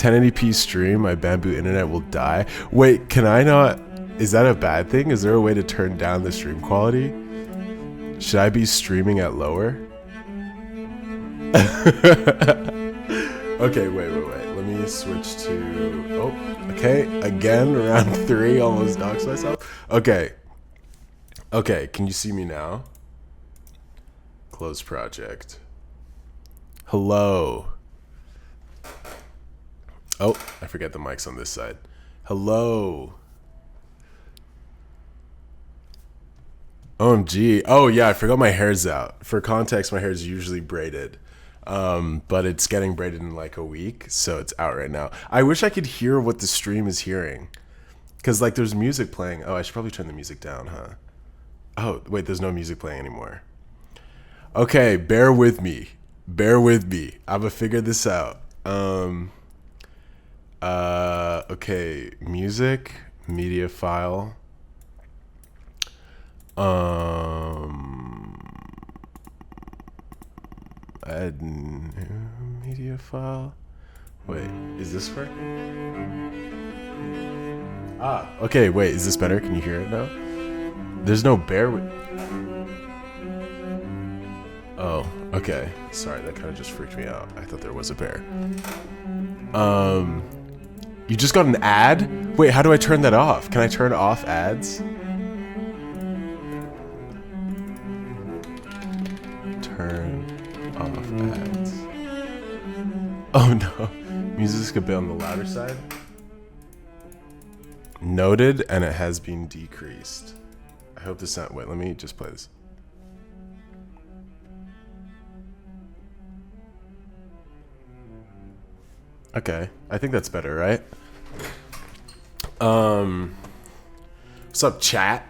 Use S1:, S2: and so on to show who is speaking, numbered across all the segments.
S1: 1080p stream, my bamboo internet will die. Wait, can I not? Is that a bad thing? Is there a way to turn down the stream quality? Should I be streaming at lower? Okay, wait. Let me switch to... Oh, okay. Again, round 3. Almost doxed myself. Okay. Okay, can you see me now? Close project. Hello. Oh, I forget the mic's on this side. Hello. OMG. Oh, yeah, I forgot my hair's out. For context, my hair is usually braided. But it's getting braided in like a week, so it's out right now. I wish I could hear what the stream is hearing. Because, like, there's music playing. Oh, I should probably turn the music down, huh? Oh, wait, there's no music playing anymore. Okay, bear with me. Bear with me. I'm gonna figure this out. Okay, music, media file. Add new media file. Wait, is this working? Ah, okay, wait, is this better? Can you hear it now? There's no bear with... Oh, okay. Sorry, that kind of just freaked me out. I thought there was a bear. You just got an ad? Wait, how do I turn that off? Can I turn off ads? Turn off ads. Oh no. Music's a bit on the louder side. Noted, and it has been decreased. I hope this sound... Wait, let me just play this. Okay, I think that's better, right? What's up, chat?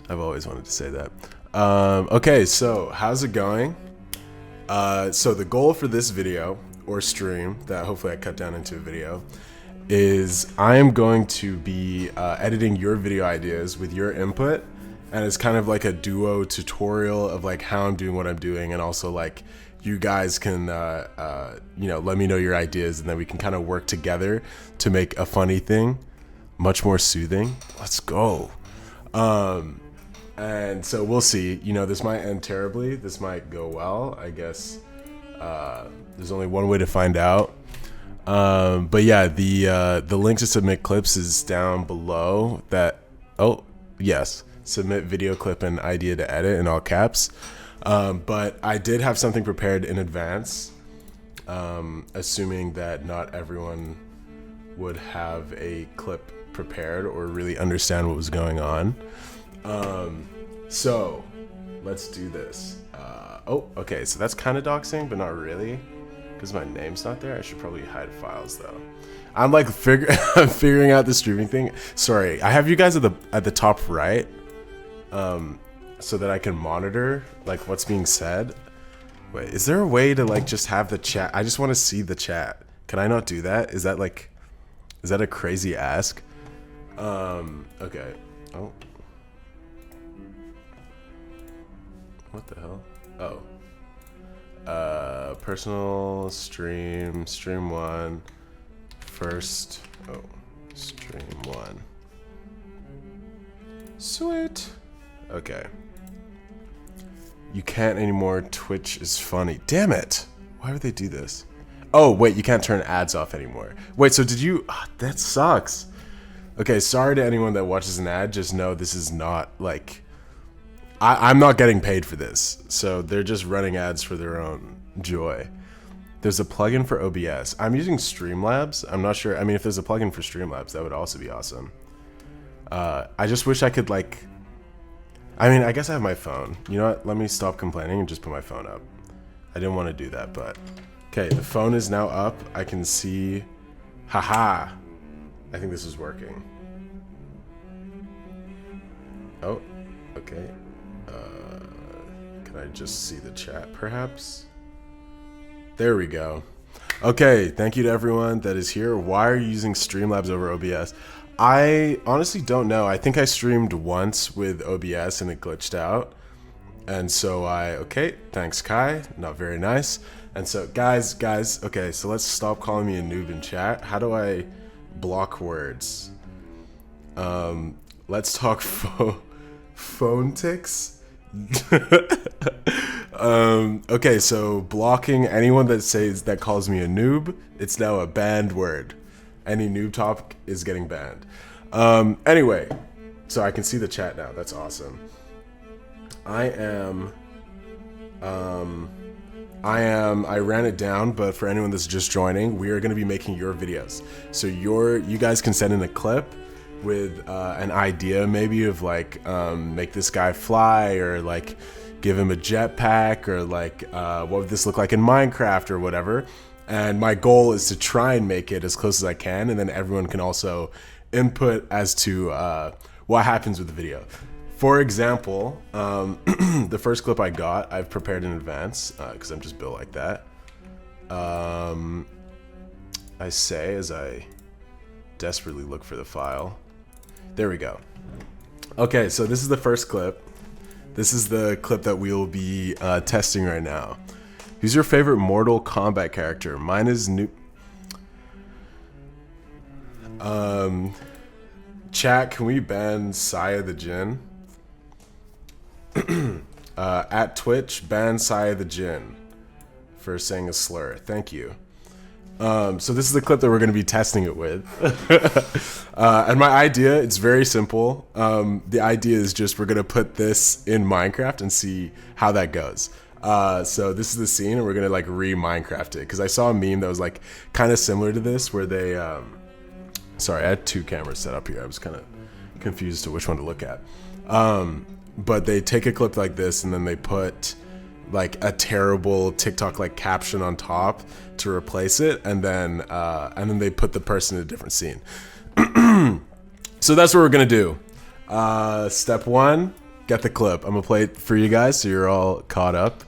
S1: I've always wanted to say that. Okay, so how's it going? So the goal for this video, or stream, that hopefully I cut down into a video, is I am going to be editing your video ideas with your input, and it's kind of like a duo tutorial of like how I'm doing what I'm doing, and also like you guys can you know, let me know your ideas, and then we can kind of work together to make a funny thing much more soothing. Let's go. And so we'll see. You know, this might end terribly, this might go well. I guess there's only one way to find out. But yeah, the link to submit clips is down below. That, oh yes, submit video clip and idea to edit in all caps. But I did have something prepared in advance, assuming that not everyone would have a clip prepared or really understand what was going on. So let's do this. Oh, okay, so that's kind of doxing, but not really, because my name's not there. I should probably hide files though. I'm like I'm figuring out the streaming thing. Sorry, I have you guys at the top right, so that I can monitor like what's being said. Wait, is there a way to like just have the chat? I just want to see the chat. Can I not do that? Is that a crazy ask? Okay. Oh. What the hell? Oh. Personal stream 1. First. Oh. Stream 1. Sweet. Okay. You can't anymore. Twitch is funny. Damn it. Why would they do this? Oh, wait, you can't turn ads off anymore. Wait, so did you... Oh, that sucks. Okay, sorry to anyone that watches an ad. Just know this is not, like... I'm not getting paid for this. So they're just running ads for their own joy. There's a plugin for OBS. I'm using Streamlabs. I'm not sure. I mean, if there's a plugin for Streamlabs, that would also be awesome. I just wish I could, like... I mean, I guess I have my phone. You know what? Let me stop complaining and just put my phone up. I didn't want to do that, but... Okay, the phone is now up. I can see... Haha! I think this is working. Oh, okay. Can I just see the chat, perhaps? There we go. Okay, thank you to everyone that is here. Why are you using Streamlabs over OBS? I honestly don't know. I think I streamed once with OBS and it glitched out. And so okay, thanks Kai, not very nice. And so, guys, okay, so let's stop calling me a noob in chat. How do I block words? Let's talk phone ticks. Okay, so blocking anyone that calls me a noob, it's now a banned word. Any noob topic is getting banned. Anyway, so I can see the chat now. That's awesome. I ran it down, but for anyone that's just joining, we are going to be making your videos. So you guys can send in a clip with an idea maybe of like make this guy fly, or like give him a jetpack, or like what would this look like in Minecraft or whatever. And my goal is to try and make it as close as I can, and then everyone can also input as to what happens with the video. For example, the first clip I got, I've prepared in advance because I'm just built like that. I say as I desperately look for the file. There we go. Okay, so this is the first clip. This is the clip that we will be testing right now. Who's your favorite Mortal Kombat character? Mine is chat, can we ban Saya the Jin? At Twitch, ban Saya the Jin for saying a slur. Thank you. So this is the clip that we're going to be testing it with. And my idea, it's very simple. The idea is just we're going to put this in Minecraft and see how that goes. So this is the scene, and we're going to like re-Minecraft it. Because I saw a meme that was like kind of similar to this, where they... sorry, I had two cameras set up here. I was kind of confused to which one to look at. But they take a clip like this, and then they put like a terrible TikTok like caption on top to replace it, and then they put the person in a different scene. So that's what we're gonna do. Step one, get the clip. I'm gonna play it for you guys so you're all caught up.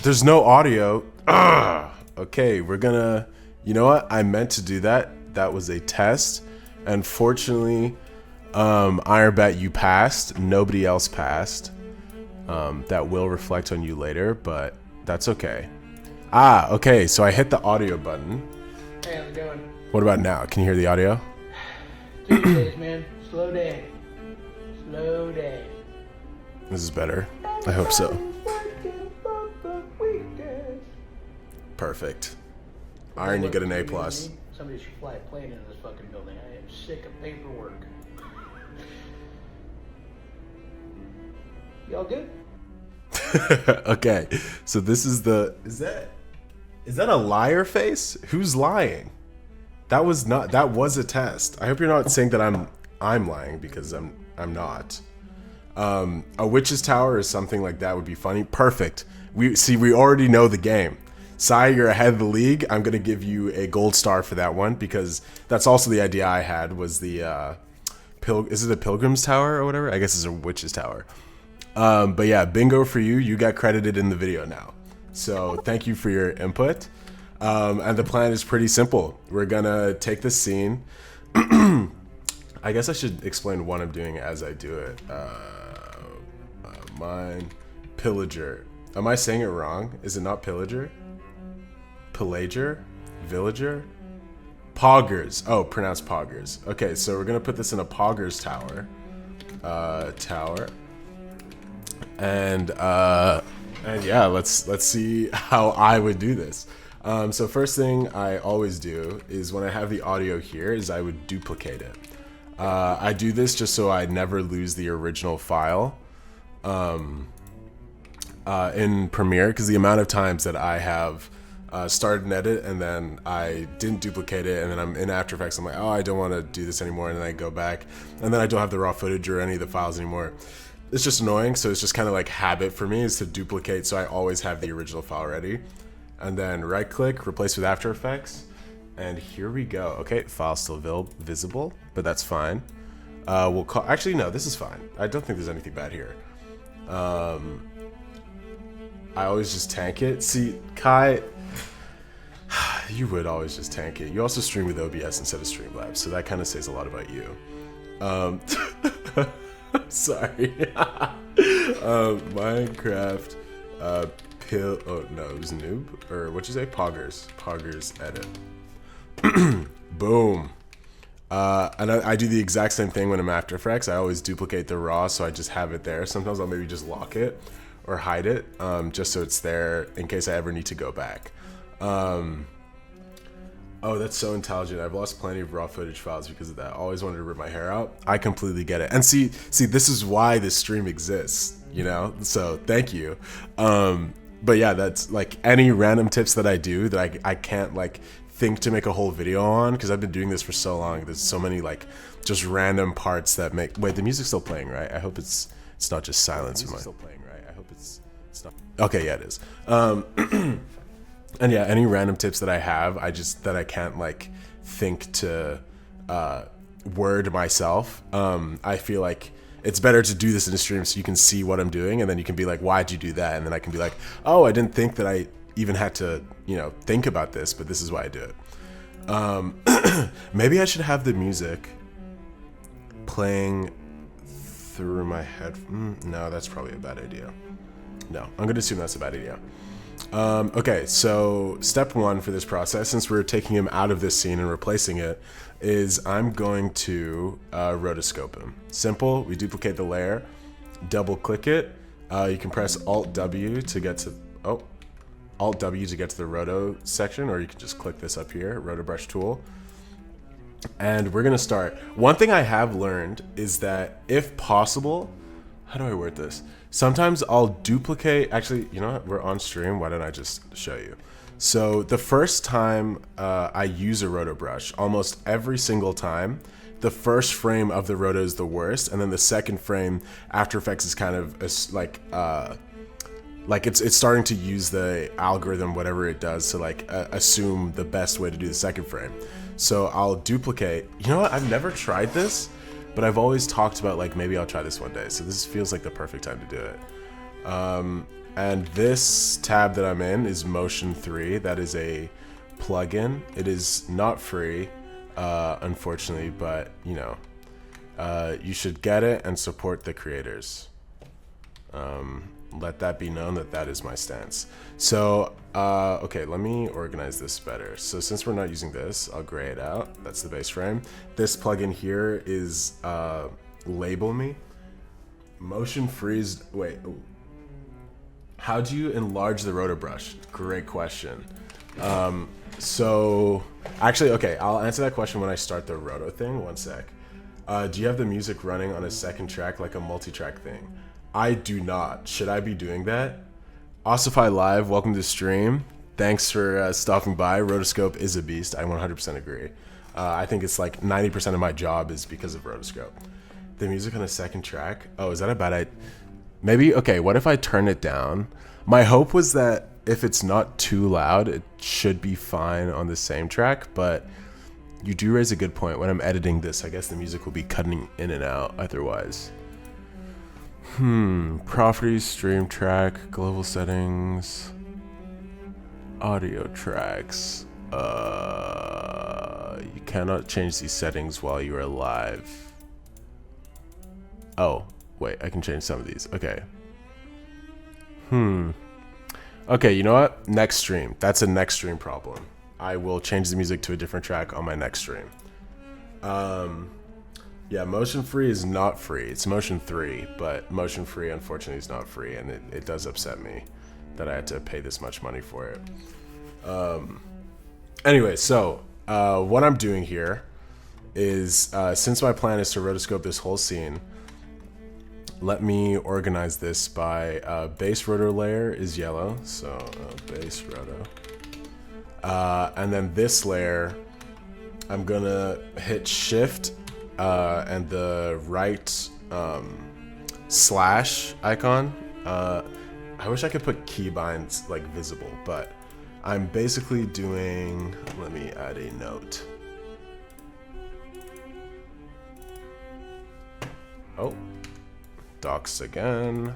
S1: There's no audio. Ugh. Okay, we're gonna... You know what? I meant to do that. That was a test. Unfortunately, Ironbat, you passed. Nobody else passed. That will reflect on you later, but that's okay. Ah, okay, so I hit the audio button.
S2: Hey, how's it going?
S1: What about now? Can you hear the audio?
S2: Tuesdays, man. Slow day. Slow day.
S1: This is better. I hope so. Perfect. Iron, you get an A+.
S2: Somebody should fly a plane into this fucking building. I am sick of paperwork. Y'all good?
S1: Okay, so this is the... Is that a liar face? Who's lying? That was a test. I hope you're not saying that I'm lying, because I'm not. A witch's tower or something like that would be funny. Perfect. We already know the game. Sai, you're ahead of the league. I'm gonna give you a gold star for that one, because that's also the idea I had, was the is it a pilgrim's tower or whatever? I guess it's a witch's tower. But yeah, bingo for you. You got credited in the video now. So thank you for your input. And the plan is pretty simple. We're gonna take this scene. I guess I should explain what I'm doing as I do it. Mine, pillager. Am I saying it wrong? Is it not pillager? Pillager? Villager? Poggers. Oh, pronounced poggers. Okay, so we're gonna put this in a poggers tower. Tower. And yeah, let's see how I would do this. So first thing I always do is, when I have the audio here, is I would duplicate it. I do this just so I never lose the original file in Premiere, because the amount of times that I have started an edit and then I didn't duplicate it, and then I'm in After Effects, I'm like, oh, I don't want to do this anymore, and then I go back, and then I don't have the raw footage or any of the files anymore. It's just annoying, so it's just kind of like habit for me is to duplicate, so I always have the original file ready. And then right click, replace with After Effects, and here we go. Okay, file still visible, but that's fine. We'll call. Actually, no, this is fine. I don't think there's anything bad here. I always just tank it. See, Kai, you would always just tank it. You also stream with OBS instead of Streamlabs, so that kind of says a lot about you. Sorry. Minecraft. Pill. Oh no, it was noob, or what'd you say? Poggers edit. Boom. And I do the exact same thing when I'm After Effects. I always duplicate the raw, so I just have it there. Sometimes I'll maybe just lock it or hide it, just so it's there in case I ever need to go back. Oh, that's so intelligent. I've lost plenty of raw footage files because of that. I always wanted to rip my hair out. I completely get it. And see, this is why this stream exists, you know? So thank you. But yeah, that's like any random tips that I do that I can't like think to make a whole video on, because I've been doing this for so long. There's so many like just random parts that make. Wait, the music's still playing, right? I hope it's not just silence. The music's still playing, right? I hope it's not. Okay, yeah, it is. And yeah, any random tips that I have, that I can't like think to word myself. I feel like it's better to do this in a stream so you can see what I'm doing, and then you can be like, why'd you do that? And then I can be like, oh, I didn't think that I even had to, you know, think about this, but this is why I do it. Maybe I should have the music playing through my head. No, that's probably a bad idea. No, I'm gonna assume that's a bad idea. Okay, so step one for this process, since we're taking him out of this scene and replacing it, is I'm going to rotoscope him. Simple. We duplicate the layer, double click it. You can press Alt W to get to Alt W to get to the roto section, or you can just click this up here, roto brush tool. And we're gonna start. One thing I have learned is that if possible, how do I word this? Sometimes I'll duplicate, actually, you know what? We're on stream, why don't I just show you? So the first time I use a roto brush, almost every single time, the first frame of the roto is the worst, and then the second frame, After Effects is kind of like it's starting to use the algorithm, whatever it does, to like assume the best way to do the second frame. So I'll duplicate. You know what? I've never tried this, but I've always talked about like maybe I'll try this one day. So this feels like the perfect time to do it. And this tab that I'm in is Motion 3. That is a plugin. It is not free, unfortunately, but you know, you should get it and support the creators. Let that be known that is my stance. So, okay, let me organize this better. So since we're not using this, I'll gray it out. That's the base frame. This plugin here is Label Me. Motion freeze, wait. Ooh. How do you enlarge the roto brush? Great question. So, actually, okay, I'll answer that question when I start the roto thing. One sec. Do you have the music running on a second track, like a multi-track thing? I do not. Should I be doing that? Ossify Live, welcome to the stream. Thanks for stopping by. Rotoscope is a beast. I 100% agree. I think it's like 90% of my job is because of Rotoscope. The music on a second track? Oh, is that a bad idea? Maybe, okay, what if I turn it down? My hope was that if it's not too loud, it should be fine on the same track, but you do raise a good point. When I'm editing this, I guess the music will be cutting in and out otherwise. Properties, stream track, global settings, audio tracks. You cannot change these settings while you are live. Oh, wait, I can change some of these. Okay. Okay, you know what? Next stream. That's a next stream problem. I will change the music to a different track on my next stream. Yeah, Motion Free is not free. It's Motion 3, but Motion Free, unfortunately, is not free, and it does upset me that I had to pay this much money for it. Anyway, so what I'm doing here is, since my plan is to rotoscope this whole scene, let me organize this by base roto layer is yellow, so base roto. And then this layer, I'm gonna hit shift and the right slash icon. I wish I could put keybinds like visible, but I'm basically doing, let me add a note. Oh, docs again.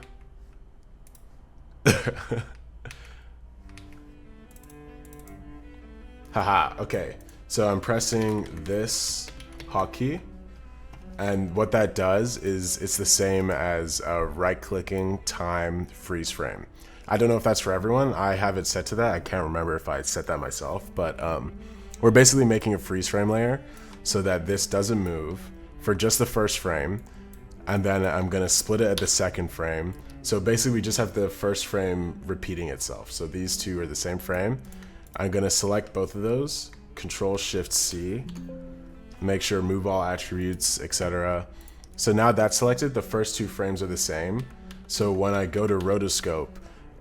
S1: Haha, okay. So I'm pressing this hotkey, and what that does is it's the same as right-clicking time freeze frame. I don't know if that's for everyone. I have it set to that. I can't remember if I set that myself, but we're basically making a freeze frame layer so that this doesn't move for just the first frame, and then I'm gonna split it at the second frame. So basically we just have the first frame repeating itself. So these two are the same frame. I'm gonna select both of those, Control Shift C, make sure move all attributes, etc. So now that's selected, the first two frames are the same. So when I go to rotoscope,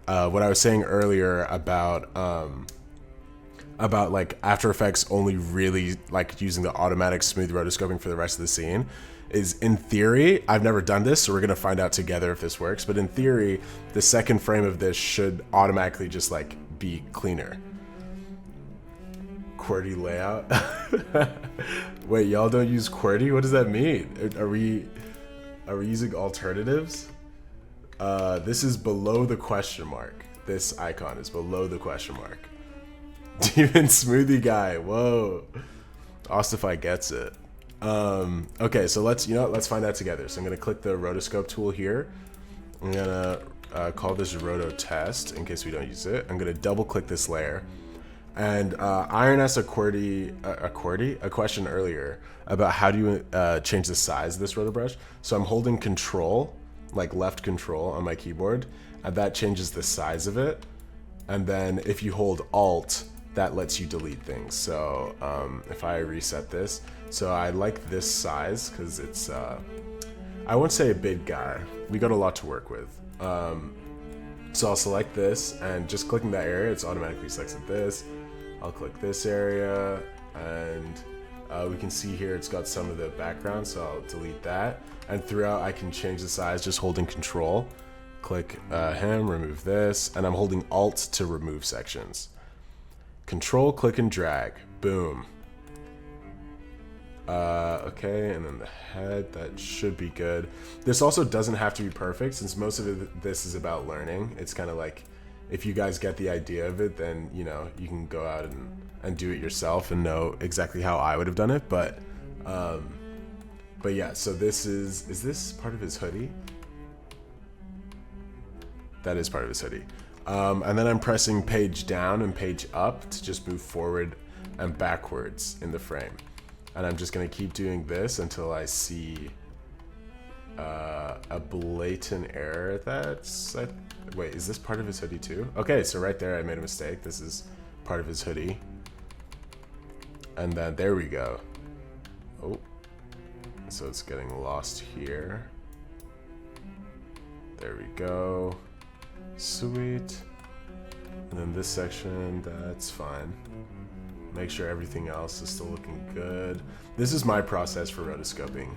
S1: what I was saying earlier about like After Effects only really like using the automatic smooth rotoscoping for the rest of the scene is, in theory, I've never done this, so we're gonna find out together if this works, but in theory, the second frame of this should automatically just like be cleaner. QWERTY layout. Wait, y'all don't use QWERTY? What does that mean? Are we using alternatives? This is below the question mark. This icon is below the question mark. Demon Smoothie Guy, whoa. Ostify gets it. Okay, so let's find out together. So I'm gonna click the rotoscope tool here. I'm gonna call this roto test in case we don't use it. I'm gonna double click this layer. And Iron asked a question earlier about how do you change the size of this roto brush. So I'm holding Control, like left Control on my keyboard, and that changes the size of it. And then if you hold Alt, that lets you delete things. So if I reset this, so I like this size because it's, I won't say a big guy. We got a lot to work with. So I'll select this, and just clicking that area, it's automatically selected this. I'll click this area, and we can see here it's got some of the background, so I'll delete that. And throughout I can change the size just holding Control. Click him, remove this, and I'm holding Alt to remove sections. Control, click, and drag. Boom. Okay, and then the head, that should be good. This also doesn't have to be perfect, since most of this is about learning. It's kind of like, if you guys get the idea of it, then, you know, you can go out and do it yourself and know exactly how I would have done it. But yeah, so this is this part of his hoodie? That is part of his hoodie. And then I'm pressing page down and page up to just move forward and backwards in the frame. And I'm just gonna keep doing this until I see a blatant error. Wait, is this part of his hoodie too? Okay, so right there I made a mistake. This is part of his hoodie. And then there we go. Oh, so it's getting lost here. There we go. Sweet. And then this section, that's fine. Make sure everything else is still looking good. This is my process for rotoscoping.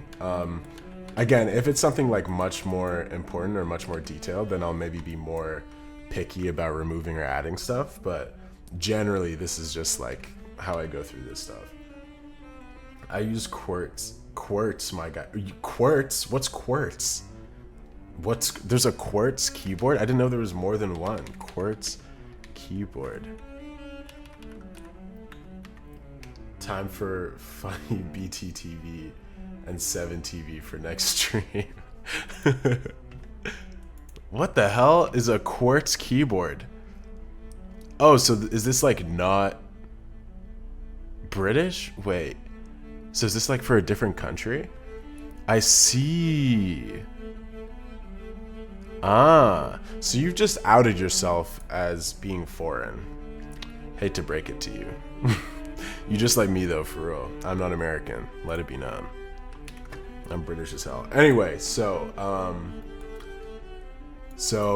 S1: Again, if it's something like much more important or much more detailed, then I'll maybe be more picky about removing or adding stuff. But generally, this is just like how I go through this stuff. I use Quartz. Quartz, my guy. Quartz? What's Quartz? There's a Quartz keyboard? I didn't know there was more than one. Quartz keyboard. Time for funny BTTV and 7TV for next stream. What the hell is a Quartz keyboard? Oh, so is this like not British? Wait, so is this like for a different country? I see. Ah, so you've just outed yourself as being foreign. Hate to break it to you. You just like me though, for real. I'm not American, let it be known. I'm British as hell. Anyway, so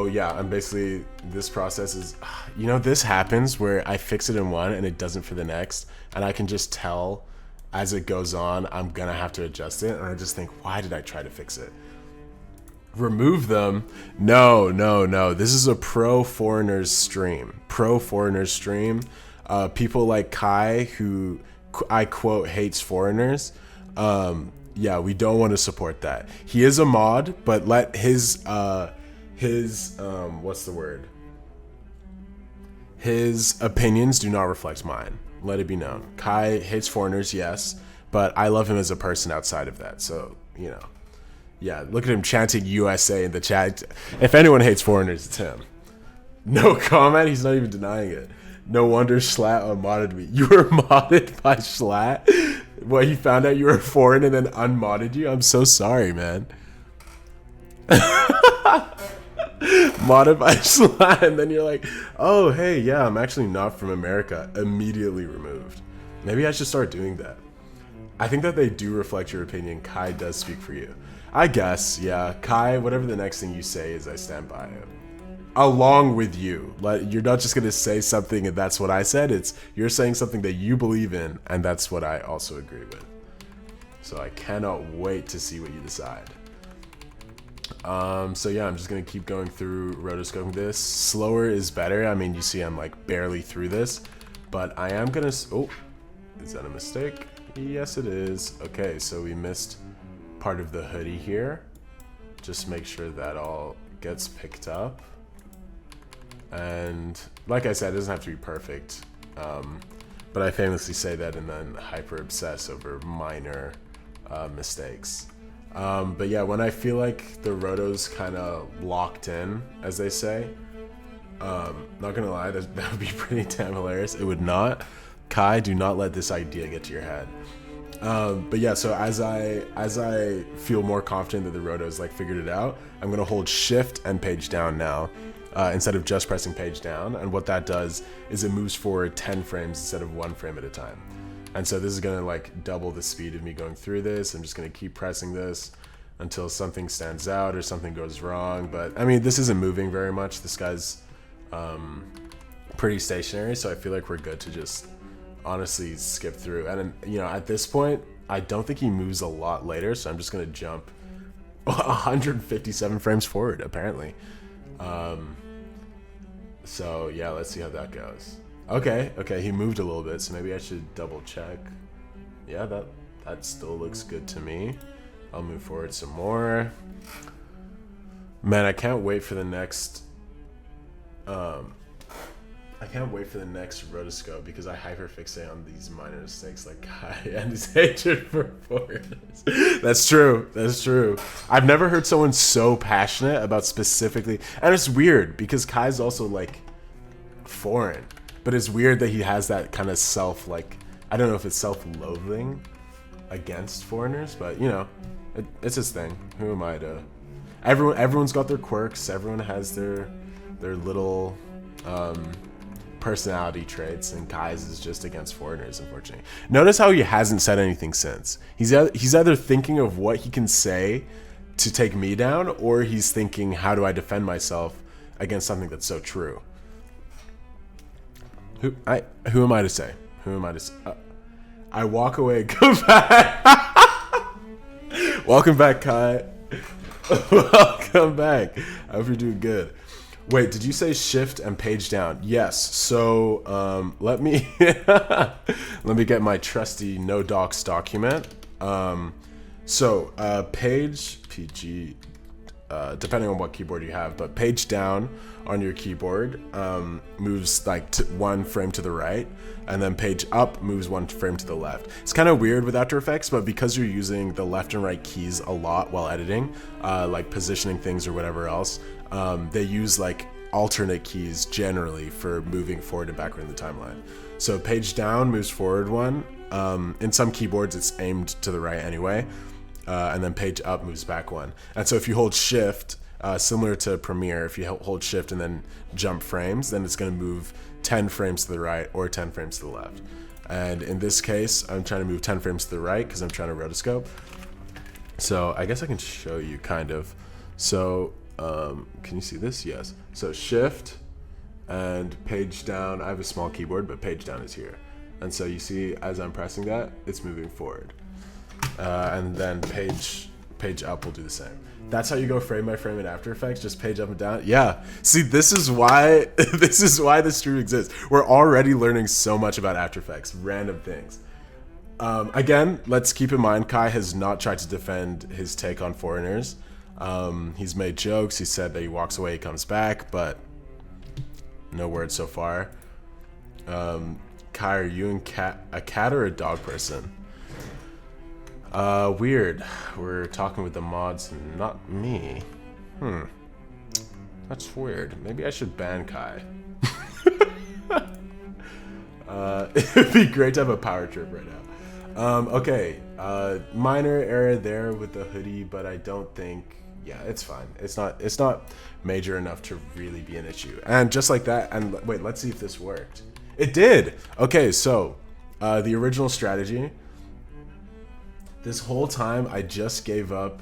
S1: yeah, I'm basically, this process is, you know, this happens where I fix it in one and it doesn't for the next, and I can just tell as it goes on, I'm gonna have to adjust it, and I just think, why did I try to fix it? Remove them? No. This is a pro foreigners stream. Pro foreigners stream. People like Kai, who I quote hates foreigners, Yeah, we don't want to support that. He is a mod, but let his what's the word? His opinions do not reflect mine. Let it be known. Kai hates foreigners, yes, but I love him as a person outside of that. So, you know. Yeah, look at him chanting USA in the chat. If anyone hates foreigners, it's him. No comment, he's not even denying it. No wonder Schlatt unmodded me. You were modded by Schlatt? What, he found out you were foreign and then unmodded you? I'm so sorry, man. Modded by Schlatt, and then you're like, oh, hey, yeah, I'm actually not from America. Immediately removed. Maybe I should start doing that. I think that they do reflect your opinion. Kai does speak for you. I guess, yeah. Kai, whatever the next thing you say is, I stand by it. Along with you. Like, you're not just going to say something and that's what I said. It's you're saying something that you believe in, and that's what I also agree with. So I cannot wait to see what you decide. So yeah, I'm just going to keep going through rotoscoping this. Slower is better. I mean, you see I'm like barely through this, but I am going to... Oh, is that a mistake? Yes, it is. Okay, so we missed part of the hoodie here. Just make sure that all gets picked up. And like I said, it doesn't have to be perfect. But I famously say that and then hyper obsess over minor mistakes. But yeah, when I feel like the roto's kind of locked in, as they say, not gonna lie, that would be pretty damn hilarious. It would not. Kai, do not let this idea get to your head. But yeah, so as I feel more confident that the roto's like figured it out, I'm gonna hold shift and page down now, instead of just pressing page down. And what that does is it moves forward 10 frames instead of 1 frame at a time. And so this is gonna like double the speed of me going through this. I'm just gonna keep pressing this until something stands out or something goes wrong. But I mean, this isn't moving very much. This guy's pretty stationary, so I feel like we're good to just honestly skip through. And you know, at this point, I don't think he moves a lot later, so I'm just gonna jump 157 frames forward, apparently. So yeah, let's see how that goes. Okay, he moved a little bit, so maybe I should double check. Yeah, that still looks good to me. I'll move forward some more. Man, I can't wait for the next rotoscope because I hyperfixate on these minor mistakes like Kai and his hatred for foreigners. That's true. I've never heard someone so passionate about specifically, and it's weird because Kai's also like foreign, but it's weird that he has that kind of self, like, I don't know if it's self-loathing against foreigners, but you know, it's his thing. Who am I to? Everyone's got their quirks. Everyone has their little personality traits, and Kai's is just against foreigners, unfortunately. Notice how he hasn't said anything since. He's either thinking of what he can say to take me down, or he's thinking, how do I defend myself against something that's so true? Who am I to say? I walk away. Come back. Welcome back, Kai. Welcome back. I hope you're doing good. Wait, did you say shift and page down? Yes. So let me get my trusty no docs document. Page PG, depending on what keyboard you have, but page down on your keyboard moves like 1 frame to the right, and then page up moves 1 frame to the left. It's kind of weird with After Effects, but because you're using the left and right keys a lot while editing, like positioning things or whatever else, they use like alternate keys generally for moving forward and backward in the timeline. So page down moves forward 1. In some keyboards, it's aimed to the right anyway. And then page up moves back 1. And so if you hold shift, similar to Premiere, if you hold shift and then jump frames, then it's going to move 10 frames to the right or 10 frames to the left. And in this case, I'm trying to move 10 frames to the right because I'm trying to rotoscope. So I guess I can show you kind of. So can you see this? Yes. So shift and page down. I have a small keyboard, but page down is here. And so you see, as I'm pressing that, it's moving forward. And then page up will do the same. That's how you go frame by frame in After Effects, just page up and down. Yeah. See, this is why this stream exists. We're already learning so much about After Effects, random things. Again, let's keep in mind, Kai has not tried to defend his take on foreigners. He's made jokes. He said that he walks away, he comes back, but no word so far. Kai, are you a cat or a dog person? Weird. We're talking with the mods, not me. That's weird. Maybe I should ban Kai. It'd be great to have a power trip right now. Okay. Minor error there with the hoodie, but I don't think. Yeah, it's fine. It's not major enough to really be an issue. And just like that. And wait, let's see if this worked. It did. Okay, so the original strategy. This whole time I just gave up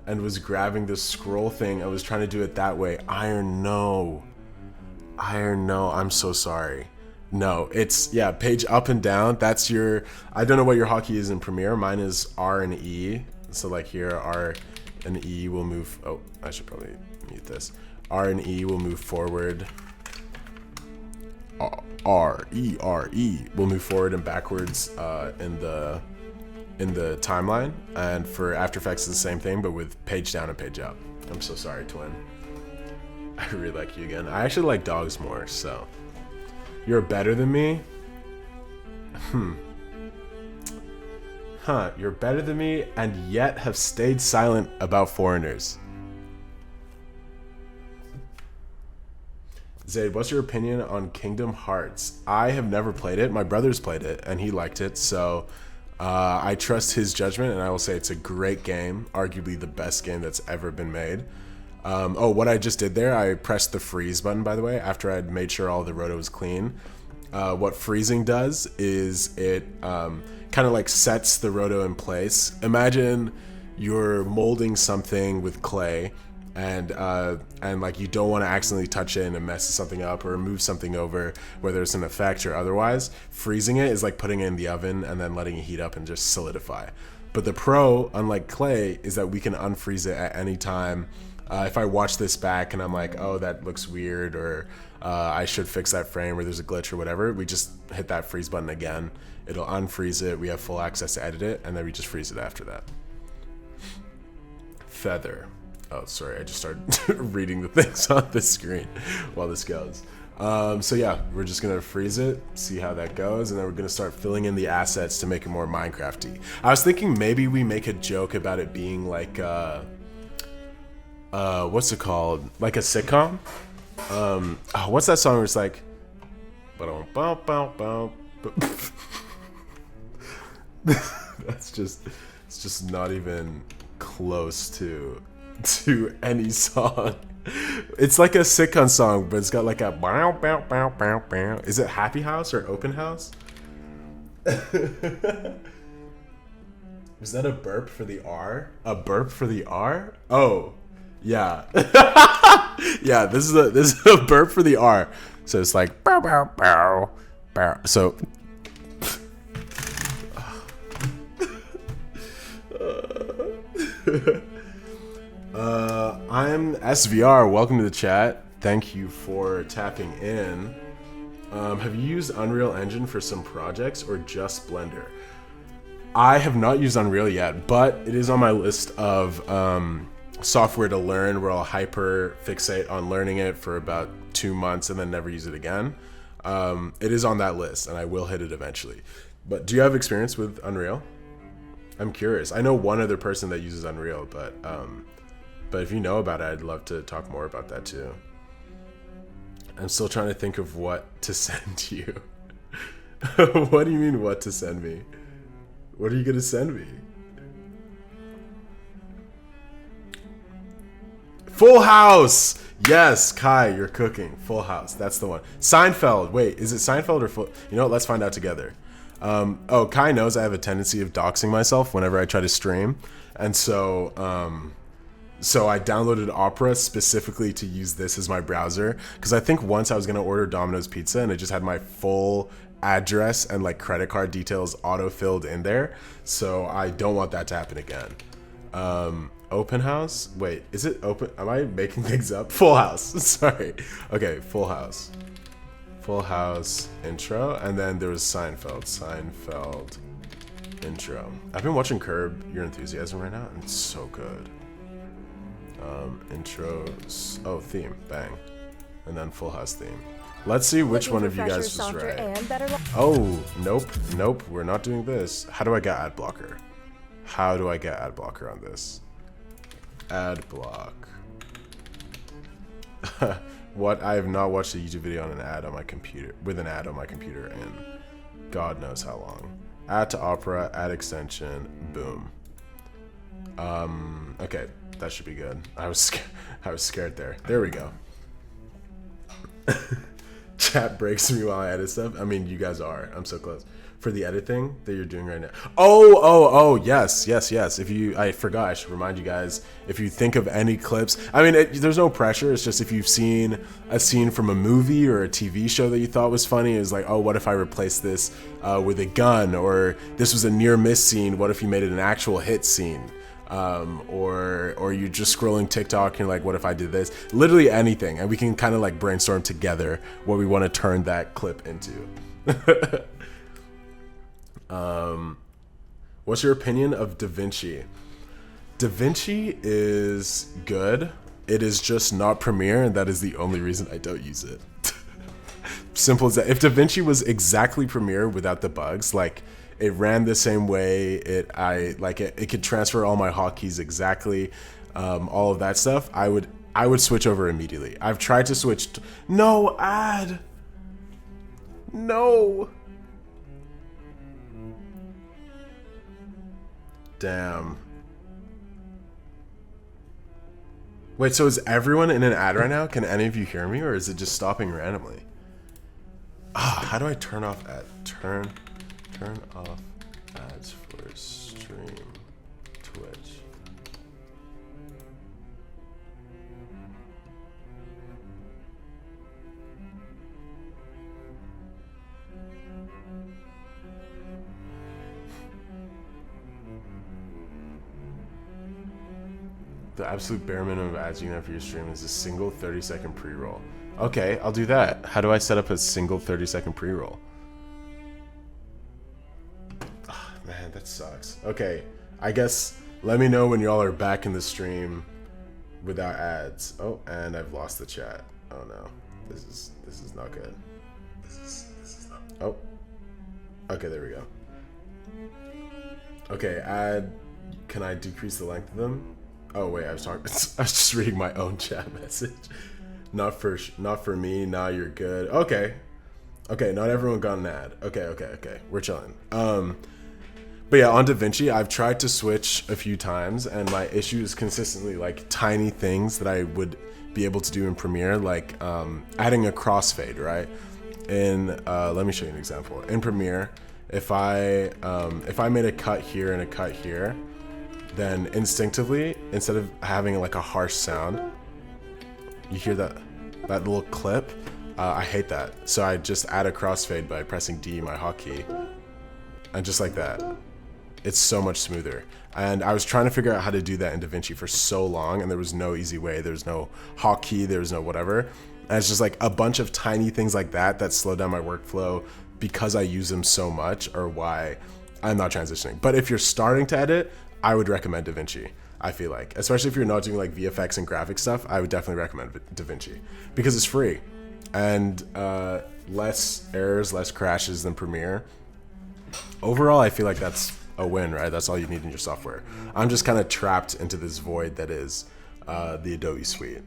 S1: and was grabbing this scroll thing. I was trying to do it that way. Iron, no. I'm so sorry. No, it's, yeah, page up and down. That's your, I don't know what your hotkey is in Premiere. Mine is R and E. So like here, R and E will move. Oh, I should probably mute this. R and E will move forward. R, E will move forward and backwards in the timeline. And for After Effects, it's the same thing, but with page down and page up. I'm so sorry, twin. I really like you again. I actually like dogs more, so. You're better than me? You're better than me and yet have stayed silent about foreigners. Zaid, what's your opinion on Kingdom Hearts? I have never played it. My brother's played it and he liked it, so I trust his judgment, and I will say it's a great game, arguably the best game that's ever been made. Oh, what I just did there, I pressed the freeze button, by the way, after I'd made sure all the roto was clean. What freezing does is it kind of like sets the roto in place. Imagine you're molding something with clay, and like you don't want to accidentally touch it and mess something up or move something over, whether it's an effect or otherwise. Freezing it is like putting it in the oven and then letting it heat up and just solidify. But the pro, unlike clay, is that we can unfreeze it at any time. If I watch this back and I'm like, oh, that looks weird, or I should fix that frame, or there's a glitch or whatever, we just hit that freeze button again. It'll unfreeze it. We have full access to edit it, and then we just freeze it after that. Feather. Oh, sorry, I just started reading the things on the screen while this goes. So yeah, we're just gonna freeze it, see how that goes, and then we're gonna start filling in the assets to make it more Minecraft-y. I was thinking maybe we make a joke about it being like, what's it called? Like a sitcom? What's that song where it's like, it's just not even close to any song. It's like a sitcom song, but it's got like a bow bow bow bow bow. Is it Happy House or Open House? Was that a burp for the R? A burp for the R? Oh, yeah. Yeah, this is a burp for the R. So it's like bow bow bow bow. So I'm SVR. Welcome to the chat. Thank you for tapping in. Have you used Unreal Engine for some projects or just Blender? I have not used Unreal yet, but it is on my list of software to learn, where I'll hyper fixate on learning it for about 2 months and then never use it again. It is on that list, and I will hit it eventually. But do you have experience with Unreal? I'm curious. I know one other person that uses Unreal, but if you know about it, I'd love to talk more about that too. I'm still trying to think of what to send you. What do you mean, what to send me? What are you gonna send me? Full House! Yes, Kai, you're cooking. Full House, that's the one. Seinfeld, wait, is it Seinfeld or Full? You know what, let's find out together. Oh, Kai knows I have a tendency of doxing myself whenever I try to stream. And so I downloaded Opera specifically to use this as my browser, because I think once I was gonna order Domino's pizza and it just had my full address and like credit card details auto-filled in there. So I don't want that to happen again. Open House? Wait, is it open? Am I making things up? Full House, sorry. Okay, Full House. Full House intro, and then there was Seinfeld. Seinfeld intro. I've been watching Curb Your Enthusiasm right now, and it's so good. Intros. Oh, theme. Bang. And then Full House theme. Let's see which one of you guys was right. Oh, nope. Nope. We're not doing this. How do I get ad blocker? How do I get ad blocker on this? Ad block. What? I have not watched a YouTube video on an ad on my computer, with an ad on my computer in God knows how long. Add to Opera, add extension, boom. Okay, that should be good. I was scared there. There we go. Chat breaks me while I edit stuff. I mean, you guys are. I'm so close. For the edit thing that you're doing right now. Oh, yes. I forgot, I should remind you guys, if you think of any clips, I mean, there's no pressure. It's just if you've seen a scene from a movie or a TV show that you thought was funny, it's like, oh, what if I replaced this with a gun? Or this was a near miss scene. What if you made it an actual hit scene? Or you're just scrolling TikTok and you're like, what if I did this? Literally anything. And we can kind of like brainstorm together what we want to turn that clip into. What's your opinion of Da Vinci? Da Vinci is good. It is just not Premiere, and that is the only reason I don't use it. Simple as that. If Da Vinci was exactly Premiere without the bugs, like it ran the same way, it could transfer all my hotkeys exactly, all of that stuff, I would switch over immediately. I've tried to switch. No ad. No. Damn. Wait, so is everyone in an ad right now? Can any of you hear me, or is it just stopping randomly? How do I turn off ad? Turn off ads for stream Twitch. The absolute bare minimum of ads you can have for your stream is a single 30-second pre-roll. Okay, I'll do that. How do I set up a single 30-second pre-roll? Oh, man, that sucks. Okay, I guess let me know when y'all are back in the stream without ads. Oh, and I've lost the chat. Oh no, this is not good. This is not. Oh, okay, there we go. Okay, ad. Can I decrease the length of them? Oh wait, I was just reading my own chat message. Not for me. Now you're good. Okay, not everyone got an ad. Okay. We're chilling. But yeah, on Da Vinci, I've tried to switch a few times, and my issue is consistently like tiny things that I would be able to do in Premiere, like adding a crossfade, right? Let me show you an example. In Premiere, if I made a cut here and a cut here, then instinctively, instead of having like a harsh sound, you hear that little clip. I hate that, so I just add a crossfade by pressing D, my hotkey, and just like that, it's so much smoother. And I was trying to figure out how to do that in Da Vinci for so long, and there was no easy way. There was no hotkey, there was no whatever. And it's just like a bunch of tiny things like that slow down my workflow because I use them so much, or why I'm not transitioning. But if you're starting to edit, I would recommend Da Vinci. I feel like, especially if you're not doing like VFX and graphic stuff, I would definitely recommend Da Vinci because it's free and less errors, less crashes than Premiere. Overall, I feel like that's a win, right? That's all you need in your software. I'm just kind of trapped into this void that is the Adobe suite.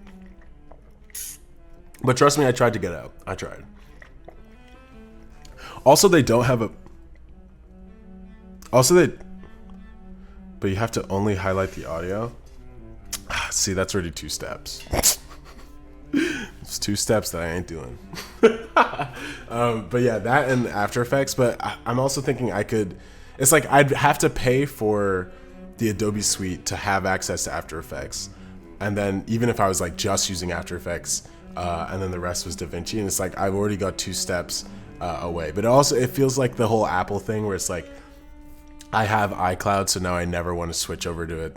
S1: But trust me, I tried to get out. I tried. Also, they don't have a... But you have to only highlight the audio. See, that's already 2 steps. It's 2 steps that I ain't doing. But yeah, that and After Effects. But I'm also thinking it's like I'd have to pay for the Adobe suite to have access to After Effects. And then even if I was like just using After Effects and then the rest was Da Vinci, and it's like I've already got 2 steps away. But it feels like the whole Apple thing where it's like, I have iCloud, so now I never want to switch over to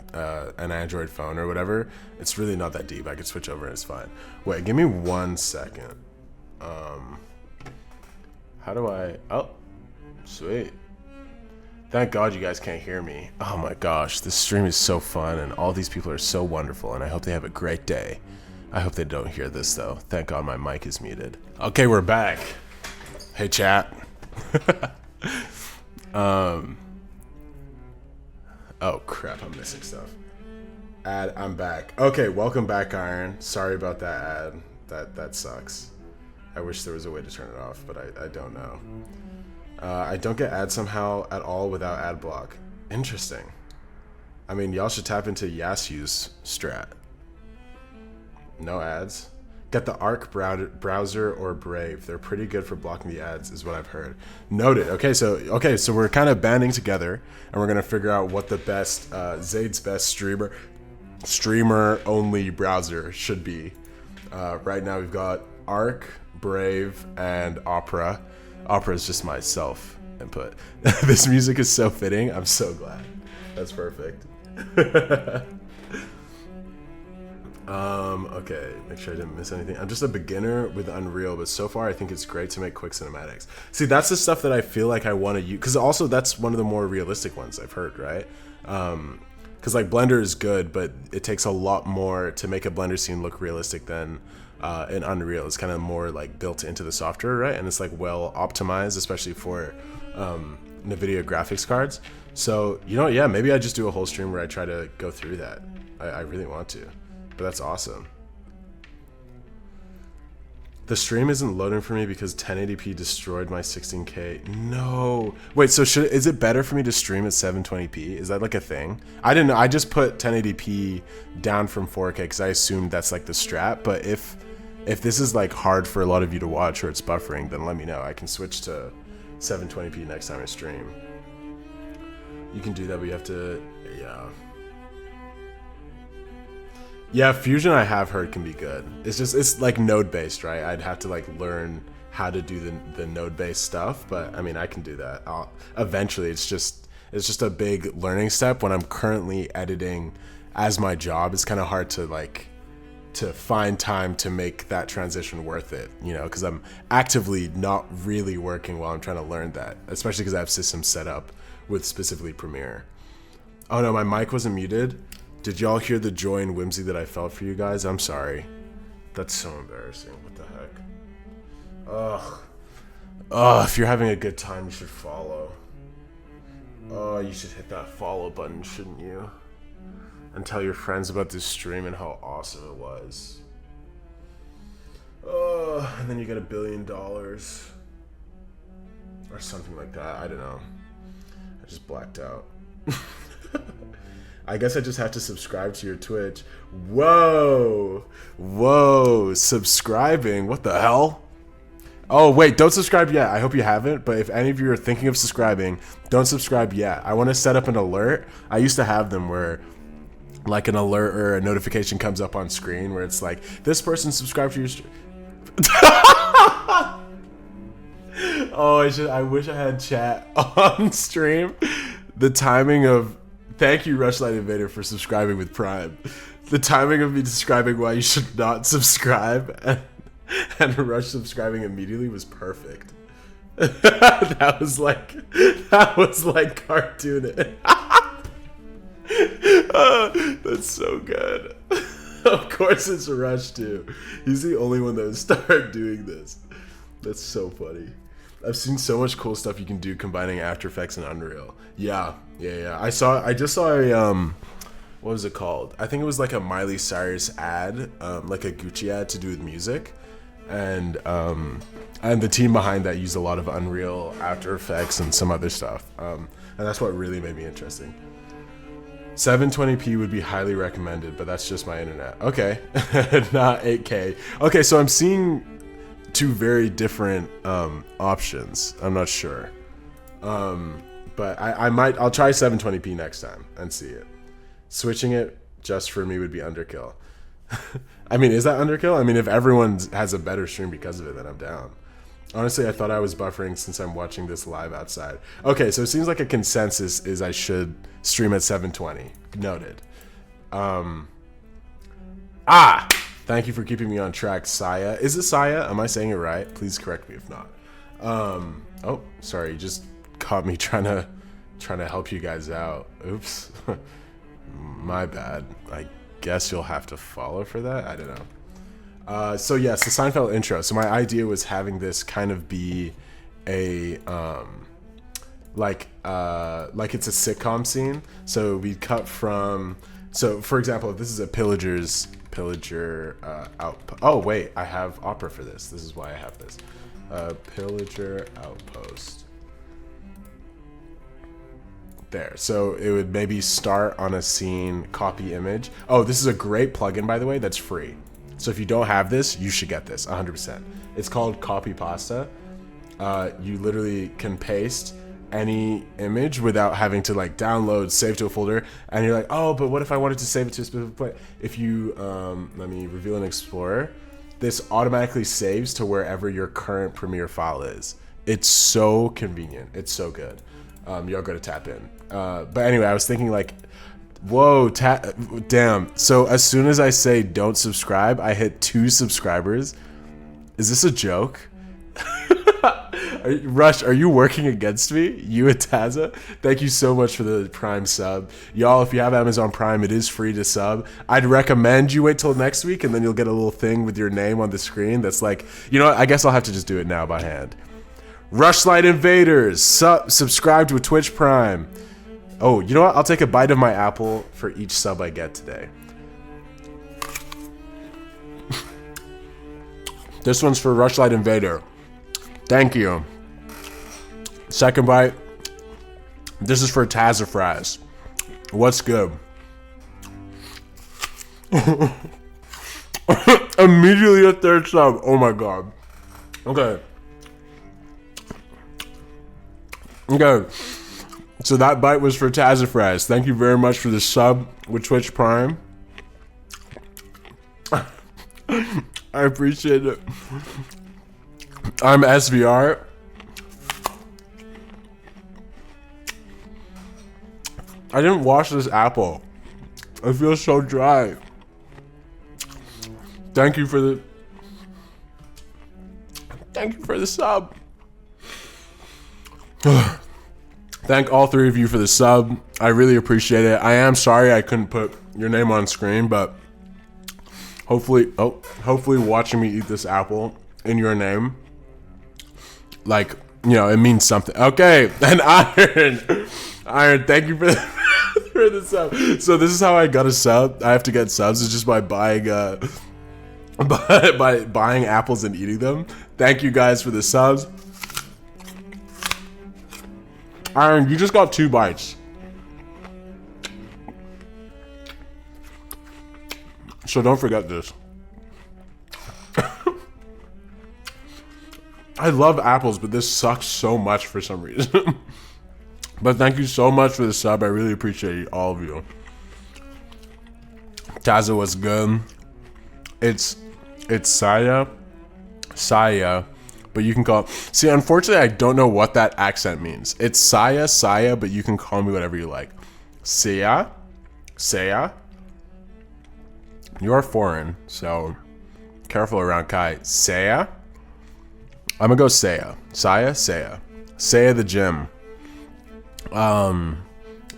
S1: an Android phone or whatever. It's really not that deep. I could switch over and it's fine. Wait, give me 1 second. How do I... Oh, sweet. Thank God you guys can't hear me. Oh my gosh, this stream is so fun and all these people are so wonderful and I hope they have a great day. I hope they don't hear this though. Thank God my mic is muted. Okay, we're back. Hey chat. Oh crap, I'm missing stuff. Ad, I'm back. Okay, welcome back, Iron. Sorry about that ad. That sucks. I wish there was a way to turn it off, but I don't know. I don't get ads somehow at all without ad block. Interesting. I mean, y'all should tap into Yasu's strat. No ads. Get the Arc browser or Brave. They're pretty good for blocking the ads, is what I've heard. Noted. Okay, so we're kind of banding together, and we're gonna figure out what the best Zaid's best streamer only browser should be. Right now we've got Arc, Brave, and Opera. Opera is just my self input. This music is so fitting. I'm so glad. That's perfect. Okay, make sure I didn't miss anything. I'm just a beginner with Unreal, but so far I think it's great to make quick cinematics. See, that's the stuff that I feel like I want to use, because also that's one of the more realistic ones I've heard, right? Because like Blender is good, but it takes a lot more to make a Blender scene look realistic than in Unreal. It's kind of more like built into the software, right? And it's like well optimized, especially for NVIDIA graphics cards. So, you know, yeah, maybe I just do a whole stream where I try to go through that. I really want to, but that's awesome. The stream isn't loading for me because 1080p destroyed my 16K. No. Wait, so is it better for me to stream at 720p? Is that like a thing? I didn't know. I just put 1080p down from 4K because I assumed that's like the strat. But if this is like hard for a lot of you to watch or it's buffering, then let me know. I can switch to 720p next time I stream. You can do that, but you have to, yeah. Yeah, Fusion I have heard can be good. It's like node based, right? I'd have to like learn how to do the node based stuff, but I mean I can do that. Eventually, it's just a big learning step. When I'm currently editing as my job, it's kind of hard to find time to make that transition worth it, you know, because I'm actively not really working while I'm trying to learn that, especially because I have systems set up with specifically Premiere. Oh no, my mic wasn't muted. Did y'all hear the joy and whimsy that I felt for you guys? I'm sorry. That's so embarrassing. What the heck? Ugh, if you're having a good time, you should follow. Oh, you should hit that follow button, shouldn't you? And tell your friends about this stream and how awesome it was. Oh, and then you get $1 billion. Or something like that. I don't know. I just blacked out. I guess I just have to subscribe to your Twitch. Whoa. Whoa. Subscribing? What the hell? Oh, wait. Don't subscribe yet. I hope you haven't. But if any of you are thinking of subscribing, don't subscribe yet. I want to set up an alert. I used to have them where like an alert or a notification comes up on screen where it's like, this person subscribed to your stream. Oh, I wish I had chat on stream. The timing of... Thank you, Rushlight Invader, for subscribing with Prime. The timing of me describing why you should not subscribe and Rush subscribing immediately was perfect. that was like cartooning. That's so good. Of course it's Rush too. He's the only one that would start doing this. That's so funny. I've seen so much cool stuff you can do combining After Effects and Unreal. Yeah. I just saw a what was it called? I think it was like a Miley Cyrus ad, like a Gucci ad to do with music, and the team behind that used a lot of Unreal, After Effects, and some other stuff, and that's what really made me interesting. 720p would be highly recommended, but that's just my internet. Okay, not 8K. Okay, so I'm seeing two very different options. I'm not sure, but I'll try 720p next time and see it. Switching it just for me would be underkill. I mean, is that underkill? I mean, if everyone has a better stream because of it, then I'm down. Honestly, I thought I was buffering since I'm watching this live outside. Okay, so it seems like a consensus is I should stream at 720. Noted. Thank you for keeping me on track, Saya. Is it Saya? Am I saying it right? Please correct me if not. Oh, sorry, you just caught me trying to trying to help you guys out. Oops. My bad. I guess you'll have to follow for that. I don't know. So yes, the Seinfeld intro. So my idea was having this kind of be a like it's a sitcom scene. So we cut from, so for example, if this is a pillager outpost. Oh wait, I have opera for this. This is why I have this. Pillager outpost. There. So it would maybe start on a scene, copy image. Oh, this is a great plugin, by the way, that's free. So if you don't have this, you should get this 100%. It's called Copy Pasta. You literally can paste any image without having to like download, save to a folder, and you're like, oh, but what if I wanted to save it to a specific place? If you let me reveal an Explorer, this automatically saves to wherever your current Premiere file is. It's so convenient. It's so good. Y'all go to tap in. But anyway, I was thinking like, whoa, damn. So as soon as I say don't subscribe, I hit 2 subscribers. Is this a joke? Rush, are you working against me? You and Taza? Thank you so much for the Prime sub. Y'all, if you have Amazon Prime, it is free to sub. I'd recommend you wait till next week, and then you'll get a little thing with your name on the screen that's like, you know what? I guess I'll have to just do it now by hand. Rushlight Invaders, subscribe to a Twitch Prime. Oh, you know what? I'll take a bite of my apple for each sub I get today. This one's for Rushlight Invader. Thank you. Second bite. This is for Tazza Fries. What's good? Immediately a 3rd sub. Oh my god. Okay. Okay. So that bite was for Tazza Fries. Thank you very much for the sub with Twitch Prime. I appreciate it. I'm SVR. I didn't wash this apple. It feels so dry. Thank you for the sub. Thank all 3 of you for the sub. I really appreciate it. I am sorry I couldn't put your name on screen, but hopefully watching me eat this apple in your name, like, you know, it means something. Okay, and Iron, thank you for the sub. So this is how I got a sub. I have to get subs. It's just by buying by buying apples and eating them. Thank you guys for the subs. Iron, you just got 2 bites. So don't forget this. I love apples, but this sucks so much for some reason. But thank you so much for the sub. I really appreciate all of you. Taza was good. It's Saya, but you can call. See, unfortunately, I don't know what that accent means. It's Saya, but you can call me whatever you like. Saya. You are foreign, so careful around Kai. Saya. I'm gonna go Saya the gym.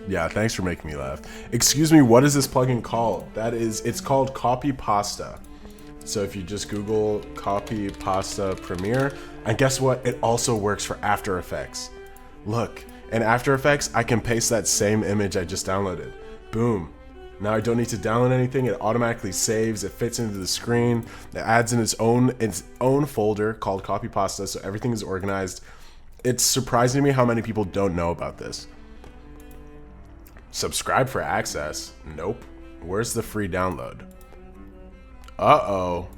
S1: Yeah, thanks for making me laugh. Excuse me, what is this plugin called? It's called Copy Pasta. So if you just Google Copy Pasta Premiere, and guess what? It also works for After Effects. Look, in After Effects, I can paste that same image I just downloaded. Boom. Now I don't need to download anything. It automatically saves. It fits into the screen. It adds in its own folder called Copy Pasta, so everything is organized. It's surprising to me how many people don't know about this. Subscribe for access? Nope. Where's the free download? Uh-oh.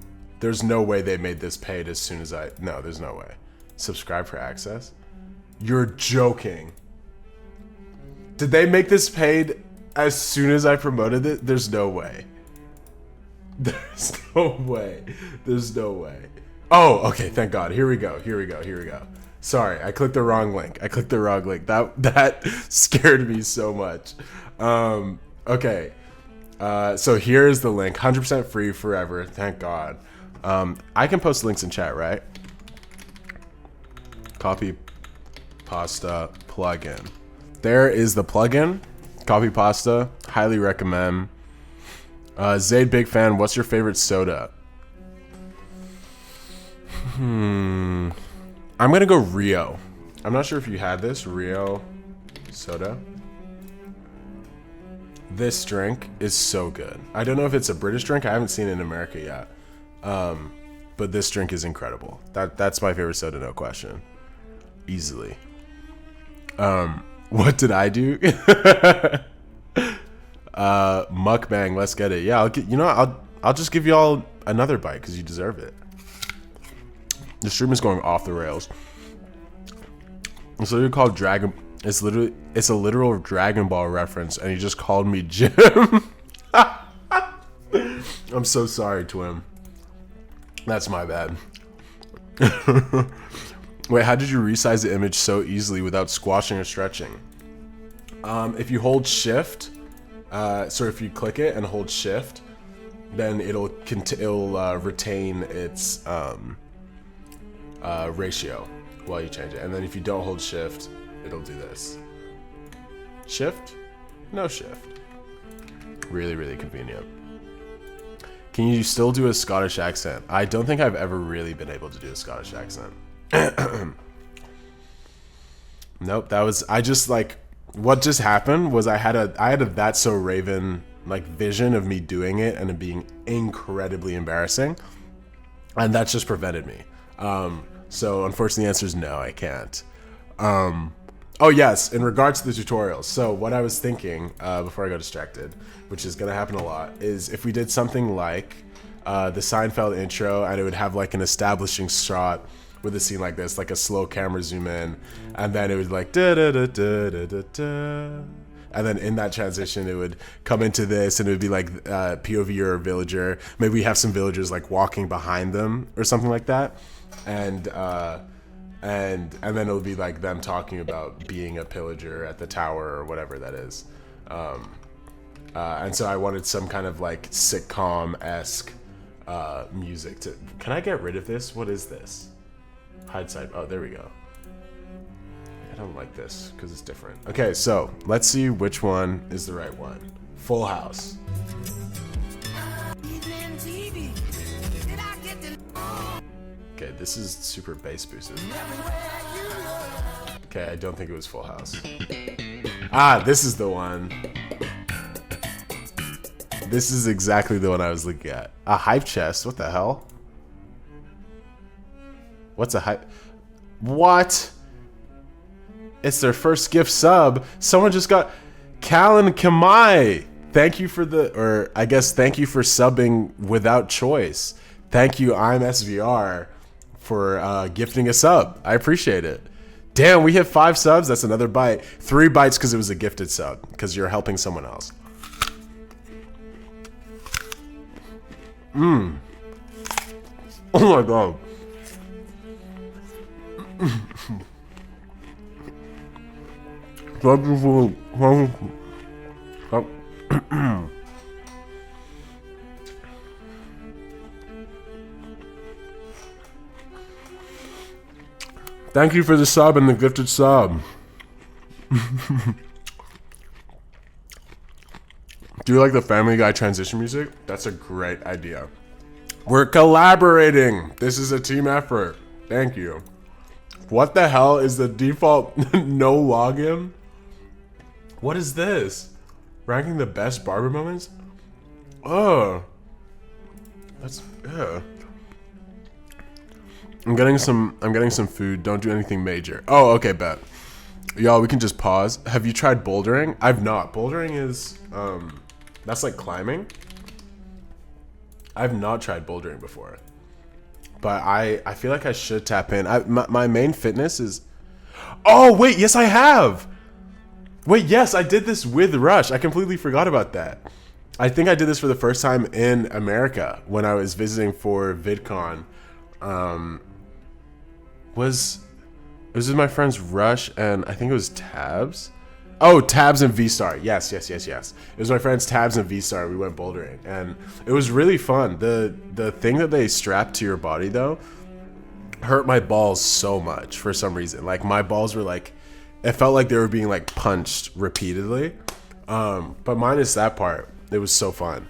S1: There's no way they made this paid as soon as no, there's no way. Subscribe for access? You're joking. Did they make this paid as soon as I promoted it? There's no way. There's no way. There's no way. Oh, okay, thank God. Here we go. Sorry, I clicked the wrong link. That scared me so much. Okay. So here's the link. 100% free forever. Thank God. I can post links in chat, right? Copy Pasta plugin. there is the plugin. Coffee pasta. Highly recommend. Zayd, big fan. What's your favorite soda? I'm gonna go Rio. I'm not sure if you had this. Rio soda. This drink is so good. I don't know if it's a British drink. I haven't seen it in America yet. But this drink is incredible. That's my favorite soda, no question. Easily. What did I do? Mukbang, let's get it. Yeah, I'll just give y'all another bite because you deserve it. The stream is going off the rails. It's literally called Dragon. It's a literal Dragon Ball reference, and he just called me Jim. I'm so sorry, Twim. That's my bad. Wait, how did you resize the image so easily without squashing or stretching? If you hold shift, so if you click it and hold shift, then it'll retain its ratio while you change it. And then if you don't hold shift, it'll do this. Shift, no shift. Really, really convenient. Can you still do a Scottish accent? I don't think I've ever really been able to do a Scottish accent. Nope, what just happened was I had a That's So Raven like vision of me doing it and it being incredibly embarrassing, and that's just prevented me. So unfortunately the answer is no, I can't. Oh yes, in regards to the tutorials. So what I was thinking before I got distracted, which is gonna happen a lot, is if we did something like the Seinfeld intro, and it would have like an establishing shot with a scene like this, like a slow camera zoom in, and then it would like da da da da da da da, and then in that transition it would come into this, and it would be like POV or a villager. Maybe we have some villagers like walking behind them or something like that, and then it'll be like them talking about being a pillager at the tower or whatever that is. And so I wanted some kind of like sitcom-esque music to. Can I get rid of this? What is this? Hide side. Oh, there we go. I don't like this because it's different. Okay, so let's see which one is the right one. Full House. Okay, this is super bass boosted. Okay, I don't think it was Full House. Ah, this is the one. This is exactly the one I was looking at. A hype chest? What the hell? What's a hype? What? It's their first gift sub. Someone just got Callan Kamai. Thank you for thank you for subbing without choice. Thank you, I'm SVR, for gifting a sub. I appreciate it. Damn, we hit 5 subs. That's another bite. 3 bites because it was a gifted sub, because you're helping someone else. Oh my god. Thank you for thank you for the sub and the gifted sub. Do you like the Family Guy transition music? That's a great idea. We're collaborating. This is a team effort. Thank you. What the hell is the default no login? What is this? Ranking the best barber moments? Oh. That's I'm getting some food. Don't do anything major. Oh, okay, bet. Y'all, we can just pause. Have you tried bouldering? I've not. Bouldering is that's like climbing. I've not tried bouldering before, but I feel like I should tap in. My main fitness is. Oh wait, yes I have. Wait, yes I did this with Rush. I completely forgot about that. I think I did this for the first time in America when I was visiting for VidCon. Was with my friends Rush and I think it was Tabs. Oh, Tabs and V-Star. Yes. It was my friends Tabs and V-Star. We went bouldering, and it was really fun. The thing that they strap to your body, though, hurt my balls so much for some reason. Like, my balls were, like, It felt like they were being like punched repeatedly. But minus that part, it was so fun.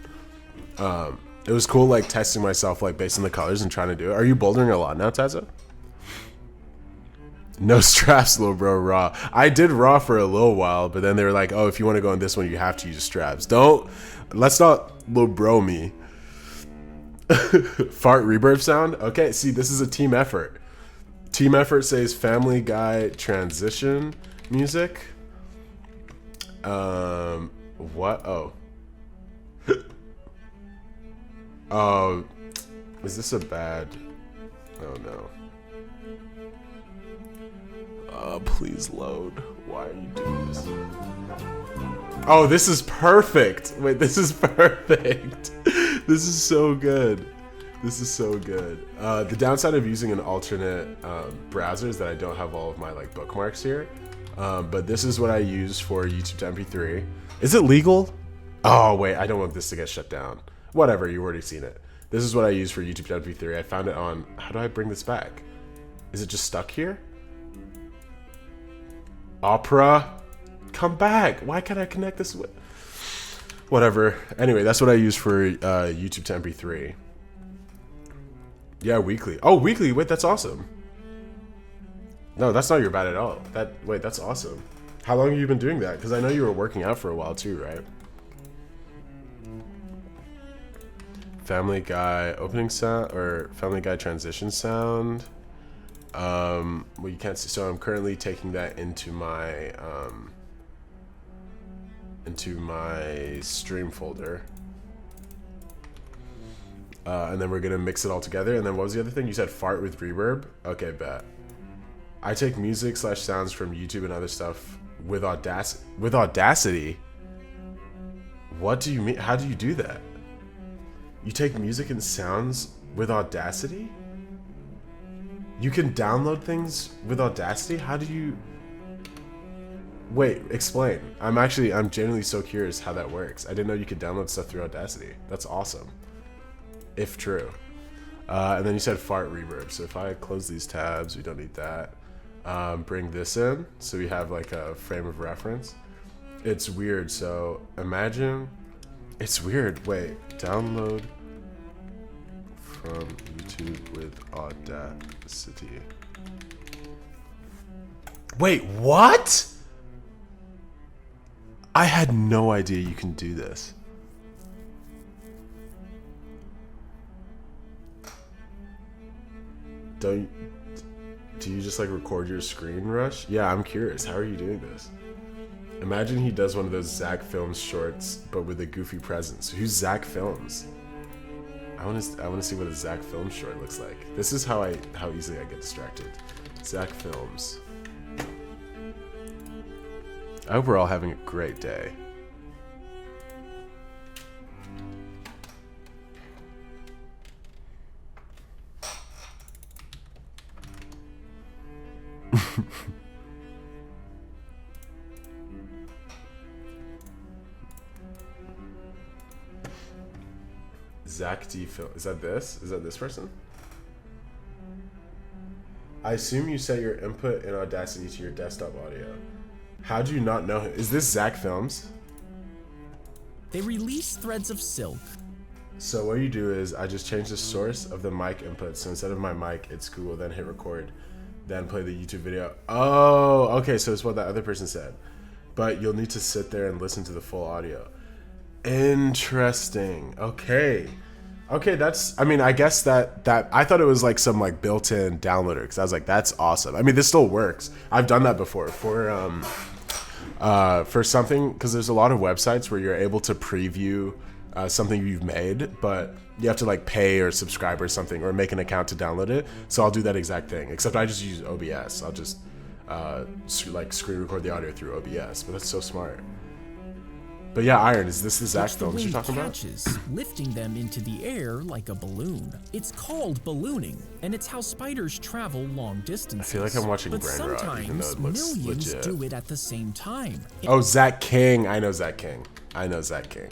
S1: It was cool like testing myself like based on the colors and trying to do it. Are you bouldering a lot now, Taza? No straps, little bro, raw. I did raw for a little while, but then they were like, oh, if you want to go in this one, you have to use straps. Let's not little bro me. Fart reverb sound? Okay, see, this is a team effort. Team effort says Family Guy transition music. What? Oh. Oh, is this a bad? Oh no. Please load. Why are you doing this? Oh, this is perfect. Wait, this is perfect. This is so good. This is so good. The downside of using an alternate browser is that I don't have all of my like bookmarks here. But this is what I use for YouTube to MP3. Is it legal? Oh wait, I don't want this to get shut down. Whatever, you've already seen it. This is what I use for YouTube to MP3. I found it on, how do I bring this back? Is it just stuck here? Opera, come back. Why can't I connect this with? Whatever. Anyway, that's what I use for YouTube to MP3. Yeah, weekly. Oh, weekly. Wait, that's awesome. No, that's not your bad at all. Wait, that's awesome. How long have you been doing that? Because I know you were working out for a while too, right? Family Guy opening sound or Family Guy transition sound. Well, you can't see. So I'm currently taking that into my stream folder. And then we're gonna mix it all together. And then what was the other thing? You said fart with reverb? Okay, bet. I take music / sounds from YouTube and other stuff with Audacity. What do you mean? How do you do that? You take music and sounds with Audacity? You can download things with Audacity? How do you... Wait, explain. I'm genuinely so curious how that works. I didn't know you could download stuff through Audacity. That's awesome. If true. And then you said fart reverb. So if I close these tabs, we don't need that. Bring this in so we have like a frame of reference. It's weird. So imagine... It's weird. Wait, download from YouTube with Audacity. Wait, what? I had no idea you can do this. Do you just like record your screen, Rush? Yeah, I'm curious. How are you doing this? Imagine he does one of those Zach Films shorts, but with a goofy presence. Who's Zach Films? I want to see what a Zach Films short looks like. This is how easily I get distracted. Zach Films. I hope we're all having a great day. Zach D. Phil. Is that this? Is that this person? I assume you set your input in Audacity to your desktop audio. How do you not know him? Is this Zach Films?
S3: They release threads of silk.
S1: So what you do is I just change the source of the mic input. So instead of my mic, it's Google, then hit record, then play the YouTube video. Oh, okay. So it's what that other person said. But you'll need to sit there and listen to the full audio. Interesting. Okay. Okay, that's, I mean, I guess that I thought it was like some like built-in downloader, because I was like, that's awesome. I mean, this still works. I've done that before for something, because there's a lot of websites where you're able to preview something you've made, but you have to like pay or subscribe or something, or make an account to download it. So I'll do that exact thing, except I just use OBS. I'll just like screen record the audio through OBS, but that's so smart. But yeah, Iron, is this the Zach Films you're talking about?
S3: Lifting them into the air like a balloon. It's called ballooning, and it's how spiders travel long distances.
S1: I feel like I'm watching
S3: but
S1: Brain Rot, even though it looks
S3: millions
S1: legit.
S3: do it at the same time.
S1: Oh, Zach King. I know Zach King. I know Zach King.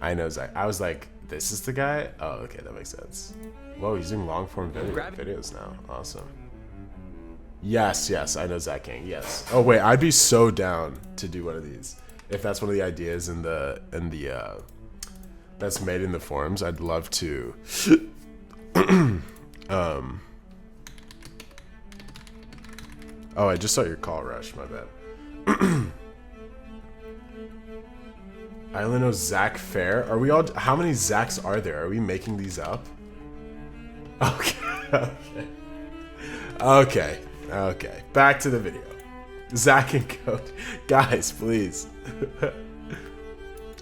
S1: I know Zach. I was like, this is the guy? Oh, okay, that makes sense. Whoa, he's doing long form videos now. Awesome. Yes, yes, I know Zach King. Yes. Oh wait, I'd be so down to do one of these if that's one of the ideas in the that's made in the forums. I'd love to. Oh, I just saw your call, Rush. My bad. I only know Zach Fair. Are we all? How many Zachs are there? Are we making these up? Okay. Okay. Okay. Back to the video. Zach and Code. Guys, please.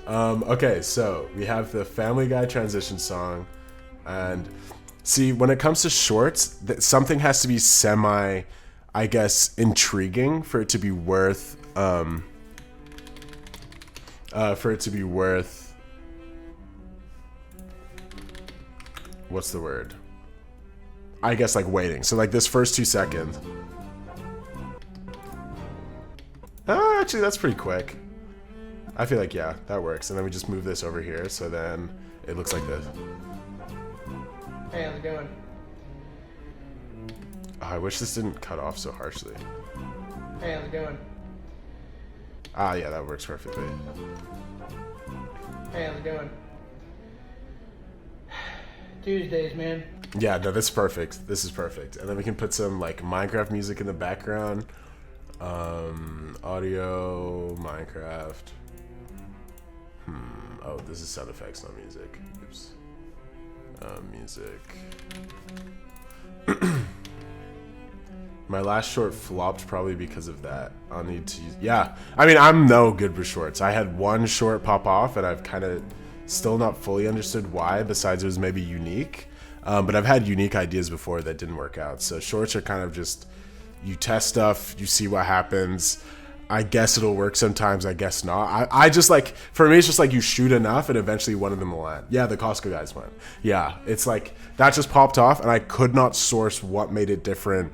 S1: Okay, so we have the Family Guy transition song. And see, when it comes to shorts, something has to be semi, I guess, intriguing for it to be worth, what's the word? I guess like waiting. So like this first 2 seconds. Actually, that's pretty quick. I feel like, yeah, that works. And then we just move this over here. So then it looks like this.
S2: Hey, how's it going?
S1: Oh, I wish this didn't cut off so harshly.
S2: Hey, how's it going?
S1: Ah, yeah, that works perfectly.
S2: Hey, how's it going? Tuesdays, man.
S1: Yeah, no, this is perfect. This is perfect. And then we can put some like Minecraft music in the background. Audio, Minecraft. Oh, this is sound effects, not music. Oops. Music. My last short flopped probably because of that. I'll need to use, yeah. I mean, I'm no good with shorts. I had one short pop off and I've kind of still not fully understood why, besides it was maybe unique. But I've had unique ideas before that didn't work out. So shorts are kind of just, you test stuff, you see what happens. I guess it'll work sometimes, I guess not. I just like, for me, it's just like you shoot enough and eventually one of them will land. Yeah, the Costco guys went. Yeah, it's like, that just popped off and I could not source what made it different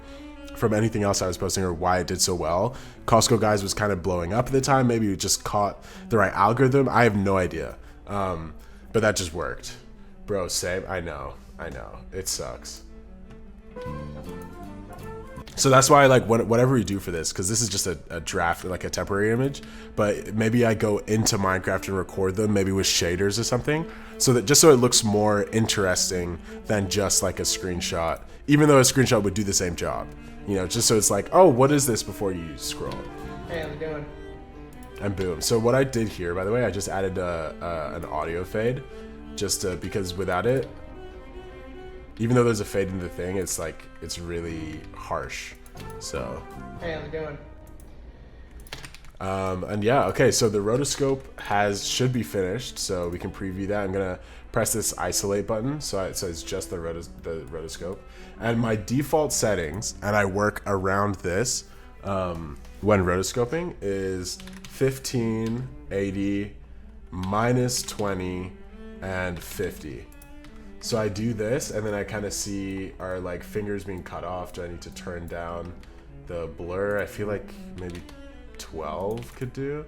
S1: from anything else I was posting or why it did so well. Costco guys was kind of blowing up at the time. Maybe it just caught the right algorithm. I have no idea. But that just worked. Bro, same. I know. It sucks. So that's why I like whatever we do for this, because this is just a draft, like a temporary image, but maybe I go into Minecraft and record them, maybe with shaders or something, so that just so it looks more interesting than just like a screenshot, even though a screenshot would do the same job, you know, just so it's like, oh, what is this before you scroll?
S2: Hey, how's it going?
S1: And boom. So what I did here, by the way, I just added an audio fade, just because without it, even though there's a fade in the thing, it's like, it's really harsh. So.
S2: Hey, how's it going?
S1: And yeah, okay, so the rotoscope should be finished, so we can preview that. I'm gonna press this isolate button, so it says just the rotoscope. And my default settings, and I work around this when rotoscoping, is 15, 80, minus 20, and 50. So I do this, and then I kind of see our like fingers being cut off. Do I need to turn down the blur? I feel like maybe 12 could do.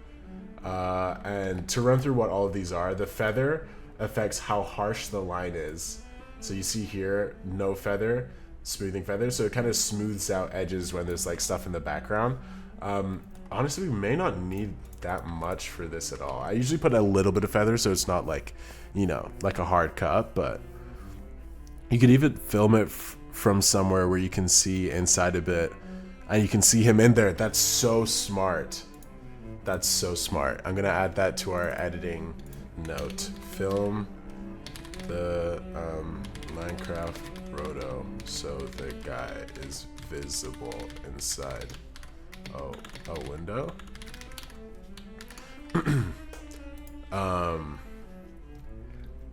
S1: And to run through what all of these are, the feather affects how harsh the line is. So you see here, no feather, smoothing feather. So it kind of smooths out edges when there's like stuff in the background. Honestly, we may not need that much for this at all. I usually put a little bit of feather so it's not like, you know, like a hard cut, but you could even film it from somewhere where you can see inside a bit and you can see him in there. That's so smart. That's so smart. I'm gonna add that to our editing note. Film the Minecraft roto so the guy is visible inside a window.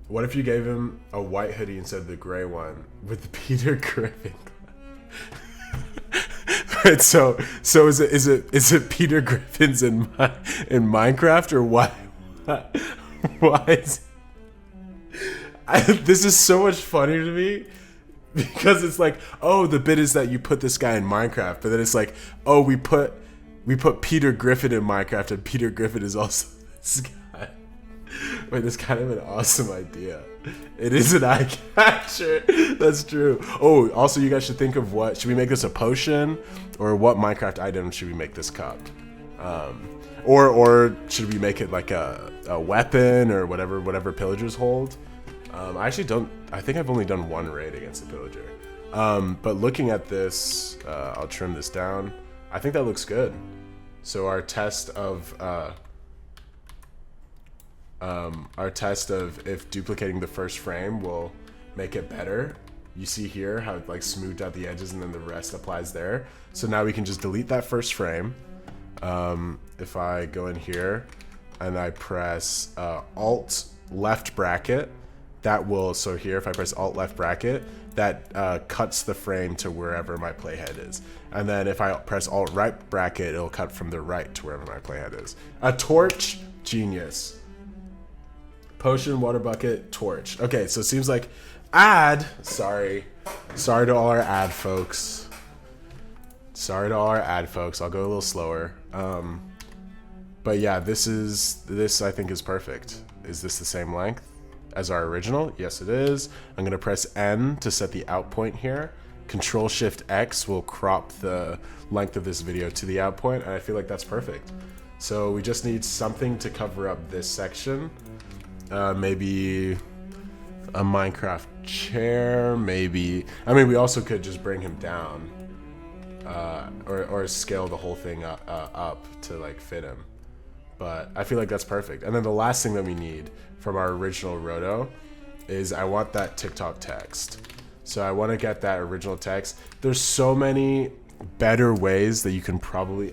S1: What if you gave him a white hoodie instead of the gray one with the Peter Griffin? Right, so is it Peter Griffin's in Minecraft, or why is this is so much funnier to me, because it's like, oh, the bit is that you put this guy in Minecraft, but then it's like, oh, we put Peter Griffin in Minecraft, and Peter Griffin is also this guy. Wait, that's kind of an awesome idea. It is an eye catcher. That's true. Oh, also you guys should think of what, should we make this a potion? Or what Minecraft item should we make this cup? Or should we make it like a weapon or whatever pillagers hold? I actually don't, I think I've only done one raid against a pillager. But looking at this, I'll trim this down. I think that looks good. So our test of if duplicating the first frame will make it better. You see here how it like smoothed out the edges and then the rest applies there. So now we can just delete that first frame. If I go in here and I press Alt left bracket, that will, so here if I press Alt left bracket, that cuts the frame to wherever my playhead is. And then if I press Alt right bracket, it'll cut from the right to wherever my playhead is. A torch, genius. Potion, water bucket, torch. Okay, so it seems like ad, sorry to all our ad folks. Sorry to all our ad folks, I'll go a little slower. But yeah, this I think is perfect. Is this the same length as our original? Yes, it is. I'm gonna press N to set the out point here. Control Shift X will crop the length of this video to the out point, and I feel like that's perfect. So we just need something to cover up this section. Maybe a Minecraft chair, maybe. I mean, we also could just bring him down, or scale the whole thing up to like fit him. But I feel like that's perfect. And then the last thing that we need from our original roto is I want that TikTok text. So I want to get that original text. There's so many better ways that you can probably,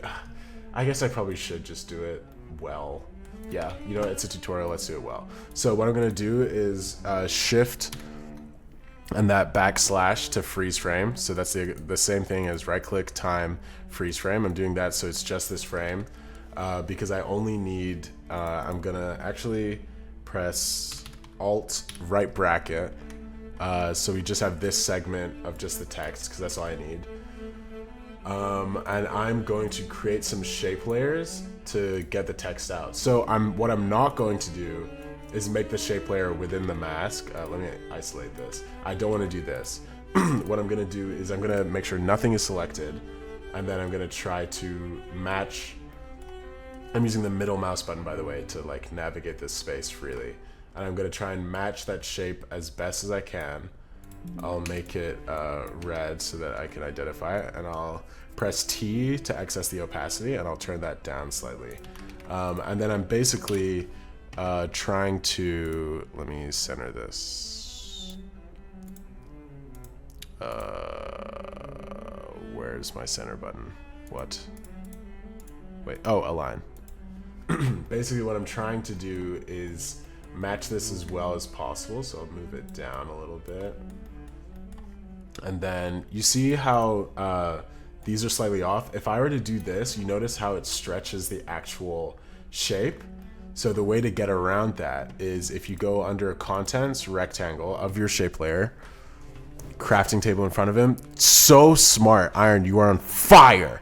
S1: I guess I probably should just do it well. Yeah, you know, it's a tutorial, let's do it well. So what I'm gonna do is shift and that backslash to freeze frame. So that's the same thing as right click, time, freeze frame. I'm doing that so it's just this frame because I only need, I'm gonna actually press Alt right bracket. So we just have this segment of just the text because that's all I need. And I'm going to create some shape layers to get the text out. So what I'm not going to do is make the shape layer within the mask. Let me isolate this. I don't want to do this. What I'm going to do is I'm going to make sure nothing is selected, and then I'm going to try to match. I'm using the middle mouse button, by the way, to like navigate this space freely. And I'm going to try and match that shape as best as I can. I'll make it red so that I can identify it, and I'll press T to access the opacity, and I'll turn that down slightly. And then I'm basically trying to, let me center this. Where's my center button? What? Wait, oh, align. Basically what I'm trying to do is match this as well as possible, so I'll move it down a little bit. And then you see how these are slightly off. If I were to do this, you notice how it stretches the actual shape. So the way to get around that is if you go under contents, rectangle of your shape layer, crafting table in front of him. So smart, Iron, you are on fire.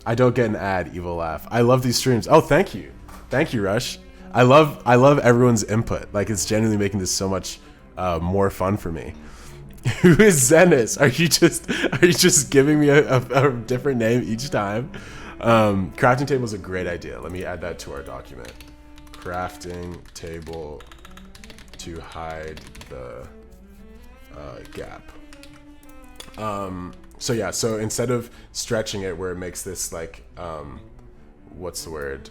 S1: I don't get an ad, evil laugh. I love these streams. Oh, thank you. Thank you, Rush. I love everyone's input. Like, it's genuinely making this so much more fun for me. Who is Zenis? Are you just giving me a different name each time? Crafting table is a great idea. Let me add that to our document. Crafting table to hide the gap. So yeah, so instead of stretching it where it makes this like, what's the word?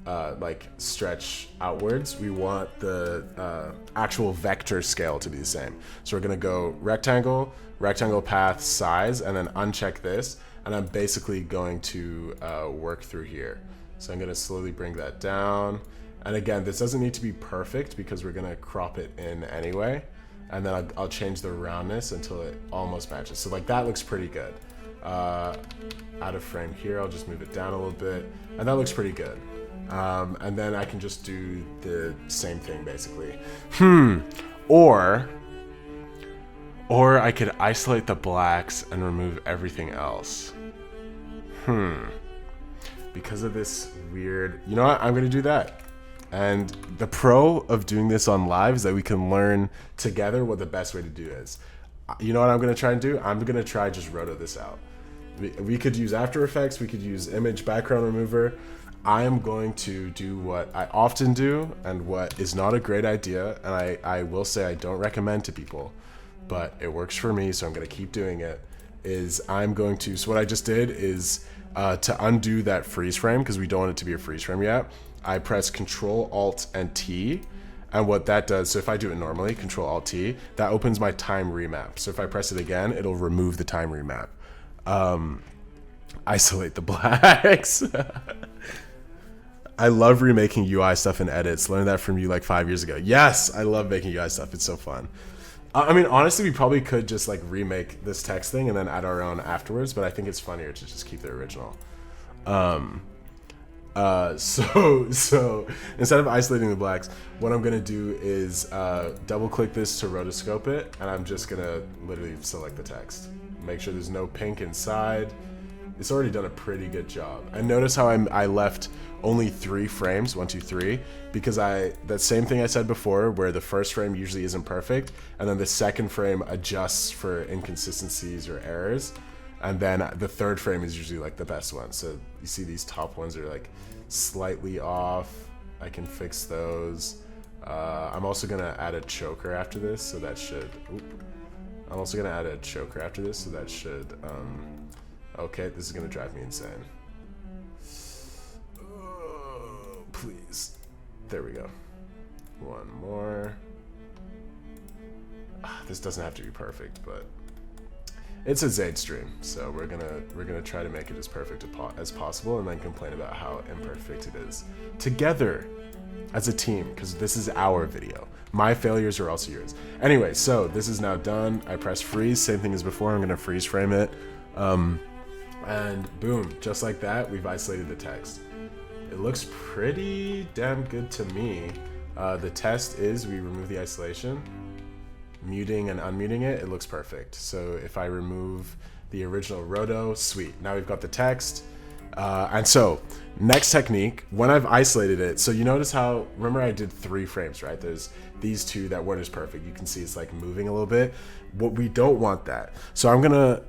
S1: Like stretch outwards, we want the actual vector scale to be the same. So we're gonna go rectangle, rectangle path size, and then uncheck this, and I'm basically going to work through here. So I'm gonna slowly bring that down. And again, this doesn't need to be perfect because we're gonna crop it in anyway. And then I'll change the roundness until it almost matches. So like that looks pretty good. Out of frame here, I'll just move it down a little bit. And that looks pretty good. And then I can just do the same thing basically. Or I could isolate the blacks and remove everything else. Because of this weird, you know what? I'm gonna do that. And the pro of doing this on live is that we can learn together what the best way to do is. You know what I'm going to try and do? I'm going to try just roto this out. We could use After Effects. We could use image background remover. I am going to do what I often do and what is not a great idea. And I will say I don't recommend to people, but it works for me. So I'm going to keep doing it. So what I just did is to undo that freeze frame, because we don't want it to be a freeze frame yet. I press Control Alt and T, and what that does, so if I do it normally, Control Alt T, that opens my time remap. So if I press it again, it'll remove the time remap. Isolate the blacks. I love remaking UI stuff in edits. Learned that from you like 5 years ago. Yes, I love making UI stuff. It's so fun. I mean, honestly, we probably could just like remake this text thing and then add our own afterwards, but I think it's funnier to just keep the original. So instead of isolating the blacks, what I'm gonna do is double click this to rotoscope it, and I'm just gonna literally select the text. Make sure there's no pink inside. It's already done a pretty good job. And notice how I left only 3 frames, 1, 2, 3, because that same thing I said before, where the first frame usually isn't perfect, and then the second frame adjusts for inconsistencies or errors. And then the third frame is usually like the best one. So you see these top ones are like slightly off. I can fix those. I'm also gonna add a choker after this, so that should, okay, this is gonna drive me insane. Oh, please. There we go. One more. This doesn't have to be perfect, but it's a Zayd stream, so we're gonna try to make it as perfect as possible, and then complain about how imperfect it is together as a team, because this is our video. My failures are also yours. Anyway, so this is now done. I press freeze, same thing as before. I'm gonna freeze frame it, and boom, just like that, we've isolated the text. It looks pretty damn good to me. The test is we remove the isolation. Muting and unmuting it looks perfect. So if I remove the original roto, sweet. Now we've got the text. And so next technique, when I've isolated it, so you notice how, remember I did 3 frames, right? There's these 2 that weren't as perfect. You can see it's like moving a little bit. What we don't want that. So I'm gonna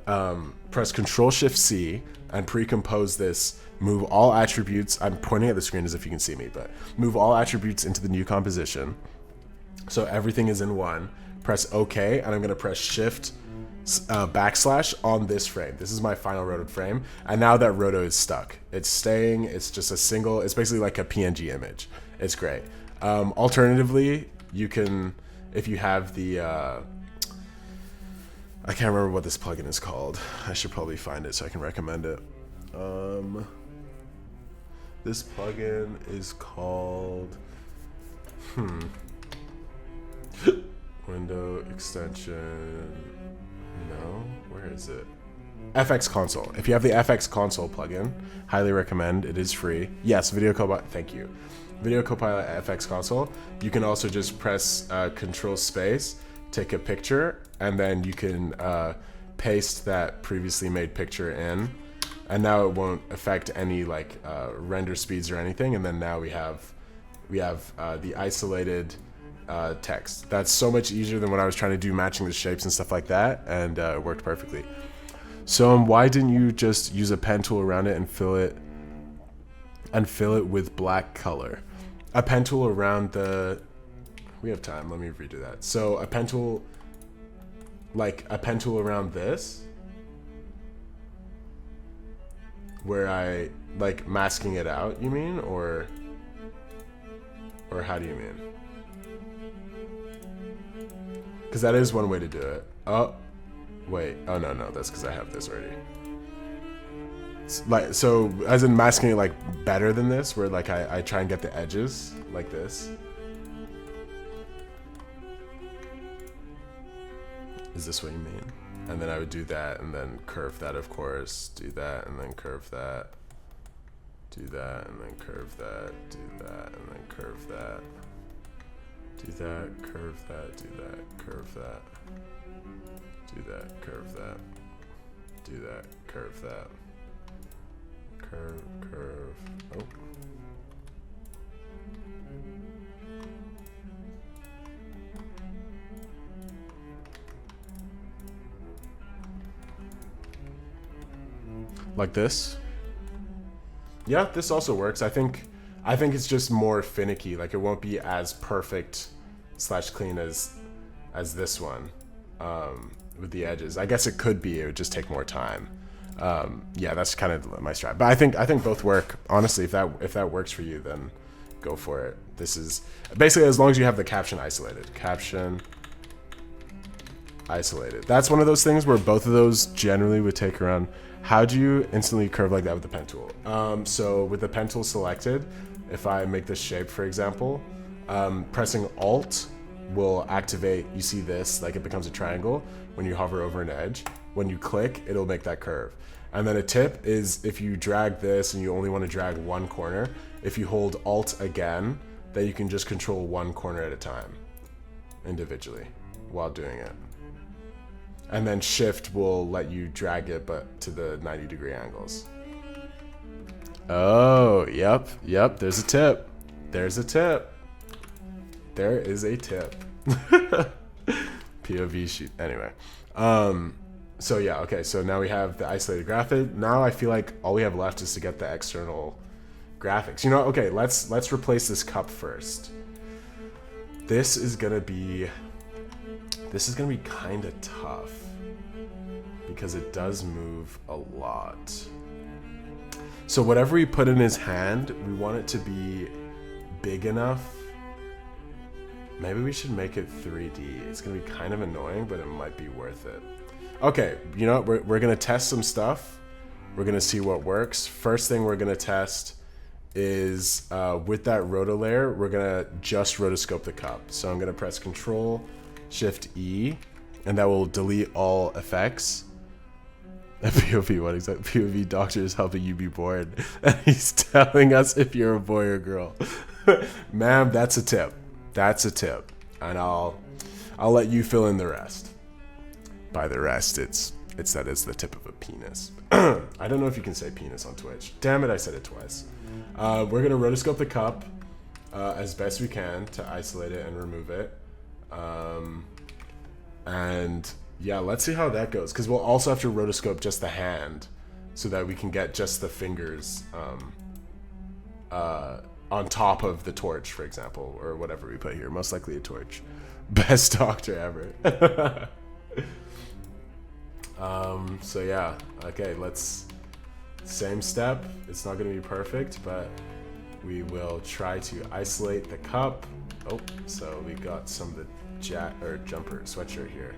S1: press Control-Shift-C and pre-compose this, move all attributes. I'm pointing at the screen as if you can see me, but move all attributes into the new composition. So everything is in one. Press OK, and I'm gonna press Shift backslash on this frame. This is my final rotoed frame, and now that roto is stuck. It's staying. It's just a single. It's basically like a PNG image. It's great. Alternatively, you can, if you have the I can't remember what this plugin is called. I should probably find it so I can recommend it. This plugin is called window extension. No, where is it? FX Console. If you have the FX Console plugin, highly recommend. It is free. Yes, Video Copilot. Thank you. Video Copilot FX Console. You can also just press Control Space, take a picture, and then you can paste that previously made picture in, and now it won't affect any like render speeds or anything. And then now we have the isolated text. That's so much easier than when I was trying to do matching the shapes and stuff like that, and it worked perfectly. So why didn't you just use a pen tool around it and fill it with black color? A pen tool around the, we have time, let me redo that. So a pen tool, like a pen tool around this, where I like masking it out, you mean? Or how do you mean? Because that is one way to do it. Oh, wait. Oh, no, that's because I have this already. It's like, so, as in masking it, like, better than this, where, like, I try and get the edges, like this. Is this what you mean? And then I would do that, and then curve that, of course. Do that, and then curve that. Do that, and then curve that. Do that, and then curve that. Do that, curve that, do that, curve that. Do that, curve that. Do that, curve that. Curve. Oh. like this. Yeah, this also works. I think it's just more finicky. Like it won't be as perfect slash clean as this one with the edges. I guess it could be. It would just take more time. Yeah, that's kind of my strat. But I think both work. Honestly, if that works for you, then go for it. This is basically as long as you have the caption isolated. Caption isolated. That's one of those things where both of those generally would take around. How do you instantly curve like that with the pen tool? So with the pen tool selected, if I make this shape, for example, pressing Alt will activate, you see this, like it becomes a triangle when you hover over an edge. When you click, it'll make that curve. And then a tip is if you drag this and you only want to drag one corner, if you hold Alt again, then you can just control one corner at a time individually while doing it. And then Shift will let you drag it, but to the 90-degree angles. Oh, yep, there's a tip. There's a tip. There is a tip. POV shoot. Anyway. So yeah, okay, so now we have the isolated graphic. Now I feel like all we have left is to get the external graphics. You know, okay, let's replace this cup first. This is gonna be kind of tough because it does move a lot. So whatever we put in his hand, we want it to be big enough. Maybe we should make it 3D. It's gonna be kind of annoying, but it might be worth it. Okay, you know what? We're gonna test some stuff. We're gonna see what works. First thing we're gonna test is with that roto layer, we're gonna just rotoscope the cup. So I'm gonna press Control Shift E, and that will delete all effects. POV, what exactly? POV doctor is helping you be bored. And he's telling us if you're a boy or girl. Ma'am, that's a tip. That's a tip. And I'll let you fill in the rest. By the rest, it's that it's the tip of a penis. I don't know if you can say penis on Twitch. Damn it, I said it twice. We're gonna rotoscope the cup as best we can to isolate it and remove it. And yeah, let's see how that goes, because we'll also have to rotoscope just the hand so that we can get just the fingers on top of the torch, for example, or whatever we put here. Most likely a torch. Best doctor ever. So yeah, okay, same step. It's not gonna be perfect, but we will try to isolate the cup. Oh, so we got some of the jumper sweatshirt here.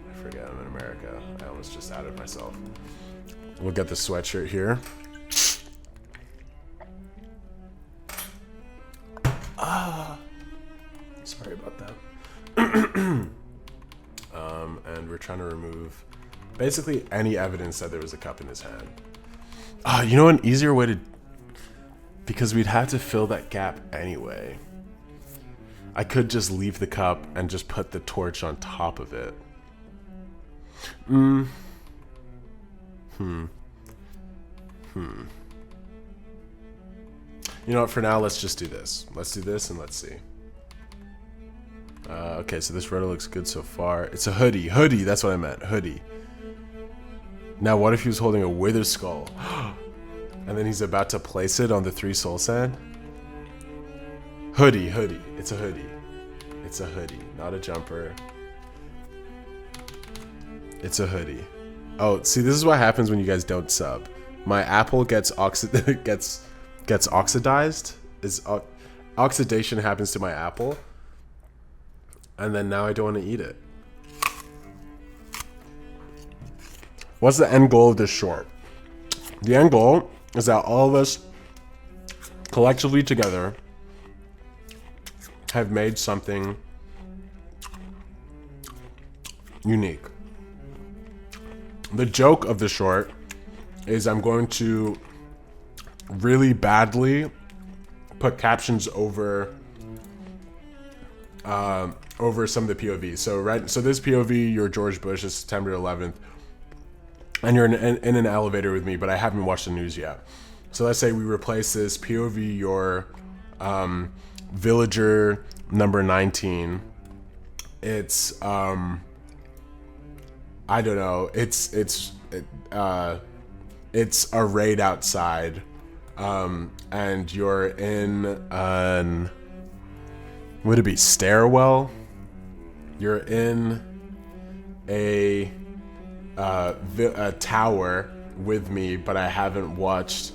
S1: I forget I'm in America. I almost just outed myself. We'll get the sweatshirt here. Sorry about that. And we're trying to remove basically any evidence that there was a cup in his hand. You know, an easier way to, because we'd have to fill that gap anyway. I could just leave the cup and just put the torch on top of it. You know what, for now, let's just do this. Let's do this and let's see. Okay, so this roto looks good so far. It's a hoodie. Hoodie, that's what I meant. Hoodie. Now, what if he was holding a wither skull? And then he's about to place it on the 3 soul sand? Hoodie. It's a hoodie. It's a hoodie, not a jumper. It's a hoodie. Oh, see, this is what happens when you guys don't sub. My apple gets oxidized. Oxidation happens to my apple. And then now I don't want to eat it. What's the end goal of this short? The end goal is that all of us collectively together have made something unique. The joke of the short is I'm going to really badly put captions over some of the POVs. So this POV, you're George Bush, is September 11th, and you're in an elevator with me, but I haven't watched the news yet. So let's say we replace this POV, your villager number 19. It's I don't know. it's a raid outside, and you're in an, would it be stairwell? You're in a tower with me, but I haven't watched.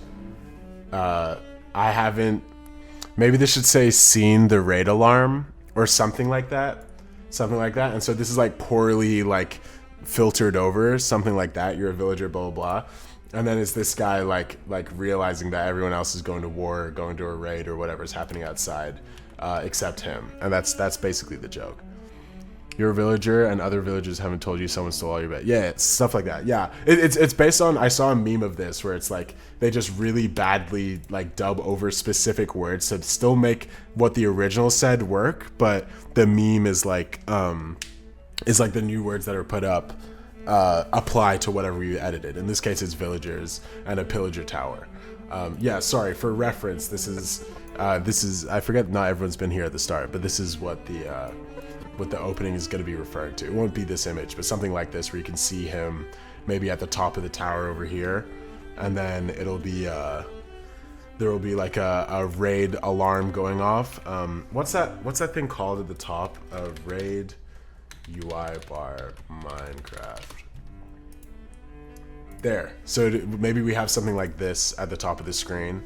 S1: Maybe this should say seen the raid alarm or something like that. Something like that. And so this is like poorly like filtered over, something like that. You're a villager, blah, blah, blah. And then it's this guy like realizing that everyone else is going to war, or going to a raid or whatever's happening outside, except him. And that's basically the joke. You're a villager and other villagers haven't told you someone stole all your bed. Yeah, it's stuff like that. Yeah, it's based on, I saw a meme of this where it's like they just really badly like dub over specific words to still make what the original said work, but the meme is like the new words that are put up apply to whatever you edited. In this case, it's villagers and a pillager tower. Yeah, sorry, for reference, this is I forget, not everyone's been here at the start, but this is what the opening is going to be referring to. It won't be this image, but something like this where you can see him maybe at the top of the tower over here, and then it'll be there will be like a raid alarm going off. What's that thing called at the top of raid UI bar Minecraft? There. So maybe we have something like this at the top of the screen,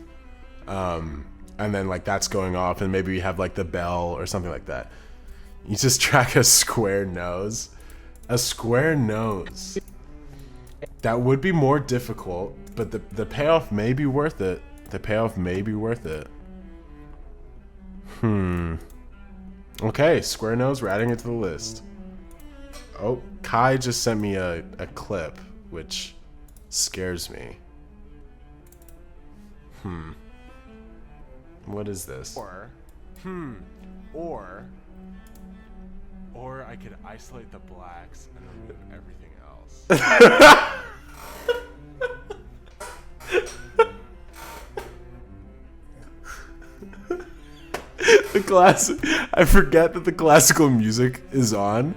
S1: and then like that's going off, and maybe we have like the bell or something like that. You just track a square nose. A square nose. That would be more difficult, but the payoff may be worth it. The payoff may be worth it. Okay, square nose, we're adding it to the list. Oh, Kai just sent me a clip, which scares me. What is this? Or I could isolate the blacks and remove everything else. I forget that the classical music is on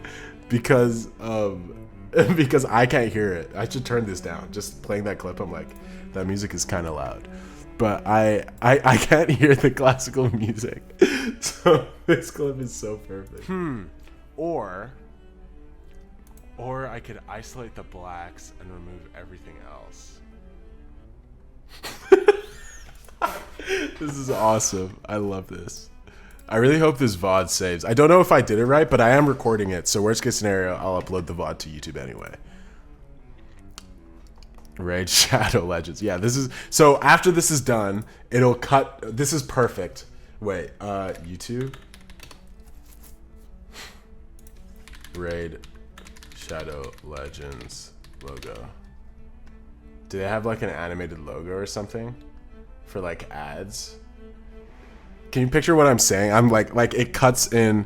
S1: because I can't hear it. I should turn this down. Just playing that clip, I'm like, that music is kind of loud. But I can't hear the classical music. So this clip is so perfect. Or I could isolate the blacks and remove everything else. This is awesome. I love this. I really hope this VOD saves. I don't know if I did it right, but I am recording it. So worst case scenario, I'll upload the VOD to YouTube anyway. Raid Shadow Legends. Yeah, this is, so after this is done, it'll cut. This is perfect. Wait, YouTube. Raid Shadow Legends logo. Do they have like an animated logo or something for like ads? Can you picture what I'm saying? I'm like it cuts in.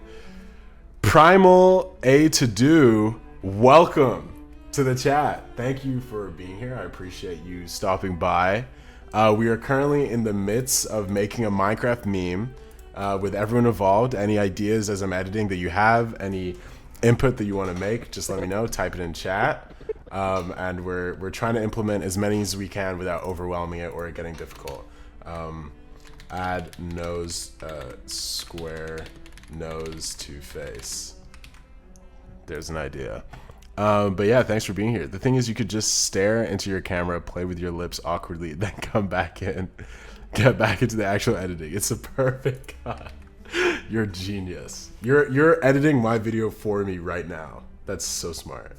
S1: Primal A to do. Welcome to the chat. Thank you for being here. I appreciate you stopping by. We are currently in the midst of making a Minecraft meme with everyone involved. Any ideas as I'm editing that you have, any input that you want to make, just let me know. Type it in chat. And we're trying to implement as many as we can without overwhelming it or it getting difficult. Add nose, square nose to face. There's an idea. But yeah, thanks for being here. The thing is, you could just stare into your camera, play with your lips awkwardly, then come back in, get back into the actual editing. It's a perfect cut. You're a genius. You're editing my video for me right now. That's so smart.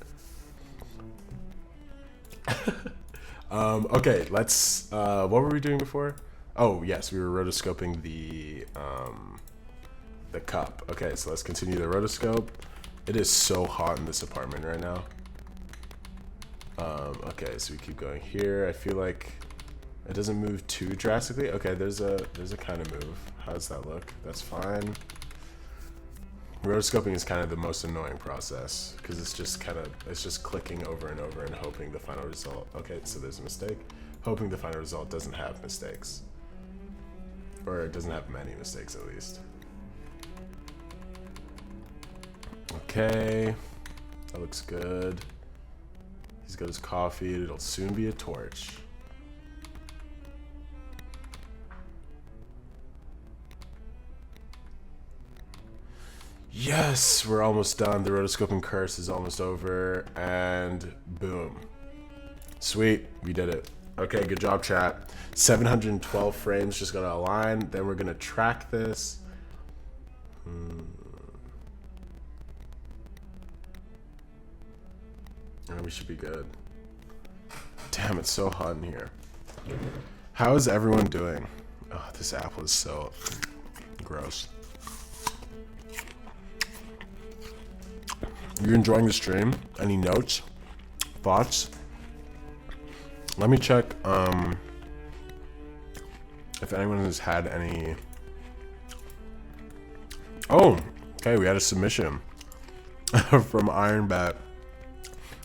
S1: Okay, let's. What were we doing before? Oh yes, we were rotoscoping the cup. Okay, so let's continue the rotoscope. It is so hot in this apartment right now. Okay, so we keep going here. I feel like it doesn't move too drastically. Okay, there's a kind of move. How does that look? That's fine. Rotoscoping is kind of the most annoying process because it's just clicking over and over and hoping the final result. Okay, so there's a mistake. Hoping the final result doesn't have mistakes. Or it doesn't have many mistakes at least. Okay, that looks good. He's got his coffee. It'll soon be a torch. Yes, we're almost done. The rotoscoping curse is almost over, and boom. Sweet, we did it. Okay, good job, chat. 712 frames just gonna align. Then we're gonna track this. And we should be good. Damn, it's so hot in here. How is everyone doing? Oh, this apple is so gross. You enjoying the stream? Any notes? Thoughts? Let me check if anyone has had any. Oh, okay, we had a submission from Ironbat.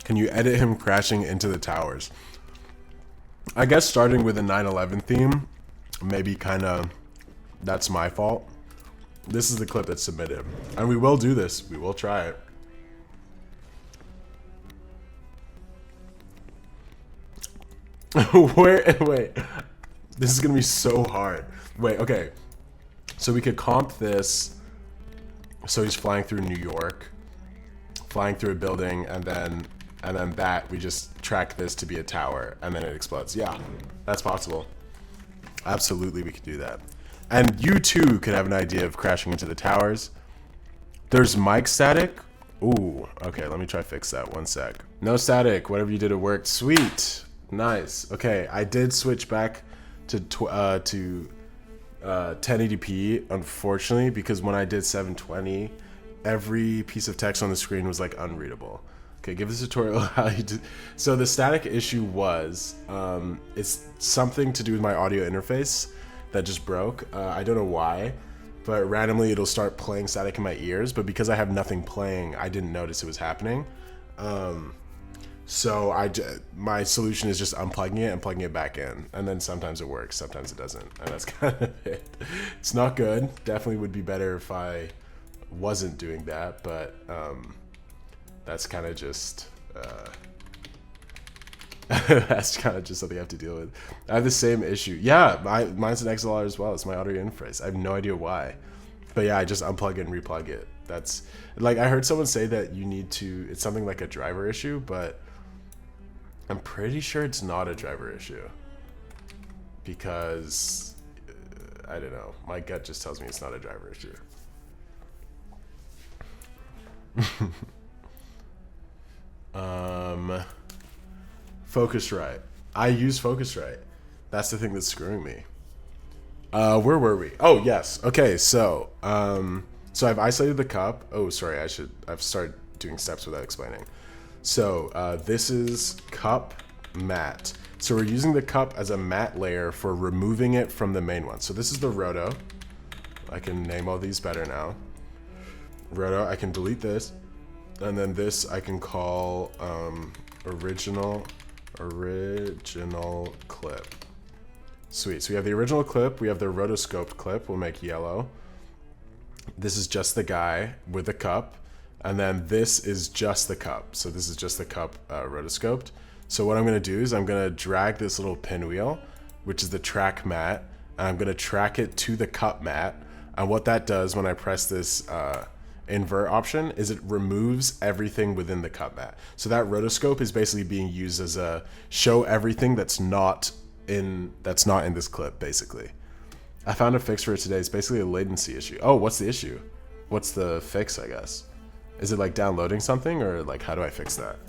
S1: Can you edit him crashing into the towers? I guess starting with a 9/11 theme, maybe kind of, that's my fault. This is the clip that's submitted. And we will do this. We will try it. Wait. This is gonna be so hard. Wait, okay. So we could comp this. So he's flying through New York, flying through a building, and then that we just track this to be a tower, and then it explodes. Yeah, that's possible. Absolutely, we could do that. And you too could have an idea of crashing into the towers. There's mic static. Ooh, okay, let me try fix that. One sec. No static. Whatever you did, it worked. Sweet. Nice. Okay, I did switch back to 1080p, unfortunately, because when I did 720, every piece of text on the screen was like unreadable. Okay, give this tutorial how you do. So the static issue was, it's something to do with my audio interface that just broke. I don't know why, but randomly it'll start playing static in my ears, but because I have nothing playing, I didn't notice it was happening. So my solution is just unplugging it and plugging it back in, and then sometimes it works, sometimes it doesn't, and that's kind of it. It's not good. Definitely would be better if I wasn't doing that, but that's kind of just that's kind of just something I have to deal with. I have the same issue. Yeah, mine's an XLR as well. It's my audio interface. I have no idea why, but yeah, I just unplug it and replug it. That's like, I heard someone say that you need to. It's something like a driver issue, but I'm pretty sure it's not a driver issue because I don't know. My gut just tells me it's not a driver issue. Focusrite. I use Focusrite. That's the thing that's screwing me. Where were we? Oh, yes. Okay, so I've isolated the cup. Oh, sorry, I've started doing steps without explaining. So this is cup matte. So we're using the cup as a matte layer for removing it from the main one. So this is the roto. I can name all these better now. Roto, I can delete this. And then this I can call original clip. Sweet. So we have the original clip, we have the rotoscoped clip, we'll make yellow. This is just the guy with the cup, and then this is just the cup. So this is just the cup rotoscoped. So what I'm gonna do is I'm gonna drag this little pinwheel, which is the track mat, and I'm gonna track it to the cup mat. And what that does when I press this invert option is it removes everything within the cup mat. So that rotoscope is basically being used as a show everything that's not in this clip, basically. I found a fix for it today. It's basically a latency issue. Oh, what's the issue? What's the fix, I guess? Is it like downloading something, or like how do I fix that?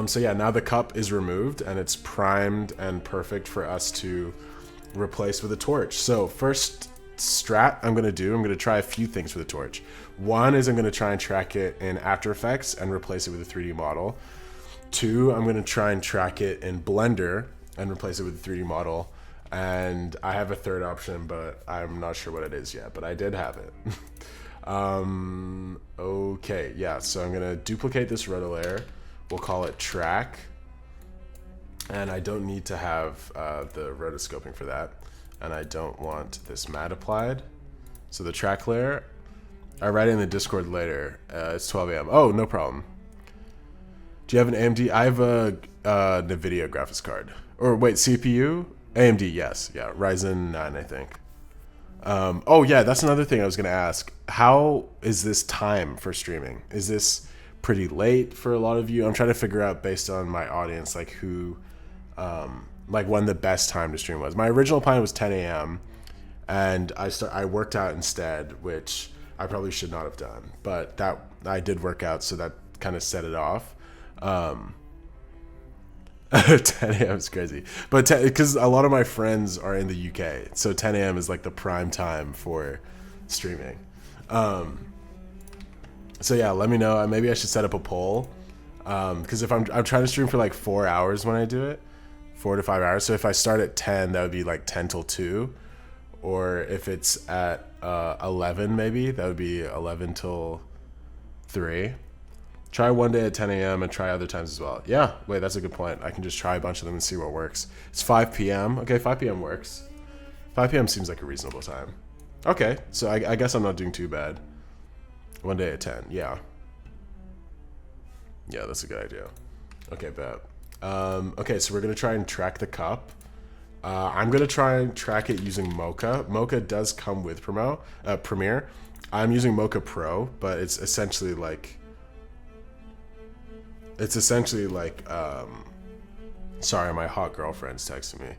S1: So yeah, now the cup is removed and it's primed and perfect for us to replace with a torch. So first strat I'm gonna try a few things for the torch. One is I'm gonna try and track it in After Effects and replace it with a 3D model. Two, I'm gonna try and track it in Blender and replace it with a 3D model. And I have a third option, but I'm not sure what it is yet, but I did have it. Okay, yeah, so I'm gonna duplicate this roto layer. We'll call it track. And I don't need to have the rotoscoping for that. And I don't want this matte applied. So the track layer, I write it in the Discord later. It's 12 a.m. Oh, no problem. Do you have an AMD? I have a NVIDIA graphics card. Or wait, CPU? AMD, yes. Yeah, Ryzen 9, I think. Oh yeah, that's another thing I was gonna ask. How is this time for streaming? Is this pretty late for a lot of you? I'm trying to figure out based on my audience, like who, like when the best time to stream was. My original plan was 10 a.m. and I worked out instead, which I probably should not have done, but that I did work out, so that kind of set it off. 10 a.m. is crazy, but because a lot of my friends are in the UK, so 10 a.m. is like the prime time for streaming. So yeah, let me know. Maybe I should set up a poll, because if I'm trying to stream for like 4 hours when I do it, 4 to 5 hours. So if I start at 10, that would be like 10 till 2, or if it's at 11, maybe that would be 11 till 3. Try one day at 10 a.m. and try other times as well. Yeah, wait, that's a good point. I can just try a bunch of them and see what works. It's 5 p.m. Okay, 5 p.m. works. 5 p.m. seems like a reasonable time. Okay, so I guess I'm not doing too bad. One day at 10, yeah. Yeah, that's a good idea. Okay, bet. Okay, so we're going to try and track the cup. I'm going to try and track it using Mocha. Mocha does come with Premiere. I'm using Mocha Pro, but it's essentially like... sorry, my hot girlfriend's texting me.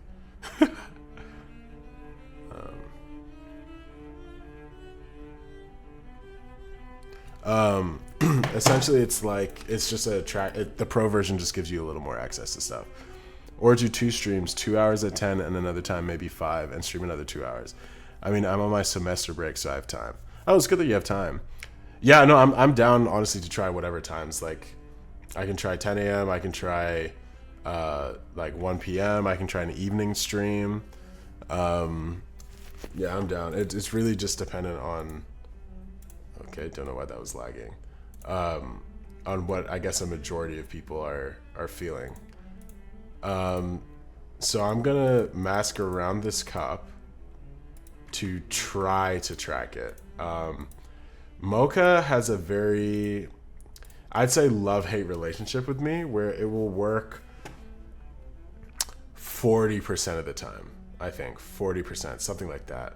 S1: Essentially it's just a track. The pro version just gives you a little more access to stuff. Or do 2 streams, 2 hours at 10 and another time maybe 5, and stream another 2 hours. I mean, I'm on my semester break, so I have time. Oh, it's good that you have time. Yeah, no, I'm down honestly to try whatever times. Like, I can try 10 a.m. I can try like 1 p.m. I can try an evening stream. Yeah, I'm down. It's really just dependent on... Okay, don't know why that was lagging. On what I guess a majority of people are feeling. So I'm gonna mask around this cup to try to track it. Mocha has a very... I'd say love-hate relationship with me, where it will work 40% of the time. I think 40%, something like that.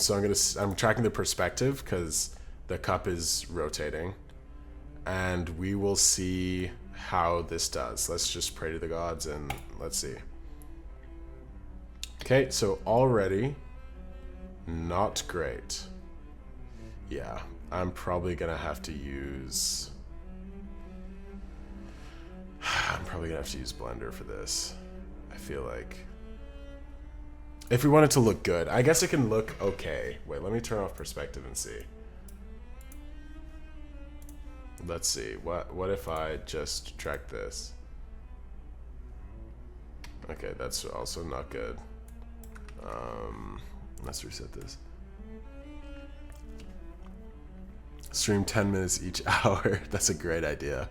S1: So I'm tracking the perspective because the cup is rotating, and we will see how this does. Let's just pray to the gods and let's see. Okay, so already not great. Yeah, I'm probably gonna have to use... I'm probably gonna have to use Blender for this. I feel like if we want it to look good, I guess it can look okay. Wait, let me turn off perspective and see. Let's see. What if I just track this? Okay, that's also not good. Let's reset this. Stream 10 minutes each hour. That's a great idea.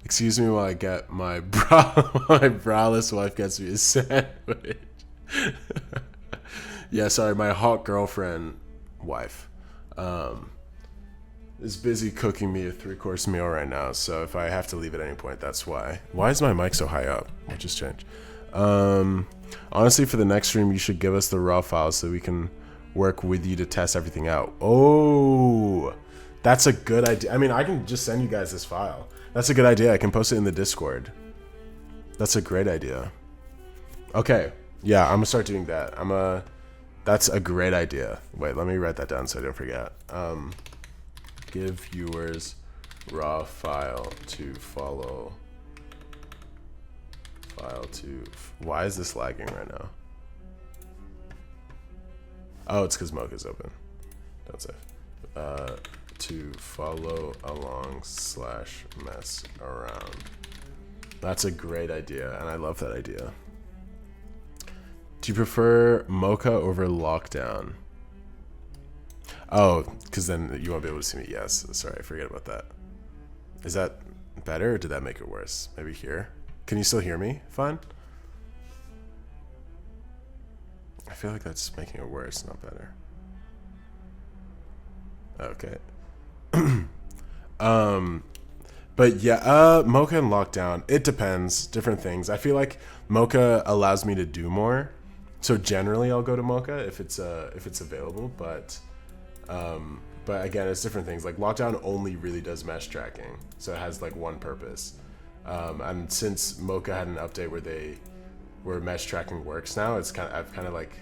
S1: Excuse me while I get my braless wife gets me a sandwich. Yeah, sorry, my hot girlfriend wife is busy cooking me a 3-course meal right now, so if I have to leave at any point, that's why. Why is my mic so high up? What just changed? Honestly, for the next stream, you should give us the raw files so we can work with you to test everything out. Oh, that's a good idea. I mean, I can just send you guys this file. That's a good idea. I can post it in the Discord. That's a great idea. Okay. Yeah, I'm gonna start doing that. That's a great idea. Wait, let me write that down so I don't forget. Give viewers raw file to follow. Why is this lagging right now? Oh, it's because Mocha's open. Don't save. To follow along / mess around. That's a great idea, and I love that idea. Do you prefer Mocha over Lockdown? Oh, because then you won't be able to see me. Yes, sorry, I forget about that. Is that better, or did that make it worse? Maybe here? Can you still hear me? Fine? I feel like that's making it worse, not better. Okay. But yeah, Mocha and Lockdown, it depends. Different things. I feel like Mocha allows me to do more. So generally I'll go to Mocha if it's available, but again, it's different things. Like Lockdown only really does mesh tracking, so it has like one purpose. And since Mocha had an update where mesh tracking works now, I've kind of like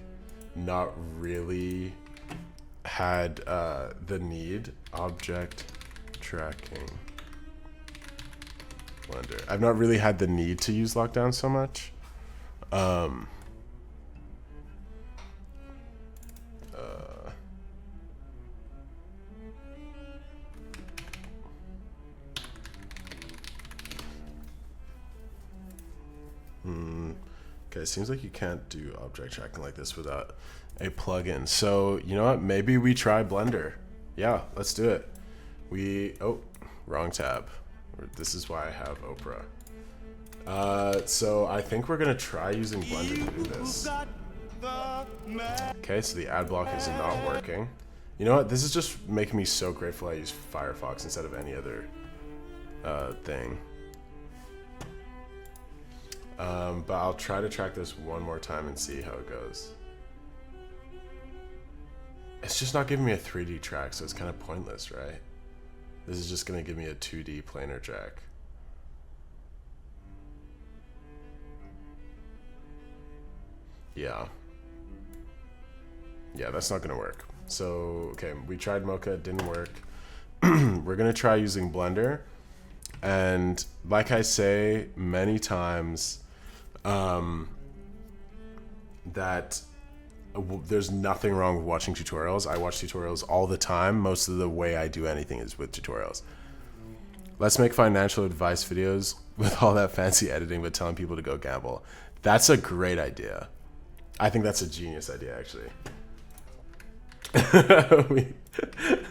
S1: not really had the need. Object tracking Blender. I've not really had the need to use Lockdown so much. Okay, seems like you can't do object tracking like this without a plugin. So, you know what? Maybe we try Blender. Yeah, let's do it. Oh, wrong tab. This is why I have Oprah. So I think we're gonna try using Blender to do this. Okay, so the ad block is not working. You know what? This is just making me so grateful I use Firefox instead of any other thing. But I'll try to track this one more time and see how it goes. It's just not giving me a 3D track, so it's kind of pointless, right? This is just going to give me a 2D planar track. Yeah. Yeah, that's not going to work. So, okay, we tried Mocha, it didn't work. We're going to try using Blender. And like I say many times, that there's nothing wrong with watching tutorials. I watch tutorials all the time. Most of the way I do anything is with tutorials. Let's make financial advice videos with all that fancy editing but telling people to go gamble. That's a great idea. I think that's a genius idea, actually.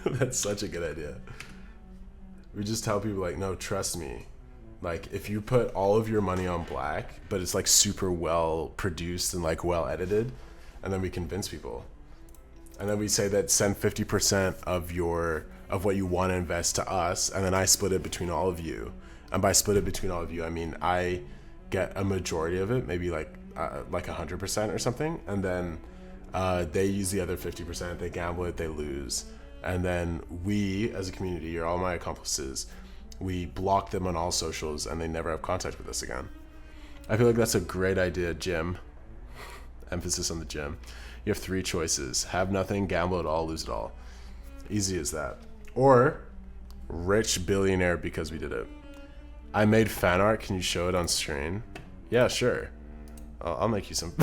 S1: That's such a good idea. We just tell people like, no, trust me. Like if you put all of your money on black, but it's like super well produced and like well edited, and then we convince people. And then we say that send 50% of what you want to invest to us, and then I split it between all of you. And by split it between all of you, I mean I get a majority of it, maybe like 100% or something, and then they use the other 50%, they gamble it, they lose. And then we, as a community, you're all my accomplices, we block them on all socials and they never have contact with us again. I feel like that's a great idea, Jim. Emphasis on the gym. You have 3 choices. Have nothing, gamble it all, lose it all. Easy as that. Or rich billionaire because we did it. I made fan art. Can you show it on screen? Yeah, sure. I'll make you some.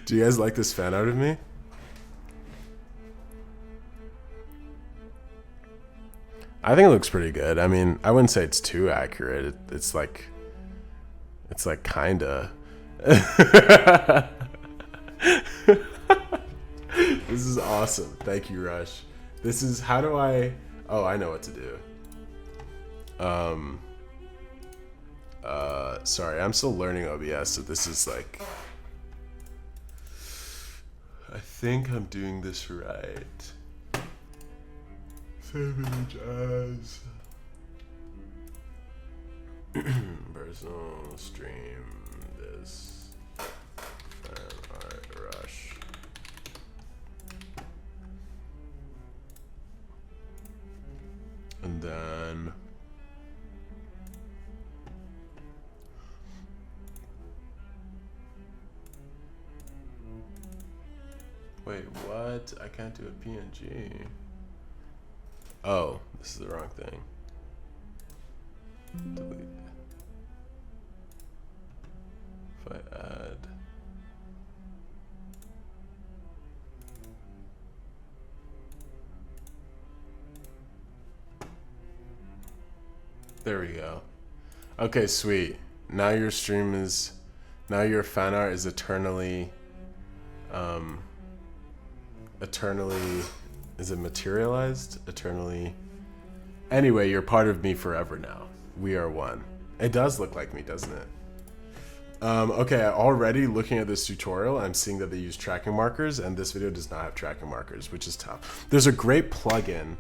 S1: Do you guys like this fan art of me? I think it looks pretty good. I mean, I wouldn't say it's too accurate. It's like kinda. This is awesome. Thank you, Rush. This is, how do I, oh, I know what to do. Sorry, I'm still learning OBS, so this is like, I think I'm doing this right. Save image as personal stream this fan art rush. And then wait, what? I can't do a PNG. Oh, this is the wrong thing. Delete. If I add. There we go. Okay, sweet. Now your stream is, now your fan art is eternally, is it materialized? Eternally. Anyway, you're part of me forever now. We are one. It does look like me, doesn't it? Okay, already looking at this tutorial, I'm seeing that they use tracking markers, and this video does not have tracking markers, which is tough. There's a great plugin,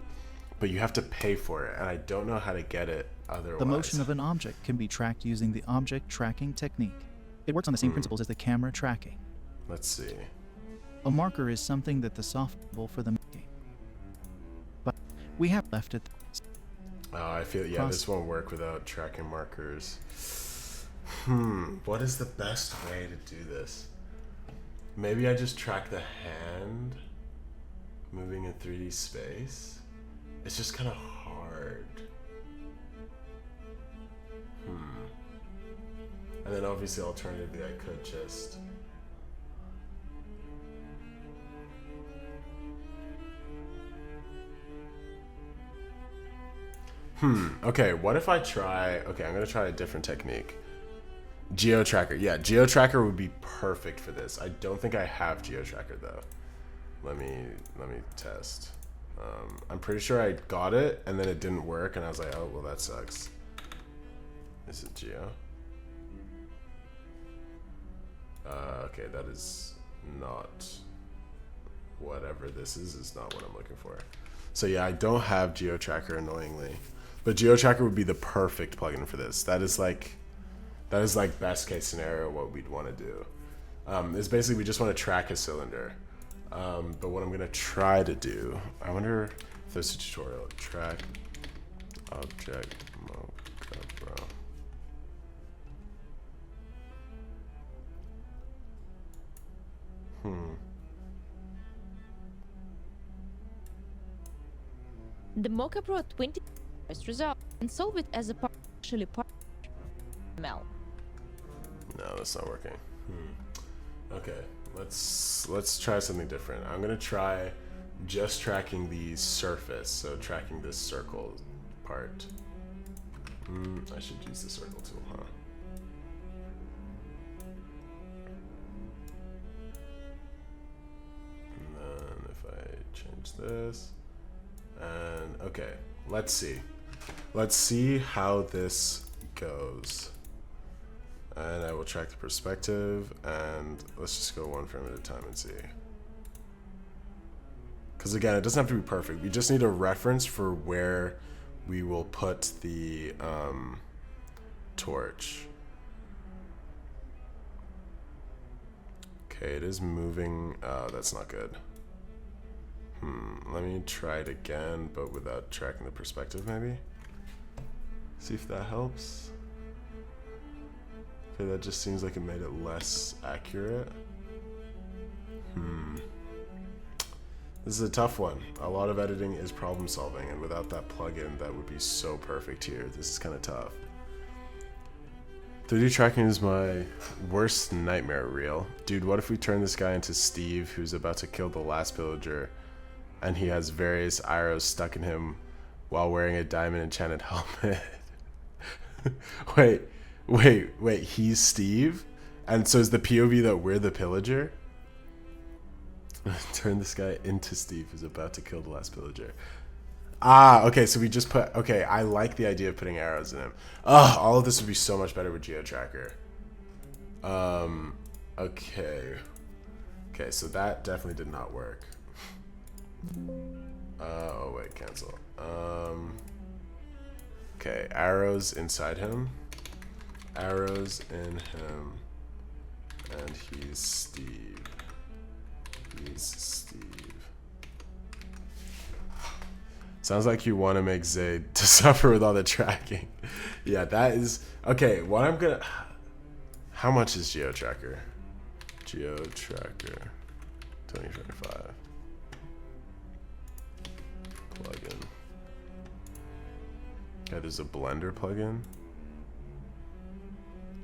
S1: but you have to pay for it, and I don't know how to get it otherwise.
S4: The motion of an object can be tracked using the object tracking technique. It works on the same principles as the camera tracking.
S1: Let's see.
S4: A marker is something that the software for the making. But we have left it.
S1: Oh, I feel, yeah, this won't work without tracking markers. What is the best way to do this? Maybe I just track the hand moving in 3D space. It's just kind of hard. And then obviously alternatively I could just okay, what if I try, okay, I'm gonna try a different technique. GeoTracker, yeah, GeoTracker would be perfect for this. I don't think I have GeoTracker though. Let me test. I'm pretty sure I got it and then it didn't work and I was like, oh, well that sucks. Is it Geo? Okay, that is not, whatever this is not what I'm looking for. So yeah, I don't have GeoTracker annoyingly, but GeoTracker would be the perfect plugin for this. That is like best case scenario what we'd want to do. Is basically we just want to track a cylinder. But what I'm gonna try to do, I wonder if there's a tutorial. Track object mockup, bro.
S5: The Mocha Pro 20 first result and solve it as a partially ML.
S1: No, that's not working. Okay, let's try something different. I'm gonna try just tracking the surface, so tracking this circle part. I should use the circle tool, huh? And then if I change this, and okay, let's see how this goes. And I will track the perspective, and let's just go one frame at a time and see. Because again, it doesn't have to be perfect. We just need a reference for where we will put the torch. Okay, it is moving. Oh, that's not good. Let me try it again, but without tracking the perspective, maybe. See if that helps. Okay, that just seems like it made it less accurate. This is a tough one. A lot of editing is problem solving, and without that plugin, that would be so perfect here. This is kind of tough. 3D tracking is my worst nightmare reel. Dude, what if we turn this guy into Steve, who's about to kill the last pillager, and he has various arrows stuck in him while wearing a diamond enchanted helmet? Wait, he's Steve? And so is the POV that we're the pillager? Turn this guy into Steve, who's about to kill the last pillager. Ah, okay, so we just put, okay, I like the idea of putting arrows in him. Oh, all of this would be so much better with GeoTracker. Okay. Okay, so that definitely did not work. Oh wait, cancel. Okay, arrows inside him. Arrows in him. And he's Steve. He's Steve. Sounds like you want to make Zayd to suffer with all the tracking. Yeah, that is... Okay, what I'm gonna... How much is GeoTracker? GeoTracker 2025. Plugin. Yeah, there's a Blender plugin.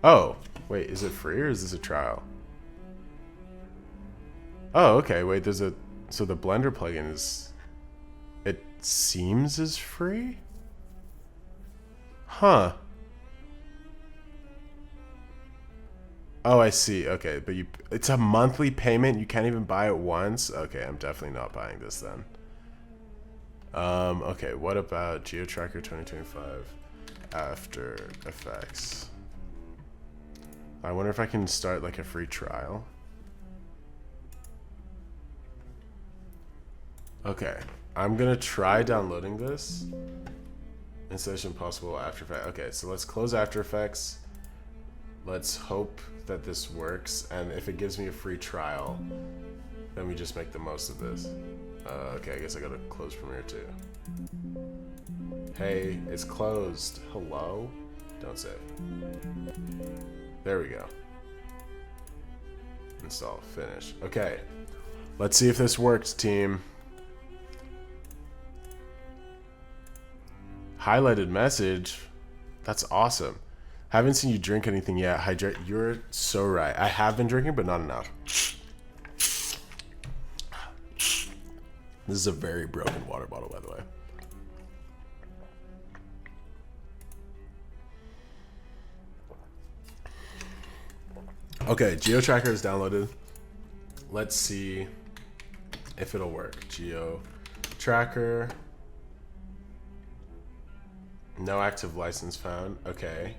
S1: Oh, wait, is it free or is this a trial? Oh, okay, wait, there's a... So the Blender plugin is... It seems is free? Huh. Oh, I see. Okay, but it's a monthly payment. You can't even buy it once. Okay, I'm definitely not buying this then. Okay, what about GeoTracker 2025 After Effects? I wonder if I can start like a free trial. Okay, I'm gonna try downloading this. Installation possible After Effects. Okay, so let's close After Effects. Let's hope that this works, and if it gives me a free trial, then we just make the most of this. Okay, I guess I gotta close Premiere too. Hey, it's closed. Hello? Don't save. There we go. Install, finish. Okay, let's see if this works, team. Highlighted message. That's awesome. Haven't seen you drink anything yet. Hydrate. You're so right. I have been drinking, but not enough. This is a very broken water bottle, by the way. Okay, GeoTracker is downloaded. Let's see if it'll work. GeoTracker. No active license found. Okay.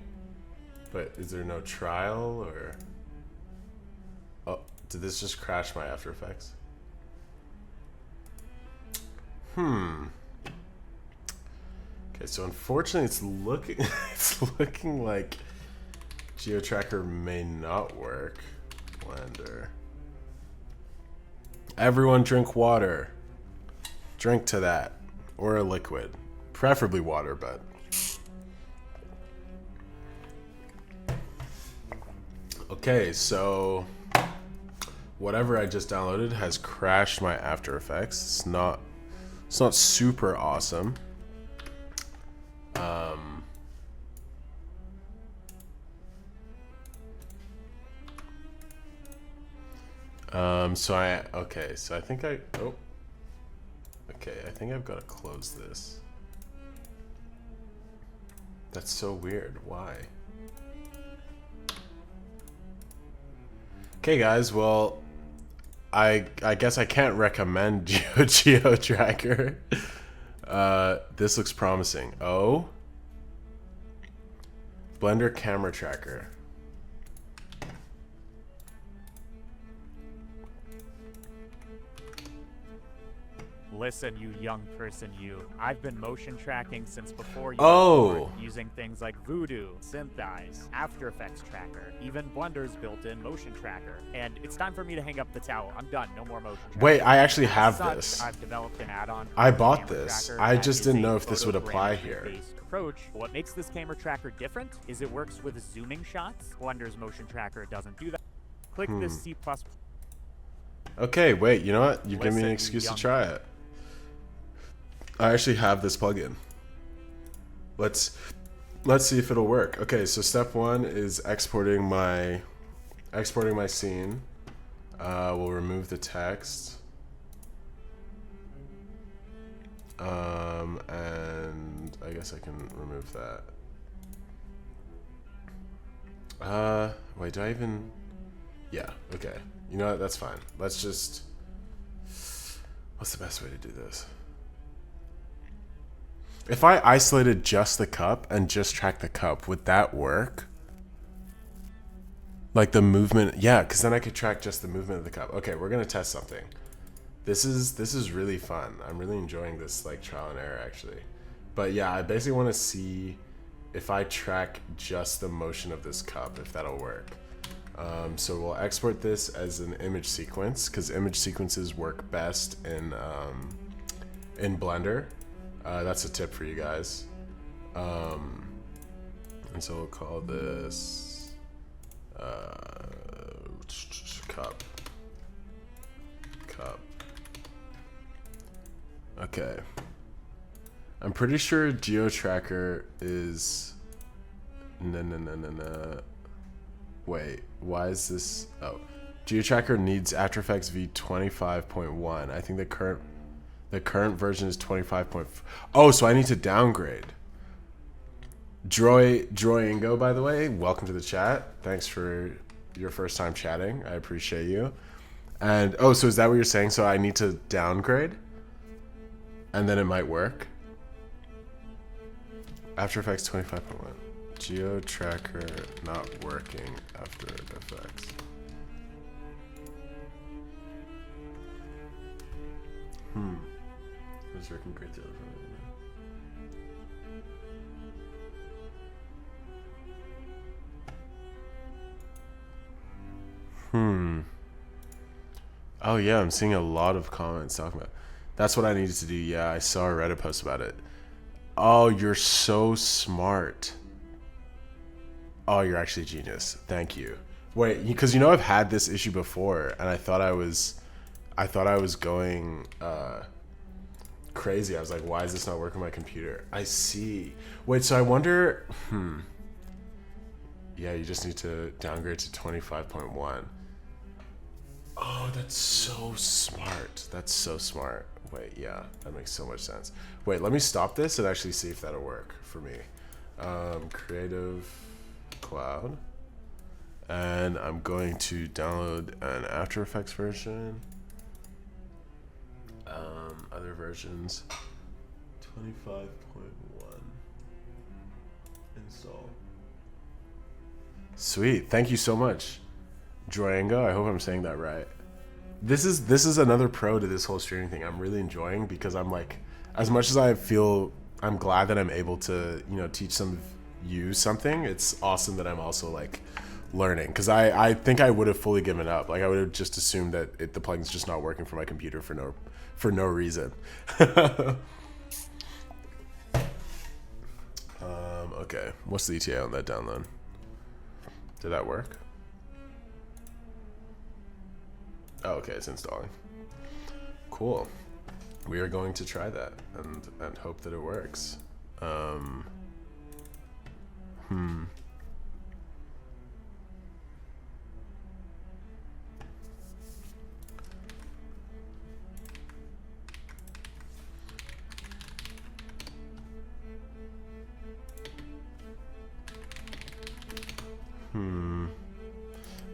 S1: But is there no trial or... Oh, did this just crash my After Effects? Okay, so unfortunately it's looking like GeoTracker may not work. Blender. Everyone drink water. Drink to that. Or a liquid. Preferably water, but... Okay, so... whatever I just downloaded has crashed my After Effects. It's not super awesome. So I think I think I've got to close this. That's so weird. Why? Okay, guys. Well, I guess I can't recommend GeoTracker. This looks promising. Oh, Blender camera tracker.
S6: Listen, you young person, you. I've been motion tracking since before you
S1: Oh.
S6: were born, using things like Voodoo, Synthesize, After Effects Tracker, even Blender's built-in motion tracker. And it's time for me to hang up the towel. I'm done. No more motion tracking.
S1: Wait, I actually
S6: As
S1: have
S6: such,
S1: this.
S6: I've developed an add-on.
S1: I
S6: for
S1: bought
S6: Camera
S1: this.
S6: Tracker
S1: I
S6: that
S1: just
S6: is
S1: didn't
S6: a
S1: know if this would apply here.
S6: photogrammetry-based approach. What makes this camera tracker different is it works with zooming shots. Blender's motion tracker doesn't do that. Click this C++.
S1: Okay, wait. You know what? You give me an
S6: Listen,
S1: excuse to
S6: young-
S1: try it. I actually have this plugin. Let's see if it'll work. Okay, so step one is exporting my scene. We'll remove the text. And I guess I can remove that. Wait, do I even? Yeah, okay. You know what? That's fine. Let's just. What's the best way to do this? If I isolated just the cup and just tracked the cup, would that work? Like the movement, yeah, because then I could track just the movement of the cup. Okay, we're gonna test something. This is really fun. I'm really enjoying this like trial and error actually. But yeah, I basically want to see if I track just the motion of this cup, if that'll work. So we'll export this as an image sequence because image sequences work best in Blender. That's a tip for you guys. And so we'll call this cup. Okay. I'm pretty sure GeoTracker is... No. Wait, why is this... Oh. GeoTracker needs After Effects v25.1. I think the current version is 25. Oh, so I need to downgrade. Droyingo, by the way, welcome to the chat. Thanks for your first time chatting. I appreciate you. And oh, so is that what you're saying? So I need to downgrade, and then it might work. After Effects 25.1. Geo tracker not working after effects. It's working great the other Oh yeah, I'm seeing a lot of comments talking about. That's what I needed to do. Yeah, I saw a Reddit post about it. Oh, you're so smart. Oh, you're actually a genius. Thank you. Wait, because you know I've had this issue before, and I thought I was going crazy. I was like, why is this not working on my computer? I see. Wait, so I wonder. Yeah, you just need to downgrade to 25.1. Oh, that's so smart. That's so smart. Wait, yeah, that makes so much sense. Wait, let me stop this and actually see if that'll work for me. Creative Cloud. And I'm going to download an After Effects version. Other versions. 25.1. Install. Sweet. Thank you so much, Droyango. I hope I'm saying that right. This is another pro to this whole streaming thing. I'm really enjoying because I'm like, as much as I feel I'm glad that I'm able to, you know, teach some of you something, it's awesome that I'm also like learning, because I think I would have fully given up. Like I would have just assumed that the plugin's just not working for my computer for no reason. Okay, what's the ETA on that download? Did that work? Oh, okay, it's installing. Cool. We are going to try that and hope that it works.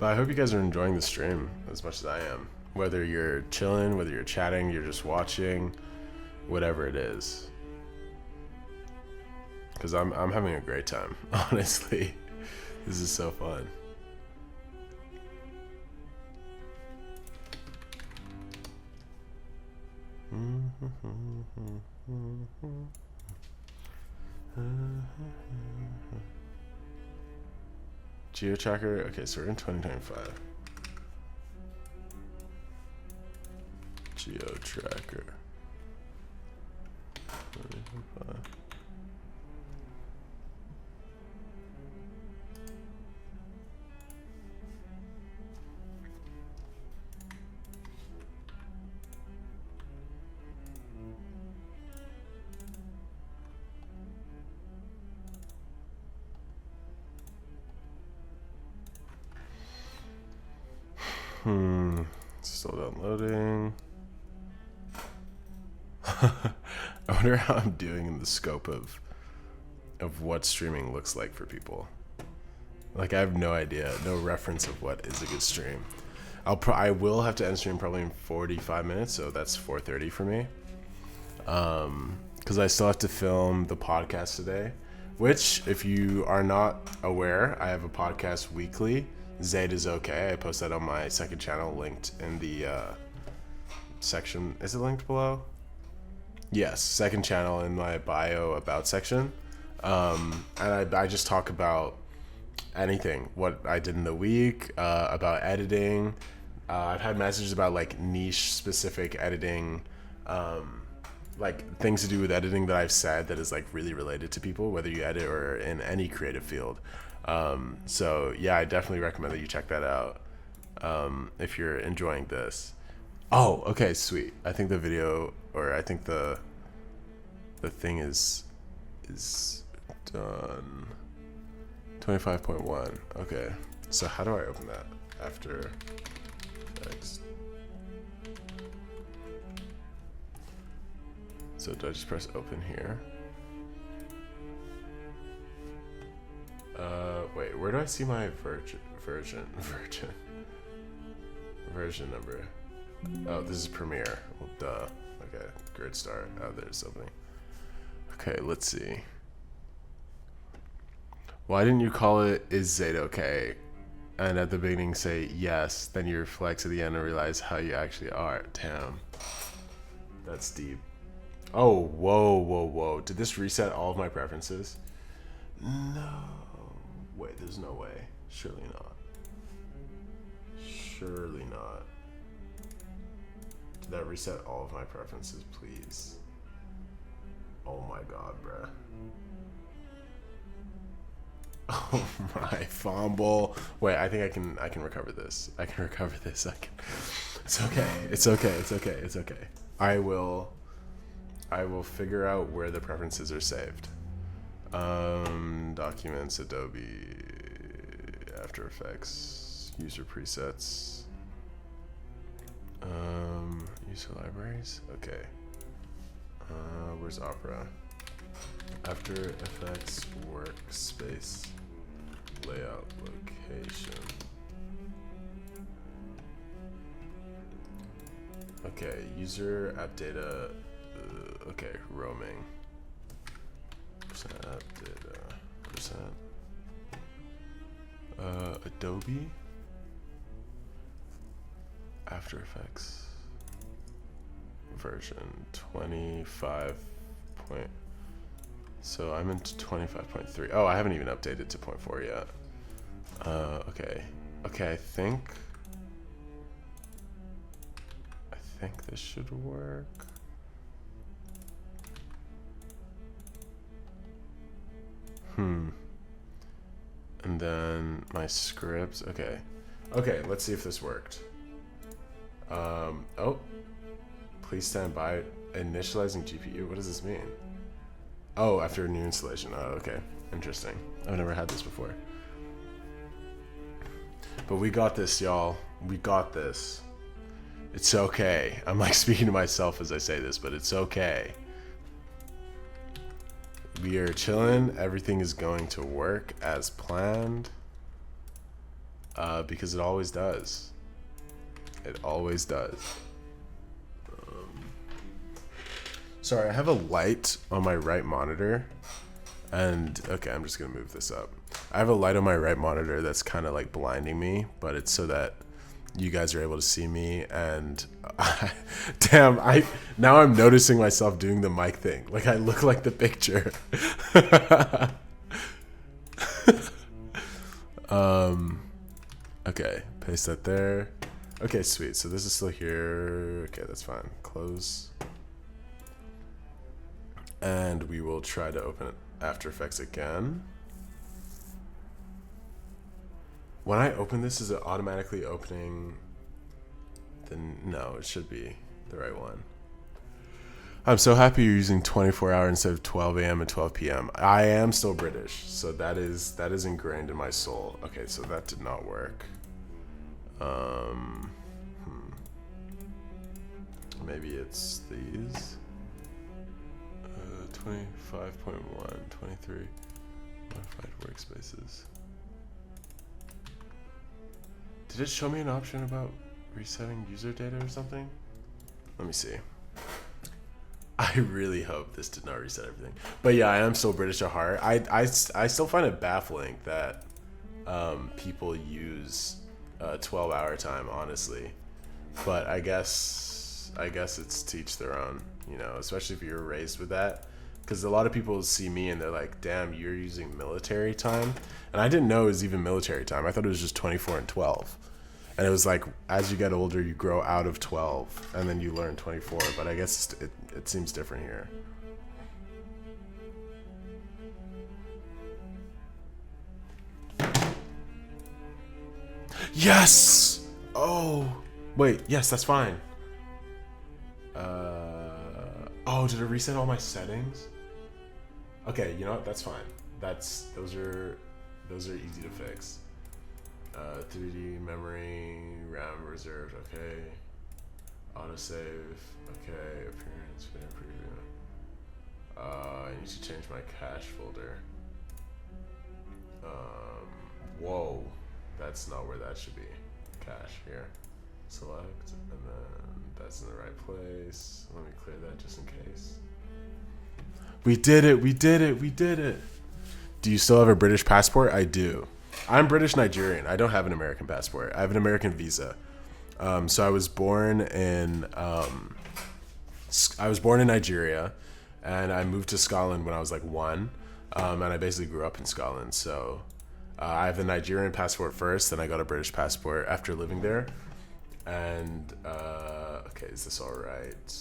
S1: But I hope you guys are enjoying the stream as much as I am. Whether you're chilling, whether you're chatting, you're just watching, whatever it is. Because I'm having a great time, honestly. This is so fun. Geo tracker. Okay, so we're in 2025. Geo tracker. 2025. Still downloading. I wonder how I'm doing in the scope of what streaming looks like for people. Like I have no idea, no reference of what is a good stream. I will have to end stream probably in 45 minutes, so that's 4:30 for me. Because I still have to film the podcast today, which, if you are not aware, I have a podcast weekly. Zayd is okay. I post that on my second channel, linked in the section. Is it linked below? Yes, second channel in my bio about section. And I just talk about anything, what I did in the week, about editing. I've had messages about like niche specific editing, like things to do with editing that I've said that is like really related to people, whether you edit or in any creative field. So yeah, I definitely recommend that you check that out if you're enjoying this. Oh, okay, sweet. I think the video, or I think the thing is done. 25.1. Okay, so how do I open that? After Effects. So do I just press open here? Wait, where do I see my version number? Oh, this is Premiere. Well, duh. Okay, great start. Oh, there's something. Okay, let's see. Why didn't you call it is Zayt okay? And at the beginning say yes, then you reflect at the end and realize how you actually are. Damn. That's deep. Oh, whoa, whoa, whoa. Did this reset all of my preferences? No. Wait, there's no way. Surely not. Surely not. Did that reset all of my preferences, please? Oh my god, bruh. Oh my fumble. Wait, I think I can recover this. I can recover this. It's okay. It's okay. It's okay. It's okay. I will figure out where the preferences are saved. Documents, Adobe, After Effects, user presets, user libraries. Okay. Where's Opera? After Effects, workspace, layout, location. Okay, user app data. Okay, roaming. Percent app data. Percent. Adobe. After Effects. Version 25. So I'm into 25.3. Oh, I haven't even updated to 0.4 yet. Okay. Okay, I think this should work. And then my scripts. Okay. Okay, let's see if this worked. Oh. Please stand by. Initializing GPU. What does this mean? Oh, after a new installation. Oh, okay. Interesting. I've never had this before. But we got this, y'all. We got this. It's okay. I'm like speaking to myself as I say this, but it's okay. We are chilling. Everything is going to work as planned. Because it always does. It always does. Sorry, I have a light on my right monitor. And, okay, I'm just going to move this up. I have a light on my right monitor that's kind of like blinding me, but it's so that you guys are able to see me. And damn, now I'm noticing myself doing the mic thing. Like I look like the picture. Okay, paste that there. Okay, sweet. So this is still here. Okay, that's fine. Close. And we will try to open After Effects again. When I open this, is it automatically opening? Then no, it should be the right one. I'm so happy you're using 24-hour instead of 12 a.m. and 12 p.m. I am still British, so that is ingrained in my soul. Okay, so that did not work. Maybe it's these. 25.1, 23, modified workspaces. Did it show me an option about resetting user data or something? Let me see. I really hope this did not reset everything. But yeah, I am still British at heart. I still find it baffling that people use 12-hour time, honestly. But I guess it's to each their own, you know, especially if you're raised with that. Because a lot of people see me and they're like, damn, you're using military time. And I didn't know it was even military time. I thought it was just 24 and 12. And it was like, as you get older, you grow out of 12 and then you learn 24. But I guess it seems different here. Yes! Oh, wait, yes, that's fine. Oh, did it reset all my settings? Okay, you know what? That's fine. Those are easy to fix. 3D memory, RAM reserved. Okay. Autosave. Okay. Appearance. Video preview. I need to change my cache folder. Whoa, that's not where that should be. Cache here. Select, and then that's in the right place. Let me clear that just in case. We did it, we did it, we did it. Do you still have a British passport? I do. I'm British Nigerian. I don't have an American passport. I have an American visa. So I was born in Nigeria, and I moved to Scotland when I was like 1, and I basically grew up in Scotland. So I have a Nigerian passport first, then I got a British passport after living there. And okay, is this all right?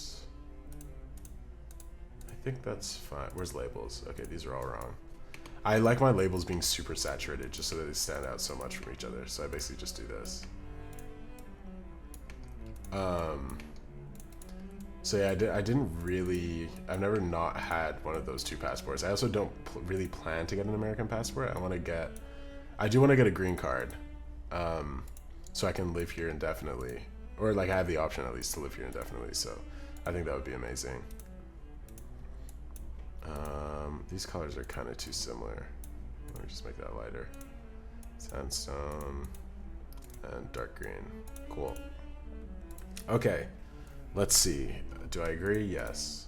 S1: I think that's fine. Where's labels? Okay, these are all wrong. I like my labels being super saturated just so that they stand out so much from each other. So I basically just do this. So yeah, I've never not had one of those 2 passports. I also don't really plan to get an American passport. I do want to get a green card, so I can live here indefinitely, or like I have the option at least to live here indefinitely. So I think that would be amazing. These colors are kind of too similar. Let me just make that lighter. Sandstone and dark green. Cool. Okay, let's see. Do I agree? Yes.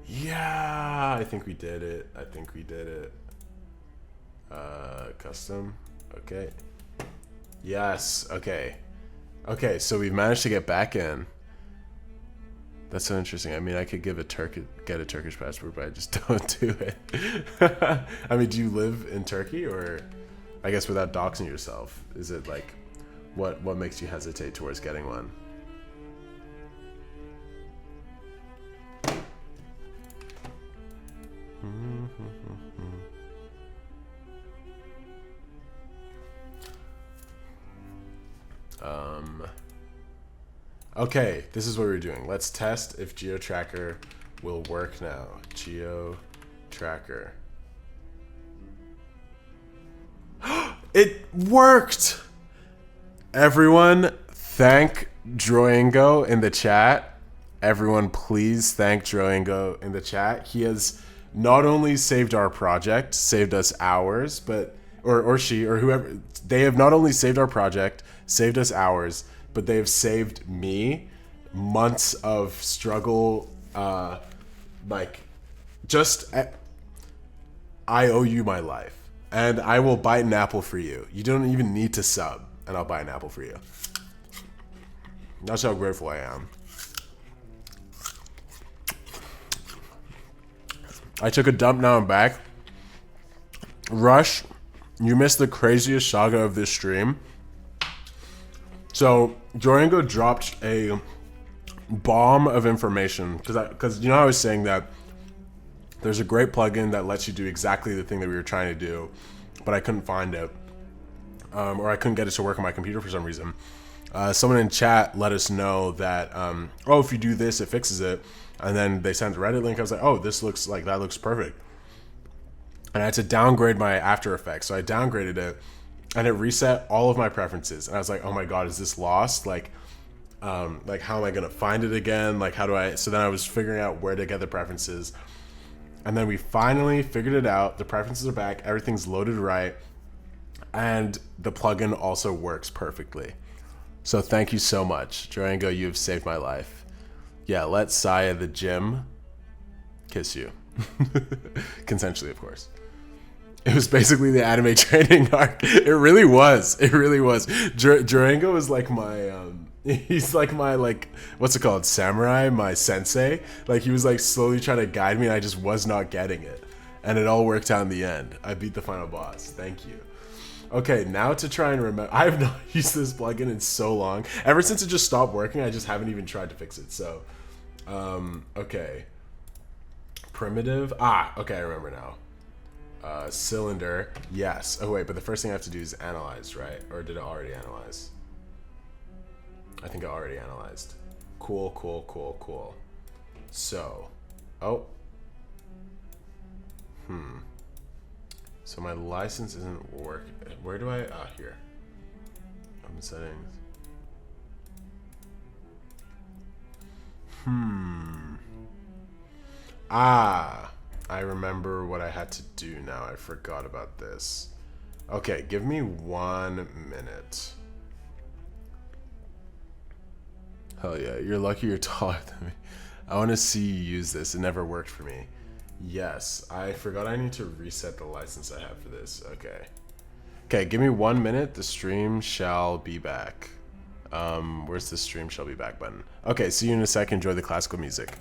S1: Yeah, I think we did it. Custom. Okay. Yes. Okay. Okay, so we've managed to get back in. That's so interesting. I mean, I could get a Turkish passport, but I just don't do it. I mean, do you live in Turkey, or I guess without doxing yourself, is it like, what makes you hesitate towards getting one? Okay, this is what we're doing. Let's test if GeoTracker will work now. GeoTracker. It worked! Everyone, thank Droingo in the chat. Everyone, please thank Droingo in the chat. He has not only saved our project, saved us hours, but or she or whoever. They have not only saved our project, saved us hours, but they have saved me months of struggle. I owe you my life, and I will bite an apple for you. You don't even need to sub, and I'll buy an apple for you. That's how grateful I am. I took a dump, now I'm back. Rush, you missed the craziest saga of this stream. So, Droingo dropped a bomb of information, because you know I was saying that there's a great plugin that lets you do exactly the thing that we were trying to do, but I couldn't find it, or I couldn't get it to work on my computer for some reason. Someone in chat let us know that, oh, if you do this, it fixes it. And then they sent a Reddit link. I was like, oh, this looks like, that looks perfect. And I had to downgrade my After Effects. So I downgraded it, and it reset all of my preferences. And I was like, oh my God, is this lost? Like how am I going to find it again? Like, how do I, so then I was figuring out where to get the preferences. And then we finally figured it out. The preferences are back. Everything's loaded right. And the plugin also works perfectly. So thank you so much. Droingo, you have saved my life. Yeah, let Saya the gym kiss you. Consensually, of course. It was basically the anime training arc. It really was. It really was. Droingo is like my, he's like my, like, what's it called? Samurai, my sensei. Like, he was like slowly trying to guide me, and I just was not getting it. And it all worked out in the end. I beat the final boss. Thank you. Okay, now to try and remember. I have not used this plugin in so long. Ever since it just stopped working, I just haven't even tried to fix it. So, okay. Primitive. Okay, I remember now. Cylinder. Yes. Oh, wait, but the first thing I have to do is analyze, right? Or did it already analyze? I think it already analyzed. Cool, cool, cool, cool. So, so my license isn't working. Where do I, here. Open settings. I remember what I had to do now. I forgot about this. Okay, give me 1 minute. Hell yeah, you're lucky you're taller than me. I want to see you use this. It never worked for me. Yes, I forgot I need to reset the license I have for this. Okay. Okay, give me 1 minute. The stream shall be back. Where's the stream shall be back button? Okay, see you in a sec. Enjoy the classical music.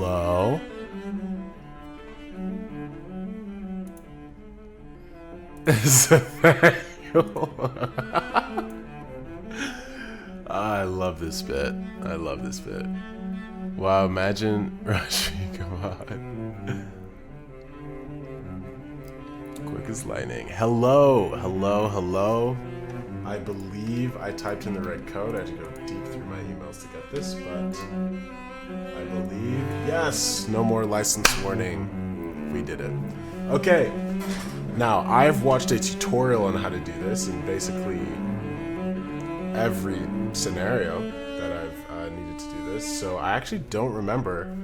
S1: Hello? I love this bit. I love this bit. Wow, imagine Rashi, come on. Quick as lightning. Hello, hello, hello. I believe I typed in the right code. I had to go deep through my emails to get this, but I believe, yes, no more license warning. We did it. Okay, now I've watched a tutorial on how to do this in basically every scenario that I've needed to do this, so I actually don't remember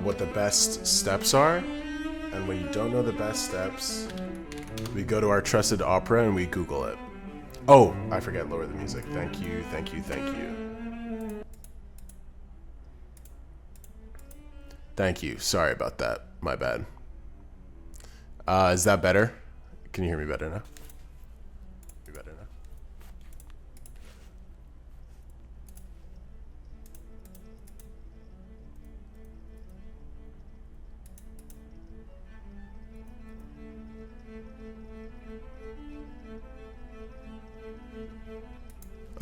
S1: what the best steps are. And when you don't know the best steps, we go to our trusted opera and we Google it. Oh, I forget, lower the music. Thank you, thank you, thank you. Thank you. Sorry about that. My bad. Is that better? Can you hear me better now? Better now?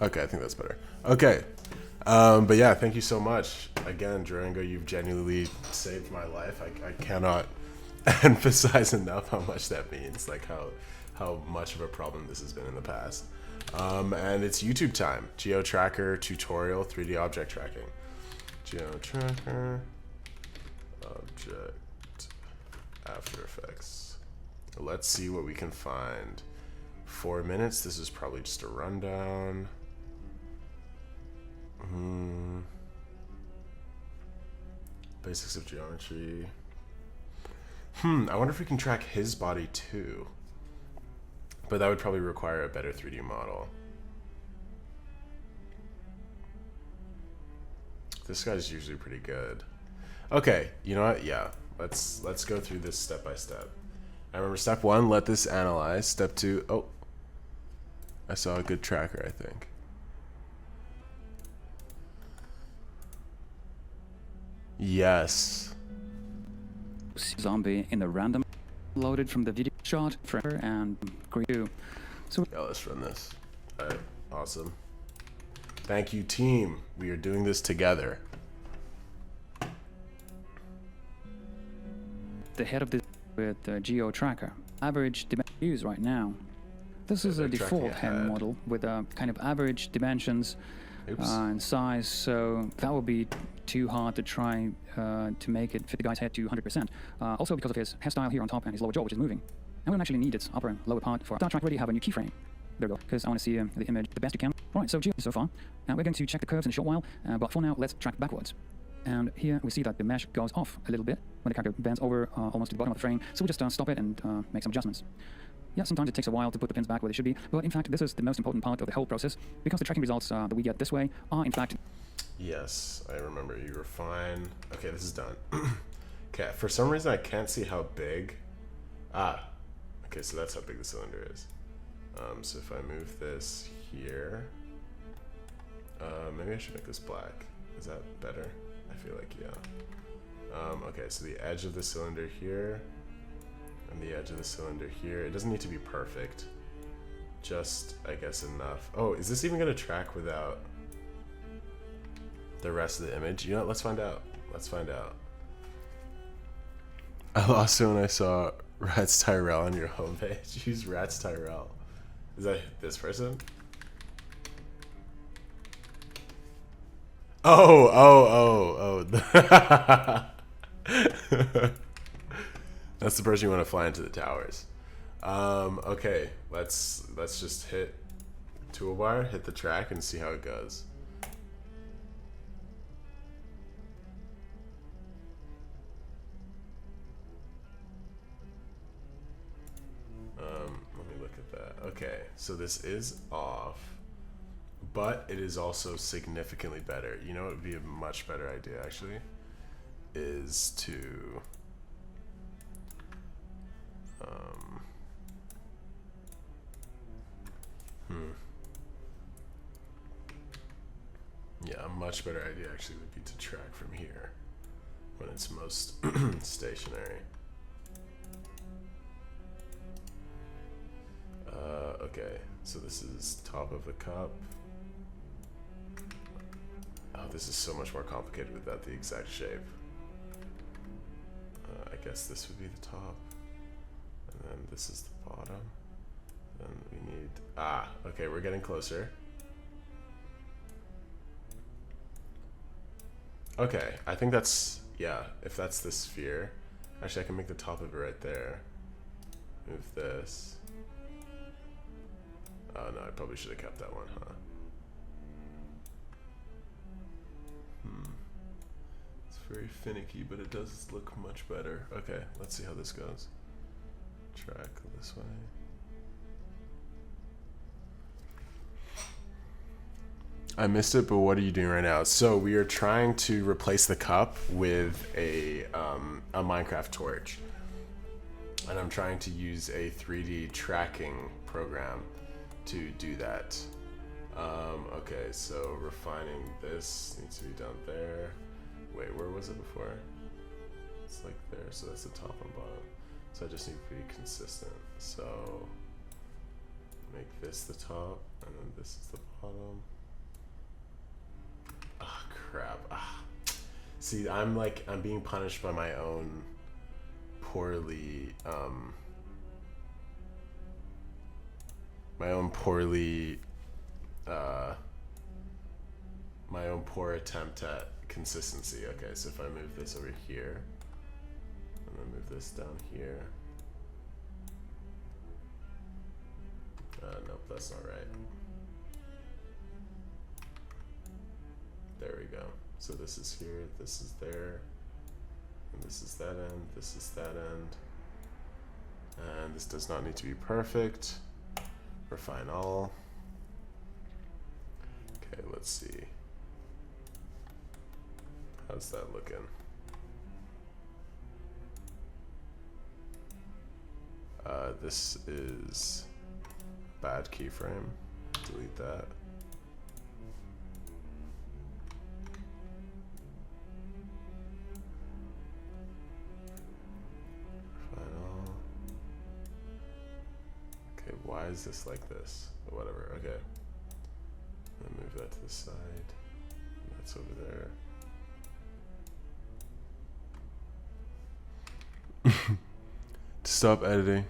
S1: Okay, I think that's better. Okay. But yeah, thank you so much. Again, Durango, you've genuinely saved my life. I cannot emphasize enough how much that means, like how much of a problem this has been in the past. And it's YouTube time. GeoTracker tutorial, 3D object tracking. GeoTracker, object, After Effects. Let's see what we can find. 4 minutes, this is probably just a rundown. Basics of geometry. I wonder if we can track his body too. But that would probably require a better 3D model. This guy's usually pretty good. Okay, you know what? Yeah, let's go through this step by step. I remember step 1, let this analyze. Step 2, oh, I saw a good tracker, I think. Yes.
S7: Zombie in the random loaded from the video shot forever and grew. So
S1: yeah, let's run this. Alright, awesome. Thank you, team. We are doing this together.
S7: the head of this with the Geo Tracker. Average dimensions right now. This is a default hand model with a kind of average dimensions and size, so that would be too hard to try to make it fit the guy's head to 100%. Also because of his hairstyle here on top and his lower jaw, which is moving. And we don't actually need its upper and lower part for Star Trek. Already have a new keyframe. There we go, because I want to see the image the best you can. Right, so Geo so far. Now we're going to check the curves in a short while, but for now, let's track backwards. And here we see that the mesh goes off a little bit when the character bends over almost to the bottom of the frame. So we'll just stop it and make some adjustments. Yeah, sometimes it takes a while to put the pins back where they should be, but in fact, this is the most important part of the whole process, because the tracking results that we get this way are, in fact...
S1: Yes, I remember. You were fine. Okay, this is done. Okay, for some reason, I can't see how big... Ah, okay, so that's how big the cylinder is. So if I move this here... maybe I should make this black. Is that better? I feel like, yeah. Okay, so the edge of the cylinder here... and the edge of the cylinder here. It doesn't need to be perfect. Just, I guess, enough. Oh, is this even going to track without the rest of the image? You know what? Let's find out. Let's find out. I lost it when I saw Rats Tyrell on your homepage. Use Rats Tyrell. Is that this person? Oh. That's the person you want to fly into the towers. Okay, let's just hit toolbar, hit the track, and see how it goes. Let me look at that. Okay, so this is off, but it is also significantly better. You know what would be a much better idea, actually, is to... Yeah, a much better idea actually would be to track from here. when it's most stationary. Okay, so this is top of the cup. Oh, this is so much more complicated without the exact shape. I guess this would be the top, and then this is the bottom. Then we need, okay, we're getting closer. Okay, I think that's, yeah, if that's the sphere. Actually, I can make the top of it right there. Move this. Oh no, I probably should have kept that one, huh? It's very finicky, but it does look much better. Okay, let's see how this goes. Track this way. I missed it, but what are you doing right now? So we are trying to replace the cup with a Minecraft torch. And I'm trying to use a 3D tracking program to do that. Okay, so refining this needs to be down there. Wait, where was it before? It's like there, so that's the top and bottom. So I just need to be consistent. So make this the top, and then this is the bottom. Ah, crap. See, I'm being punished by my own poorly, my own poor attempt at consistency. Okay, so if I move this over here, and then move this down here. Nope, that's not right. There we go. So this is here, this is there, and this is that end, this is that end. And this does not need to be perfect. Refine all. Okay, let's see. How's that looking? This is bad keyframe. Delete that. Okay, why is this like this? Whatever, okay. Then move that to the side. That's over there. Stop editing.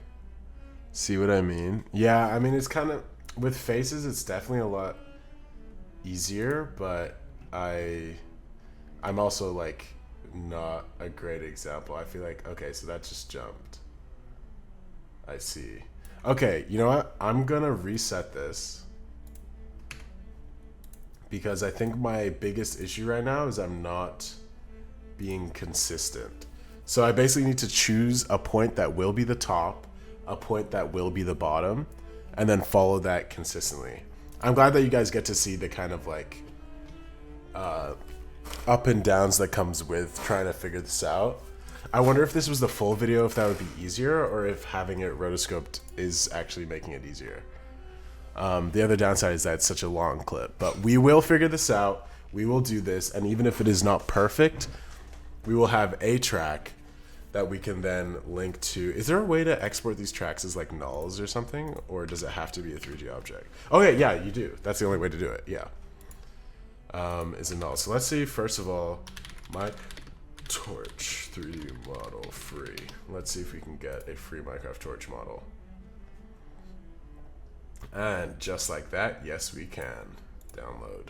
S1: See what I mean? Yeah, I mean, it's kind of, with faces, it's definitely a lot easier, but I'm also like not a great example. I feel like, okay, so that just jumped. I see. Okay, you know what? I'm gonna reset this because I think my biggest issue right now is I'm not being consistent. So I basically need to choose a point that will be the top, a point that will be the bottom, and then follow that consistently. I'm glad that you guys get to see the kind of like up and downs that comes with trying to figure this out. I wonder if this was the full video, if that would be easier, or if having it rotoscoped is actually making it easier. The other downside is that it's such a long clip, but we will figure this out. We will do this, and even if it is not perfect, we will have a track that we can then link to. Is there a way to export these tracks as like nulls or something, or does it have to be a 3D object? Okay, yeah, you do. That's the only way to do it, yeah. Is a null. So let's see, first of all, my torch 3D model free. Let's see if we can get a free Minecraft torch model. And just like that, yes we can. Download.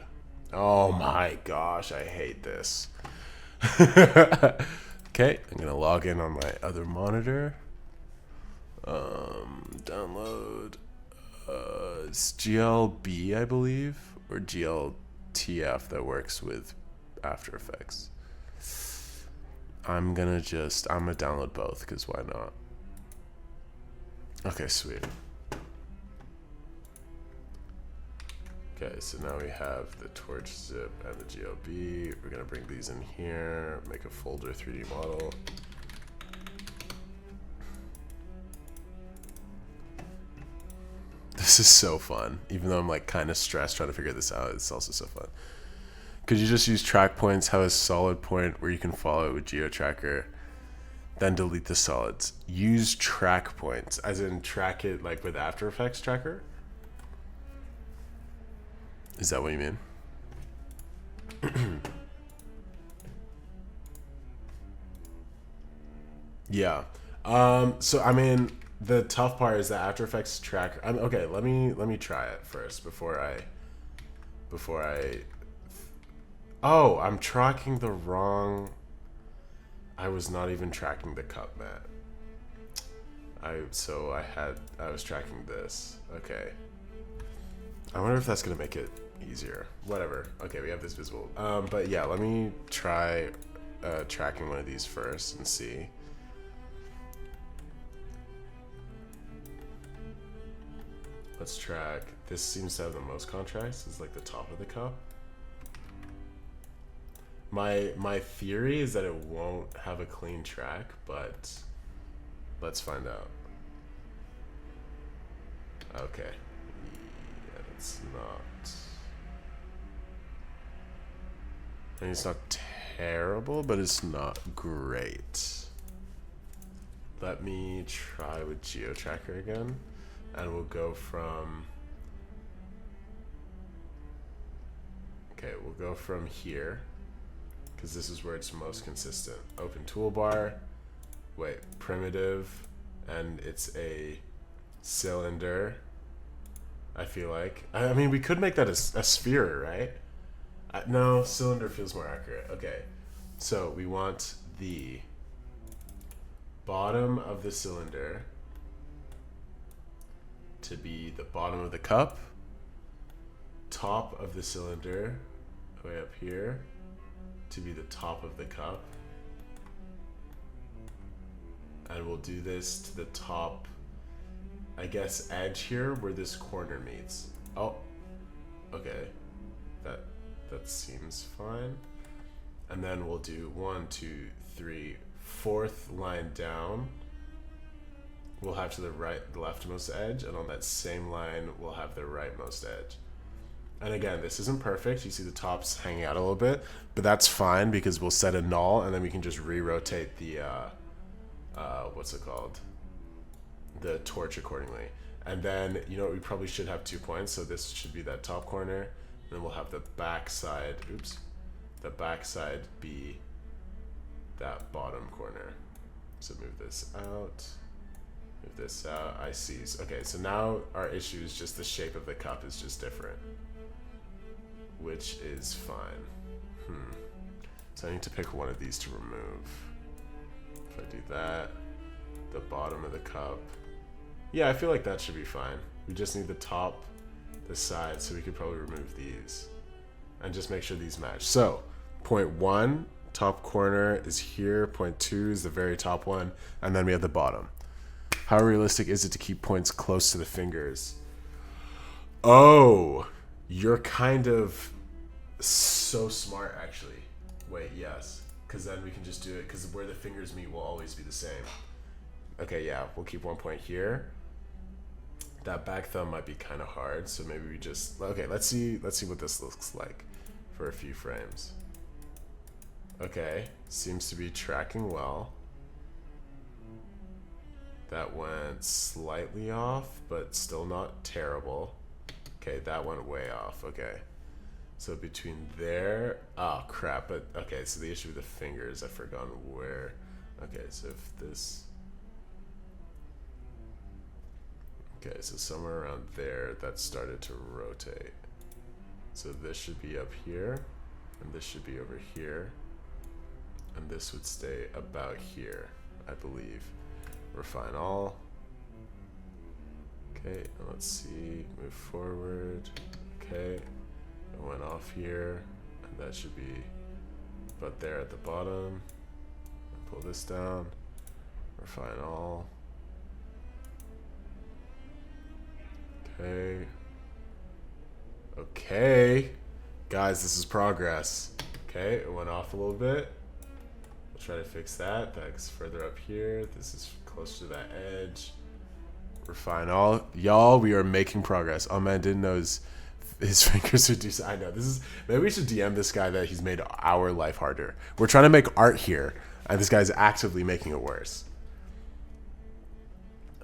S1: Oh my gosh, I hate this. Okay, I'm gonna log in on my other monitor. Download. It's GLB, I believe, or GLTF that works with After Effects. I'm gonna download both, because why not? Okay, sweet. Okay, so now we have the torch zip and the GLB. We're gonna bring these in here, make a folder 3D model. This is so fun. Even though I'm like kind of stressed trying to figure this out, it's also so fun. Could you just use track points, have a solid point where you can follow it with GeoTracker, then delete the solids? Use track points, as in track it like with After Effects Tracker? Is that what you mean? Yeah. So I mean, the tough part is that After Effects Tracker. Okay, let me try it first before I. Oh, I'm tracking the wrong. I was not even tracking the cup mat. I was tracking this. Okay. I wonder if that's gonna make it easier. Whatever. Okay, we have this visible. But yeah, let me try tracking one of these first and see. Let's track. This seems to have the most contrast. It's like the top of the cup. My theory is that it won't have a clean track, but let's find out. Okay. Yeah, it's not. I mean, it's not terrible, but it's not great. Let me try with GeoTracker again, and we'll go from. Okay, we'll go from here, because this is where it's most consistent. Open toolbar, wait, primitive, and it's a cylinder, I feel like. I mean, we could make that a sphere, right? No, cylinder feels more accurate. Okay, so we want the bottom of the cylinder to be the bottom of the cup, top of the cylinder, way up here, to be the top of the cup, and we'll do this to the top, I guess, edge here where this corner meets. Oh, okay, that seems fine. And then we'll do 1, 2, 3, fourth line down. We'll have to the right, the leftmost edge, and on that same line, we'll have the rightmost edge. And again, this isn't perfect. You see the tops hanging out a little bit, but that's fine because we'll set a null, and then we can just re-rotate the, what's it called? The torch accordingly. And then, you know what, we probably should have 2 points, so this should be that top corner, and then we'll have the back side, oops, the back side be that bottom corner. So move this out. Move this out. I see. Okay, so now our issue is just the shape of the cup is just different, which is fine. So I need to pick one of these to remove. If I do that, the bottom of the cup. Yeah, I feel like that should be fine. We just need the top, the side, so we could probably remove these and just make sure these match. So, point 1, top corner is here. Point 2 is the very top one, and then we have the bottom. How realistic is it to keep points close to the fingers? Oh, you're kind of so smart, actually. Wait, yes, because then we can just do it, because where the fingers meet will always be the same. Okay, yeah, we'll keep 1 point here. That back thumb might be kind of hard, so maybe we just, okay, let's see what this looks like for a few frames. Okay, seems to be tracking well. That went slightly off, but still not terrible. Okay, that went way off. Okay, so between there, oh crap, but okay, so the issue with the fingers, I've forgotten where. Okay, so if this, okay, so somewhere around there, that started to rotate. So this should be up here, and this should be over here, and this would stay about here, I believe. Refine all. Okay, and let's see, move forward. Okay, it went off here, and that should be about there at the bottom. Pull this down, refine all. Okay. Okay. Guys, this is progress. Okay, it went off a little bit. We'll try to fix that. That's further up here. This is close to that edge. Refine all. Y'all, we are making progress. Oh man, didn't know his fingers are too. I know this is. Maybe we should DM this guy that he's made our life harder. We're trying to make art here, and this guy's actively making it worse.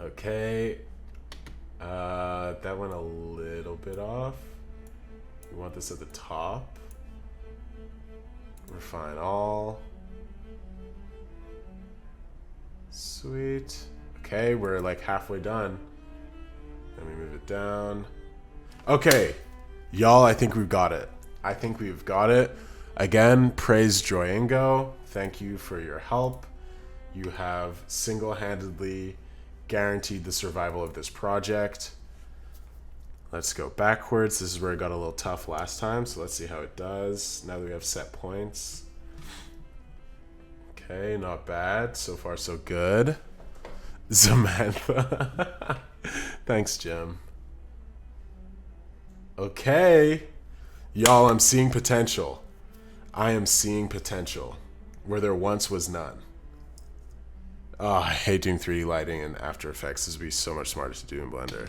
S1: Okay. That went a little bit off. We want this at the top. Refine all. Sweet. Okay, we're like halfway done. Let me move it down. Okay, y'all, I think we've got it. I think we've got it. Again, praise Joyengo. Thank you for your help. You have single-handedly guaranteed the survival of this project. Let's go backwards. This is where it got a little tough last time, so let's see how it does. Now that we have set points. Okay, not bad. So far, so good. Samantha. Thanks, Jim. Okay. Y'all, I'm seeing potential. I am seeing potential where there once was none. Oh, I hate doing 3D lighting in After Effects. This would be so much smarter to do in Blender.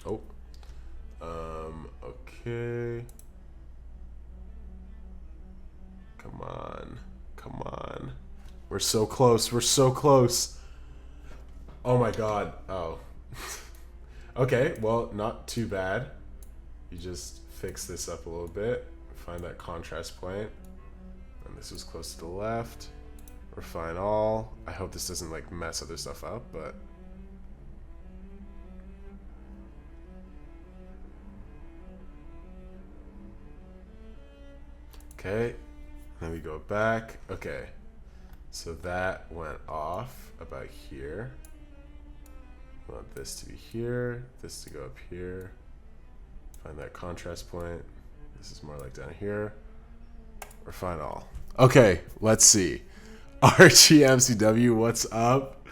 S1: Oh. Okay. Come on. Come on. We're so close. We're so close. Oh my god. Oh. Okay, well, not too bad. You just fix this up a little bit. Find that contrast point. And this was close to the left. Refine all. I hope this doesn't like mess other stuff up, but... Okay, then we go back. Okay, so that went off about here. I want this to be here, this to go up here. Find that contrast point. This is more like down here. Refine all. Okay, let's see. RGMCW, what's up?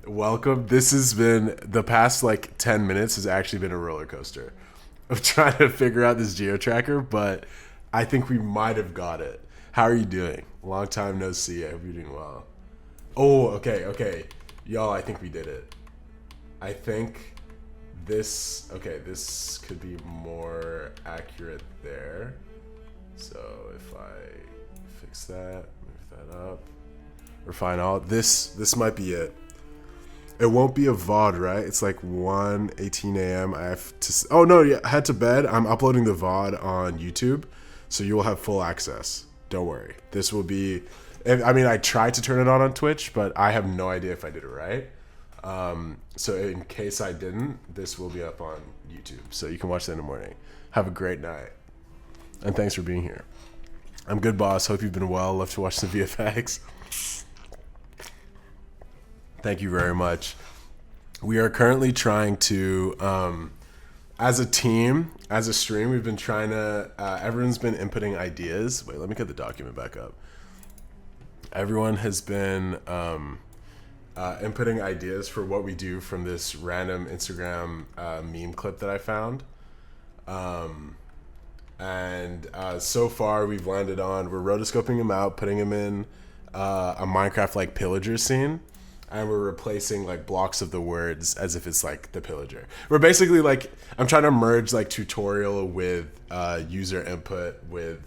S1: Welcome. This has been, the past like 10 minutes has actually been a roller coaster of trying to figure out this geo-tracker, but I think we might have got it. How are you doing? Long time no see. I hope you're doing well. Oh, okay, okay. Y'all, I think we did it. I think this, okay, this could be more accurate there. So if I fix that, move that up, refine all, this might be it. It won't be a VOD, right? It's like 1:18 a.m. I have to, oh no, yeah, head to bed. I'm uploading the VOD on YouTube. So you will have full access. Don't worry. This will be... I mean, I tried to turn it on Twitch, but I have no idea if I did it right. So in case I didn't, this will be up on YouTube. So you can watch that in the morning. Have a great night. And thanks for being here. I'm good, boss. Hope you've been well. Love to watch the VFX. Thank you very much. We are currently trying to... as a team, as a stream, we've been trying to, everyone's been inputting ideas. Wait, let me get the document back up. Everyone has been inputting ideas for what we do from this random Instagram meme clip that I found. So far we've landed on, we're rotoscoping him out, putting him in a Minecraft like pillager scene. And we're replacing like blocks of the words as if it's like the pillager. We're basically like, I'm trying to merge like tutorial with user input with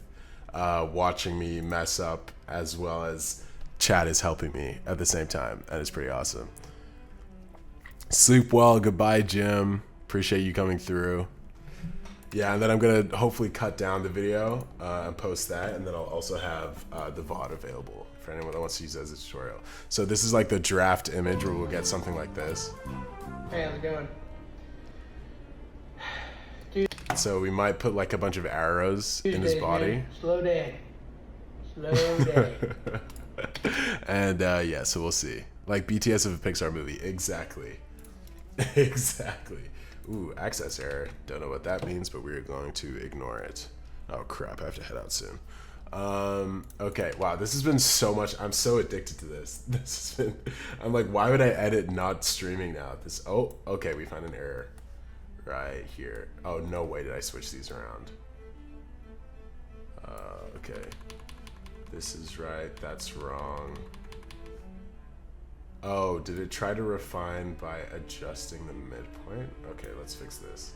S1: watching me mess up, as well as chat is helping me at the same time. And it's pretty awesome. Sleep well. Goodbye, Jim. Appreciate you coming through. Yeah, and then I'm gonna hopefully cut down the video and post that, and then I'll also have the VOD available for anyone that wants to use it as a tutorial. So this is like the draft image where we'll get something like this.
S2: Hey, how's it going?
S1: So we might put like a bunch of arrows in his body.
S2: Man. Slow down. Slow down.
S1: And yeah, so we'll see. Like BTS of a Pixar movie. Exactly. Exactly. Ooh, access error. Don't know what that means, but we're going to ignore it. Oh crap, I have to head out soon. Okay, wow, this has been so much. I'm so addicted to this. This has been, I'm like, why would I edit not streaming now? This, oh, okay, we found an error right here. Oh, no way did I switch these around. Okay. This is right, that's wrong. Oh, did it try to refine by adjusting the midpoint? Okay, let's fix this.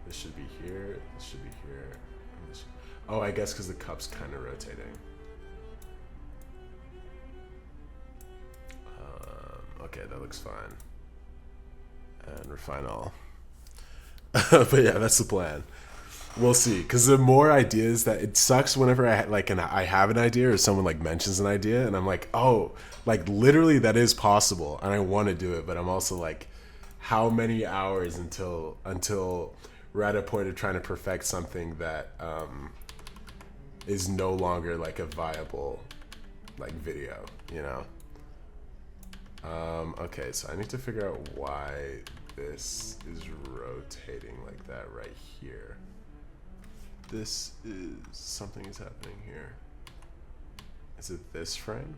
S1: This should be here. This should be here. And this oh, I guess because the cup's kind of rotating. Okay, that looks fine. And refine all. But yeah, that's the plan. We'll see. Because the more ideas that it sucks whenever I have an idea or someone like mentions an idea and I'm like, oh, like literally that is possible and I want to do it, but I'm also like, how many hours until we're at a point of trying to perfect something that is no longer like a viable like video, you know? Okay, so I need to figure out why this is rotating like that right here. This is, something is happening here. Is it this frame?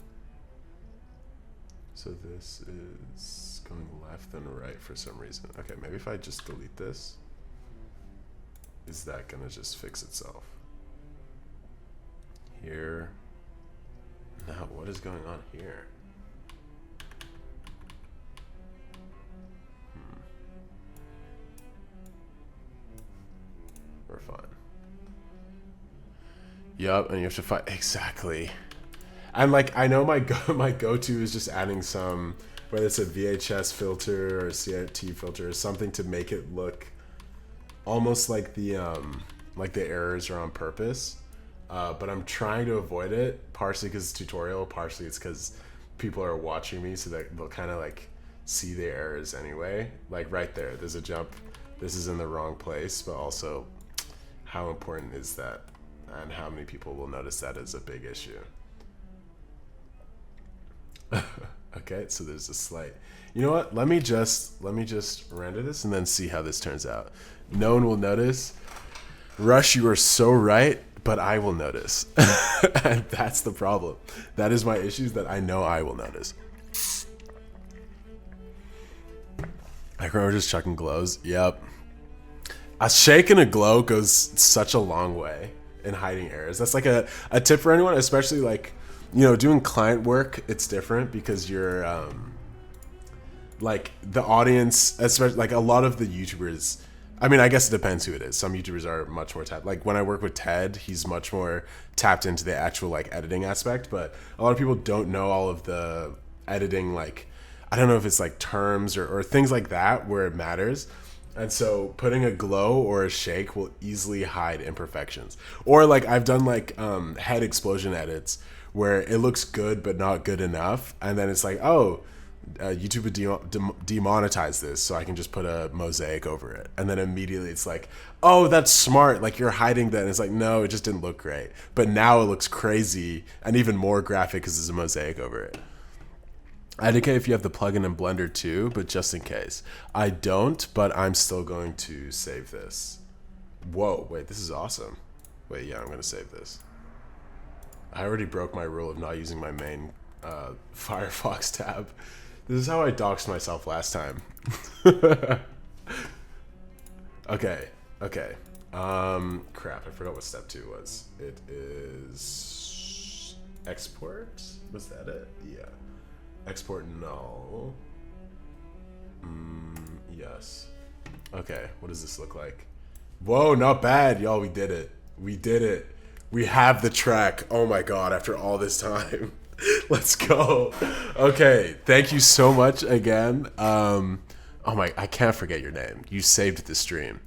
S1: So this is going left and right for some reason. Okay, maybe if I just delete this, is that gonna just fix itself? Here. Now, what is going on here? We're fine. Yup, and you have to find exactly. And like I know my go-to is just adding some, whether it's a VHS filter or a CRT filter or something to make it look almost like the errors are on purpose. But I'm trying to avoid it, partially because it's tutorial, partially it's because people are watching me, so that they'll kind of like see the errors anyway. Like right there, there's a jump. This is in the wrong place, but also how important is that? And how many people will notice that as a big issue? Okay, so there's a slight. You know what? Let me just render this and then see how this turns out. No one will notice. Rush, you are so right, but I will notice. And that's the problem. That is my issue, is that I know I will notice. I remember just chucking glows. Yep. A shake and a glow goes such a long way in hiding errors. That's like a tip for anyone, especially like, you know, doing client work. It's different because you're like the audience, especially like a lot of the YouTubers. I mean, I guess it depends who it is. Some YouTubers are much more tapped. Like when I work with Ted, he's much more tapped into the actual like editing aspect. But a lot of people don't know all of the editing. Like I don't know if it's like terms or things like that where it matters. And so putting a glow or a shake will easily hide imperfections. Or like I've done like head explosion edits where it looks good but not good enough. And then it's like, oh, YouTube would demonetize this, so I can just put a mosaic over it. And then immediately it's like, oh, that's smart. Like you're hiding that. And it's like, no, it just didn't look great. But now it looks crazy and even more graphic because there's a mosaic over it. I indicate if you have the plugin in Blender too, but just in case. I don't, but I'm still going to save this. Whoa, wait, this is awesome. Wait, yeah, I'm going to save this. I already broke my rule of not using my main Firefox tab. This is how I doxed myself last time. Okay. Crap, I forgot what step 2 was. It is export? Was that it? Yeah. Export null. Yes. Okay, what does this look like? Whoa, not bad, y'all. We did it. We have the track. Oh my god, after all this time. Let's go. Okay, thank you so much again. Oh my, I can't forget your name. You saved the stream.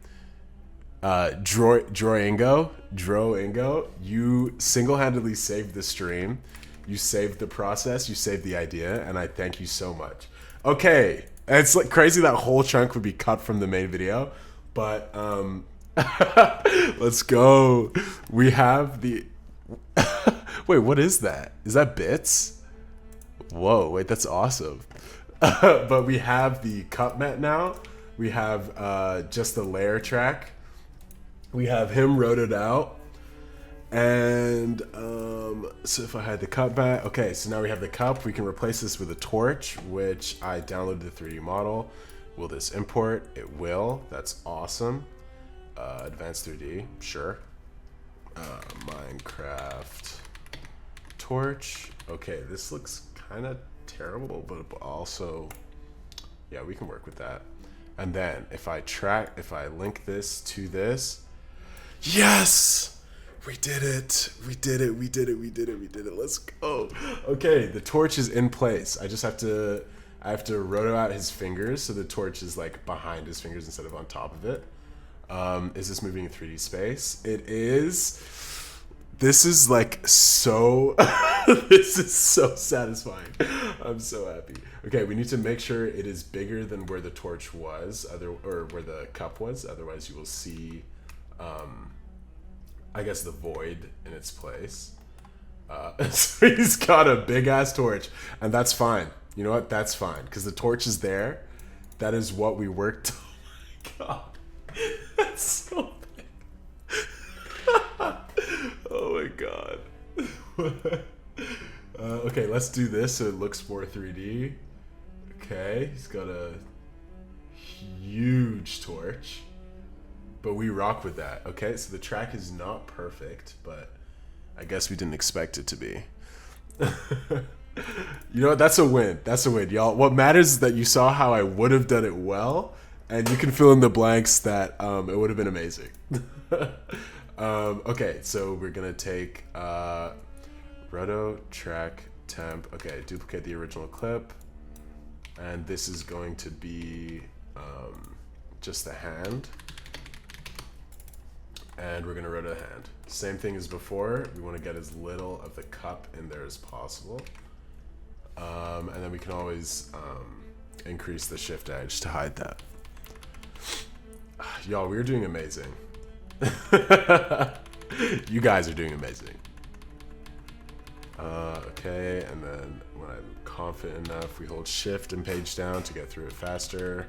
S1: Droingo, you single-handedly saved the stream. You saved the process, you saved the idea, and I thank you so much. Okay, and it's like crazy that whole chunk would be cut from the main video, but let's go. We have the wait, what is that? Is that bits? Whoa, wait, that's awesome. But we have the cut mat now. We have just the layer track. We have him roted out. And so if I had the cup back, okay, so now we have the cup. We can replace this with a torch, which I downloaded the 3D model. Will this import? It will. That's awesome. Advanced 3D, sure. Minecraft torch. Okay, this looks kind of terrible, but also, yeah, we can work with that. And then if I link this to this, yes, we did it. We did it. We did it. We did it. We did it. Let's go. Okay, the torch is in place. I have to roto out his fingers so the torch is like behind his fingers instead of on top of it. Is this moving in 3D space? It is. This is like so, this is so satisfying. I'm so happy. Okay, we need to make sure it is bigger than where the torch was, or where the cup was. Otherwise you will see, I guess, the void in its place. So he's got a big ass torch, and that's fine. You know what? That's fine, because the torch is there. That is what we worked. Oh my god. That's so big. Oh my god. Okay, let's do this so it looks more 3D. Okay, he's got a huge torch, but we rock with that. Okay, so the track is not perfect, but I guess we didn't expect it to be. You know what? That's a win. That's a win, y'all. What matters is that you saw how I would have done it well, and you can fill in the blanks that it would have been amazing. Okay, so we're gonna take roto track temp. Okay, duplicate the original clip, and this is going to be just the hand, and we're gonna roto the hand. Same thing as before. We want to get as little of the cup in there as possible, and then we can always increase the shift edge to hide that. Y'all, we're doing amazing. You guys are doing amazing. Okay, and then when I'm confident enough, we hold shift and page down to get through it faster.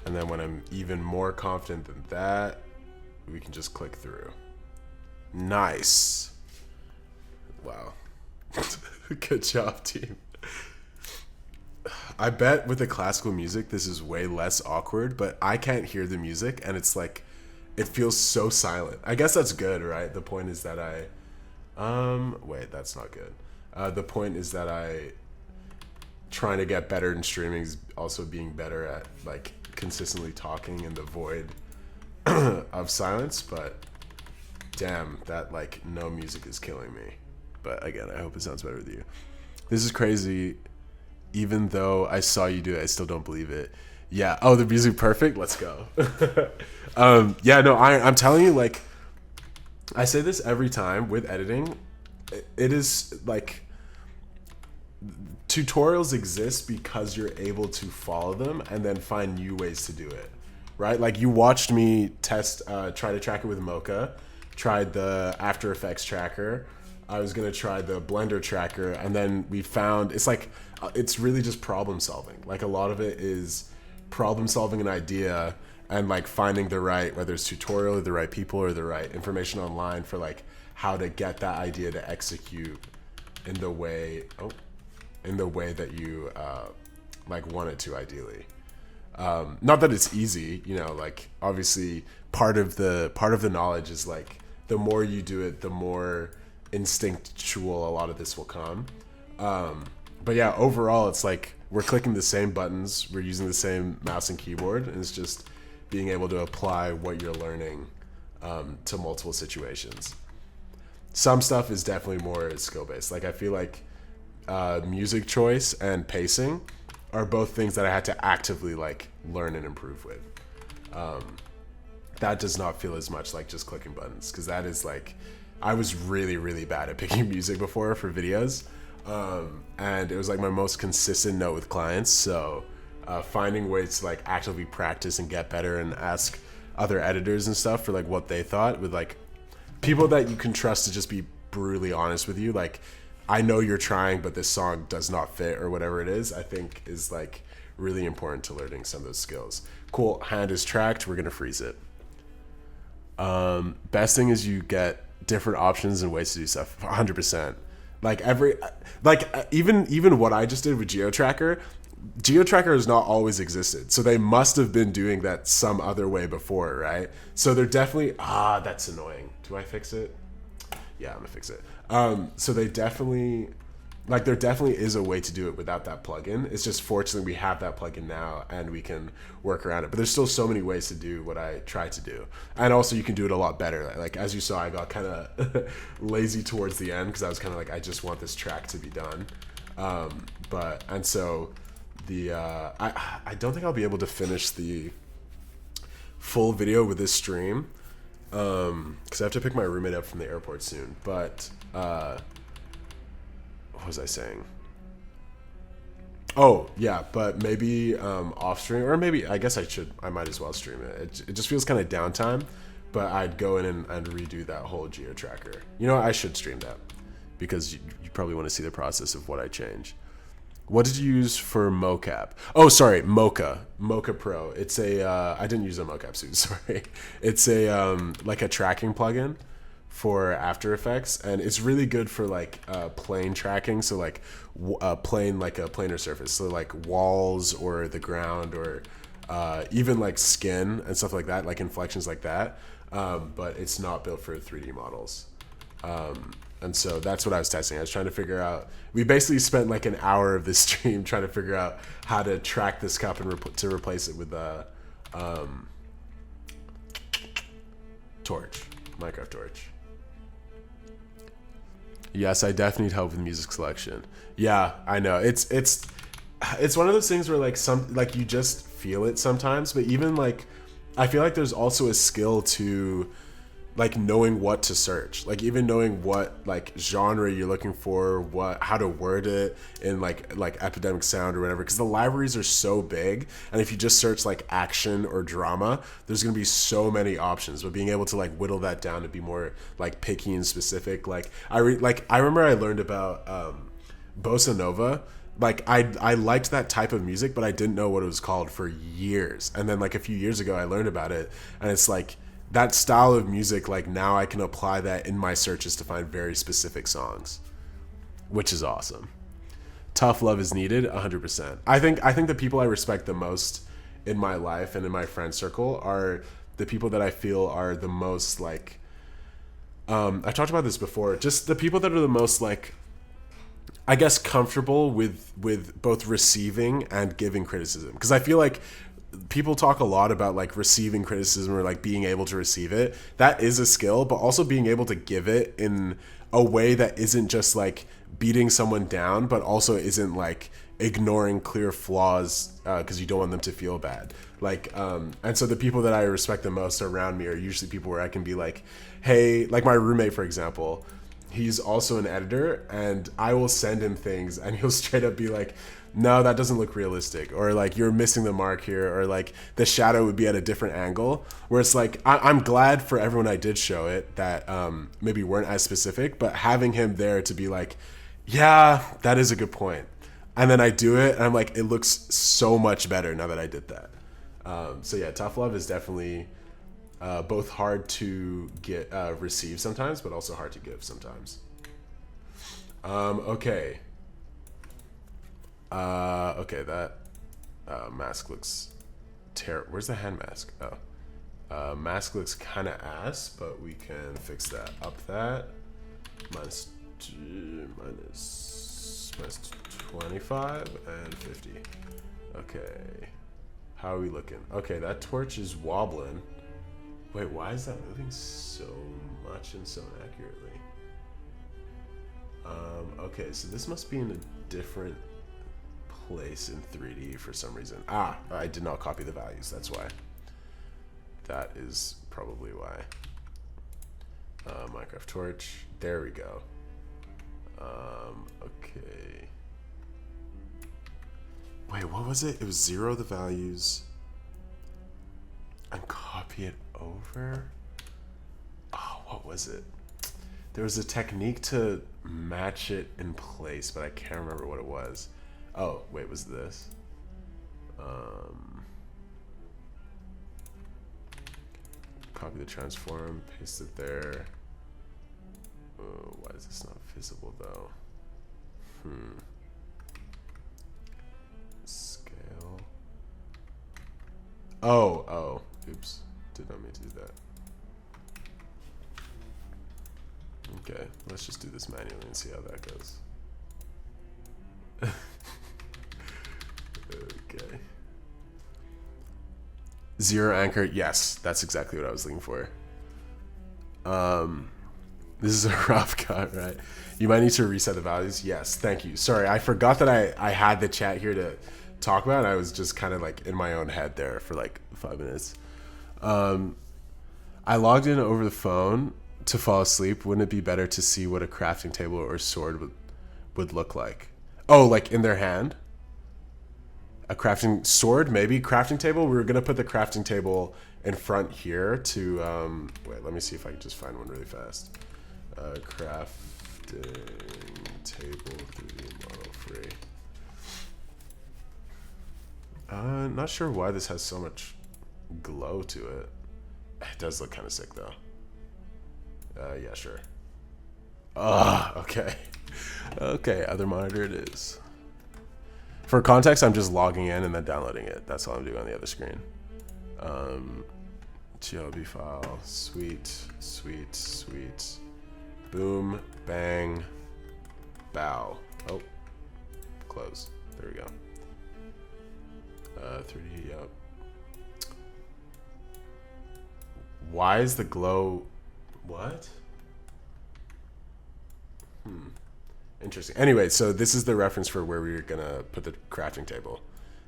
S1: And then when I'm even more confident than that, we can just click through. Nice. Wow. Good job, team. I bet with the classical music, this is way less awkward, but I can't hear the music, and it's like, it feels so silent. I guess that's good, right? The point is that wait, that's not good. The point is that trying to get better in streaming is also being better at, like, consistently talking in the void of silence, but damn, that, like, no music is killing me. But again, I hope it sounds better with you. This is crazy. Even though I saw you do it, I still don't believe it. Yeah. Oh, the music perfect? Let's go. Yeah, no, I'm telling you, like, I say this every time with editing. It is, like, tutorials exist because you're able to follow them and then find new ways to do it, right? Like, you watched me try to track it with Mocha, tried the After Effects tracker. I was going to try the Blender tracker, and then we found, it's like, it's really just problem solving. Like, a lot of it is problem solving an idea and, like, finding the right, whether it's tutorial or the right people or the right information online for, like, how to get that idea to execute in the way that you like want it to, ideally. Not that it's easy, you know, like, obviously part of the knowledge is, like, the more you do it, the more instinctual a lot of this will come. But yeah, overall, it's like we're clicking the same buttons, we're using the same mouse and keyboard, and it's just being able to apply what you're learning to multiple situations. Some stuff is definitely more skill-based. Like, I feel like music choice and pacing are both things that I had to actively, like, learn and improve with. That does not feel as much like just clicking buttons, because that is, like, I was really, really bad at picking music before for videos. And it was, like, my most consistent note with clients. So finding ways to, like, actively practice and get better and ask other editors and stuff for, like, what they thought, with, like, people that you can trust to just be brutally honest with you. Like, I know you're trying, but this song does not fit, or whatever it is, I think is, like, really important to learning some of those skills. Cool, hand is tracked, we're gonna freeze it. Best thing is you get different options and ways to do stuff. 100%. Like, even what I just did with GeoTracker has not always existed, so they must have been doing that some other way before, right? So they're definitely, that's annoying. Do I fix it? Yeah, I'm gonna fix it. So they definitely Like there definitely is a way to do it without that plugin. It's just fortunately we have that plugin now and we can work around it. But there's still so many ways to do what I tried to do. And also you can do it a lot better. Like as you saw, I got kind of lazy towards the end because I was kind of like, I just want this track to be done. So the I don't think I'll be able to finish the full video with this stream because I have to pick my roommate up from the airport soon. But what was I saying? Oh yeah, but maybe off stream, or maybe I guess I might as well stream it. It just feels kind of downtime, but I'd go in and redo that whole geo tracker. You know what? I should stream that because you probably want to see the process of what I change. What did you use for mocap? Oh, sorry, Mocha Pro. It's a I didn't use a mocap suit. Sorry, it's a like a tracking plugin for After Effects, and it's really good for like plane tracking. So like plane, like a planar surface, so like walls or the ground or even like skin and stuff like that, like inflections like that. But it's not built for 3D models. And so that's what I was testing. I was trying to figure out. We basically spent like an hour of this stream trying to figure out how to track this cup and to replace it with a torch, Minecraft torch. Yes, I definitely need help with music selection. Yeah, I know. It's one of those things where like you just feel it sometimes, but even like I feel like there's also a skill to like knowing what to search, like even knowing what like genre you're looking for, how to word it in like Epidemic Sound or whatever, because the libraries are so big, and if you just search like action or drama, there's gonna be so many options. But being able to like whittle that down to be more like picky and specific, like I remember I learned about bossa nova. Like I liked that type of music, but I didn't know what it was called for years, and then like a few years ago I learned about it, and it's like that style of music, like now I can apply that in my searches to find very specific songs, which is awesome. Tough love is needed, 100%. I think the people I respect the most in my life and in my friend circle are the people that I feel are the most like, I talked about this before, just the people that are the most like, I guess, comfortable with both receiving and giving criticism. Because I feel like people talk a lot about like receiving criticism or like being able to receive it. That is a skill, but also being able to give it in a way that isn't just like beating someone down, but also isn't like ignoring clear flaws because you don't want them to feel bad. Like, and so the people that I respect the most around me are usually people where I can be like, hey, like my roommate, for example, he's also an editor, and I will send him things and he'll straight up be like, no, that doesn't look realistic, or like you're missing the mark here, or like the shadow would be at a different angle, where it's like I'm glad for everyone I did show it that maybe weren't as specific, but having him there to be like, yeah, that is a good point, and then I do it and I'm like, it looks so much better now that I did that. So yeah, tough love is definitely both hard to get receive sometimes, but also hard to give sometimes. Okay. Okay, that mask looks terrible. Where's the hand mask? Oh. Mask looks kind of ass, but we can fix that. Up that. Minus 25 and 50. Okay. How are we looking? Okay, that torch is wobbling. Wait, why is that moving so much and so accurately? Okay, so this must be in a different place in 3D for some reason. I did not copy the values, that's why. That is probably why. Minecraft torch, there we go. Okay. Wait, what was it? It was 0 the values and copy it over? Oh, what was it? There was a technique to match it in place, but I can't remember what it was. Oh, wait, was this? Copy the transform, paste it there. Oh, why is this not visible though? Scale. Oh, oops. Did not mean to do that. Okay, let's just do this manually and see how that goes. Okay. Zero anchor. Yes, that's exactly what I was looking for. This is a rough cut, right? You might need to reset the values. Yes, thank you. Sorry, I forgot that I had the chat here to talk about. I was just kind of like in my own head there for like 5 minutes. I logged in over the phone to fall asleep. Wouldn't it be better to see what a crafting table or sword would look like? Oh, like in their hand? A crafting sword, maybe. Crafting table? We were going to put the crafting table in front here to... wait, let me see if I can just find one really fast. Crafting table 3D model free. Not sure why this has so much glow to it. It does look kind of sick though. Yeah, sure. Okay. Okay, other monitor it is. For context, I'm just logging in and then downloading it. That's all I'm doing on the other screen. GLB file, sweet, sweet, sweet. Boom, bang, bow. Oh, close. There we go. 3D, yep. Why is the glow... What? Interesting. Anyway, so this is the reference for where we're gonna put the crafting table.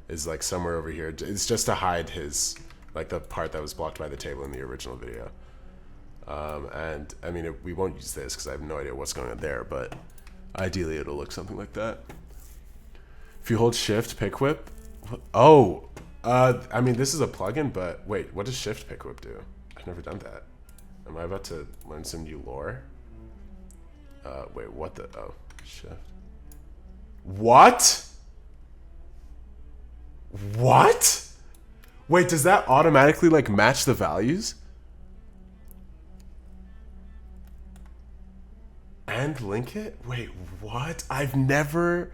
S1: Is like somewhere over here. It's just to hide his... like the part that was blocked by the table in the original video. And I mean, we won't use this because I have no idea what's going on there, but ideally it'll look something like that. If you hold shift, pick whip. Oh, I mean, this is a plugin, but wait, what does shift pick whip do? I've never done that. Am I about to learn some new lore? Wait, what the, oh, shift. What? What? Wait, does that automatically like match the values? And link it? Wait, what? I've never...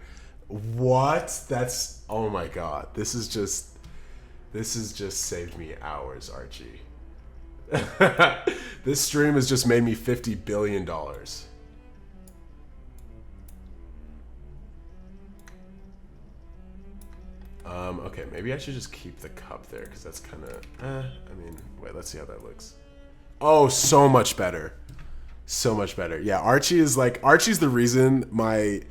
S1: What? That's... Oh my god. This is just saved me hours, Archie. This stream has just made me $50 billion. Okay, maybe I should just keep the cup there, because that's kind of... I mean, wait, let's see how that looks. Oh, so much better. So much better. Yeah, Archie's the reason my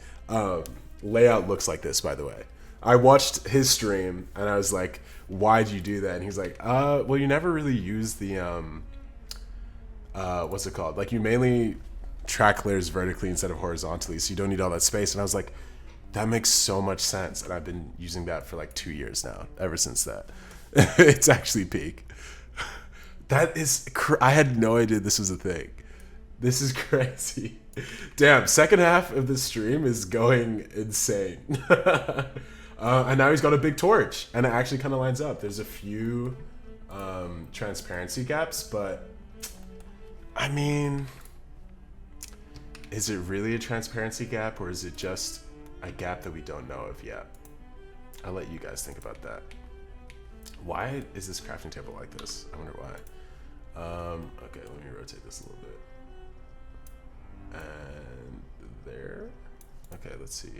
S1: layout looks like this, by the way. I watched his stream, and I was like, why'd you do that? And he's like, well, you never really use the, what's it called? Like, you mainly track layers vertically instead of horizontally, so you don't need all that space. And I was like, that makes so much sense. And I've been using that for like 2 years now, ever since that. It's actually peak. That is, I had no idea this was a thing. This is crazy. Damn, second half of the stream is going insane. And now he's got a big torch, and it actually kind of lines up. There's a few transparency gaps, but I mean, is it really a transparency gap, or is it just a gap that we don't know of yet? I'll let you guys think about that. Why is this crafting table like this? I wonder why. Okay, let me rotate this a little bit. And there. Okay, let's see.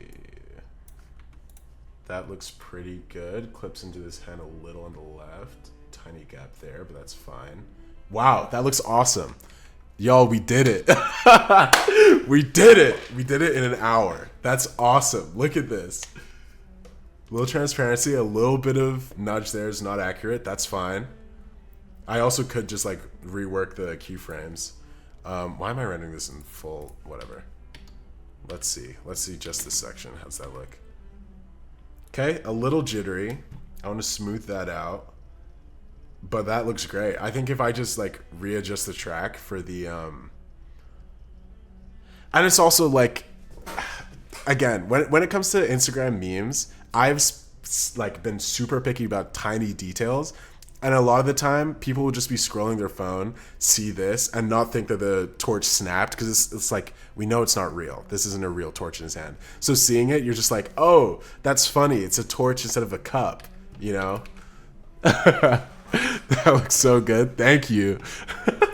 S1: That looks pretty good. Clips into this hand a little on the left. Tiny gap there, but that's fine. Wow, that looks awesome. Y'all, we did it. We did it. We did it in an hour. That's awesome. Look at this. A little transparency, a little bit of nudge there is not accurate. That's fine. I also could just like rework the keyframes. Why am I rendering this in full? Whatever. Let's see. Let's see just this section. How's that look? Okay, a little jittery. I want to smooth that out. But that looks great. I think if I just like readjust the track for the and it's also like, again, when it comes to Instagram memes, I've like been super picky about tiny details. And a lot of the time, people will just be scrolling their phone, see this, and not think that the torch snapped, because it's like, we know it's not real. This isn't a real torch in his hand. So seeing it, you're just like, oh, that's funny. It's a torch instead of a cup, you know? That looks so good. Thank you.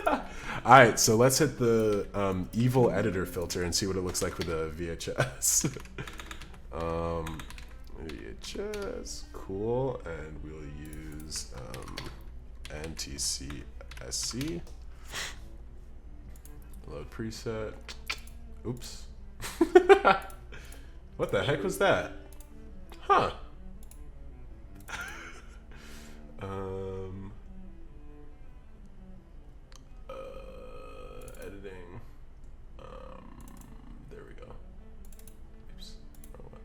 S1: All right, so let's hit the evil editor filter and see what it looks like with a VHS. VHS, cool, and we'll use NTCSC. Load preset. Oops. What the heck was that? Huh. Editing. There we go. Oops. Wrong one.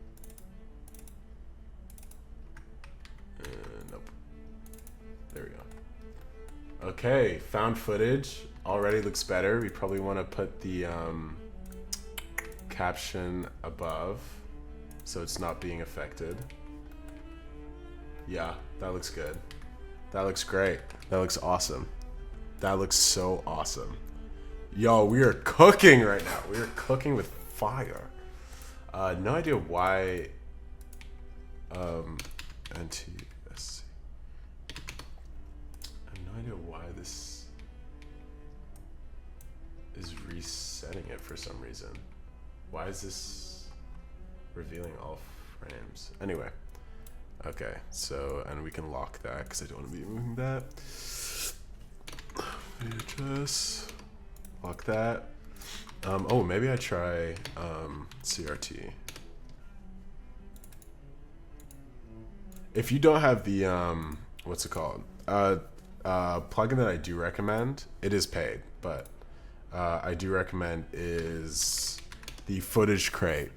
S1: Nope. There we go. Okay, found footage. Already looks better. We probably want to put the caption above so it's not being affected. Yeah, that looks good. That looks great. That looks awesome. That looks so awesome. Yo, we are cooking right now. We are cooking with fire. No idea why NTSC. I have no idea why this is resetting it for some reason. Why is this revealing all frames? Anyway. Okay, so, and we can lock that because I don't want to be moving that. VHS. Lock that. Oh, maybe I try CRT. If you don't have the, what's it called? Plugin that I do recommend, it is paid, but I do recommend is the Footage Crate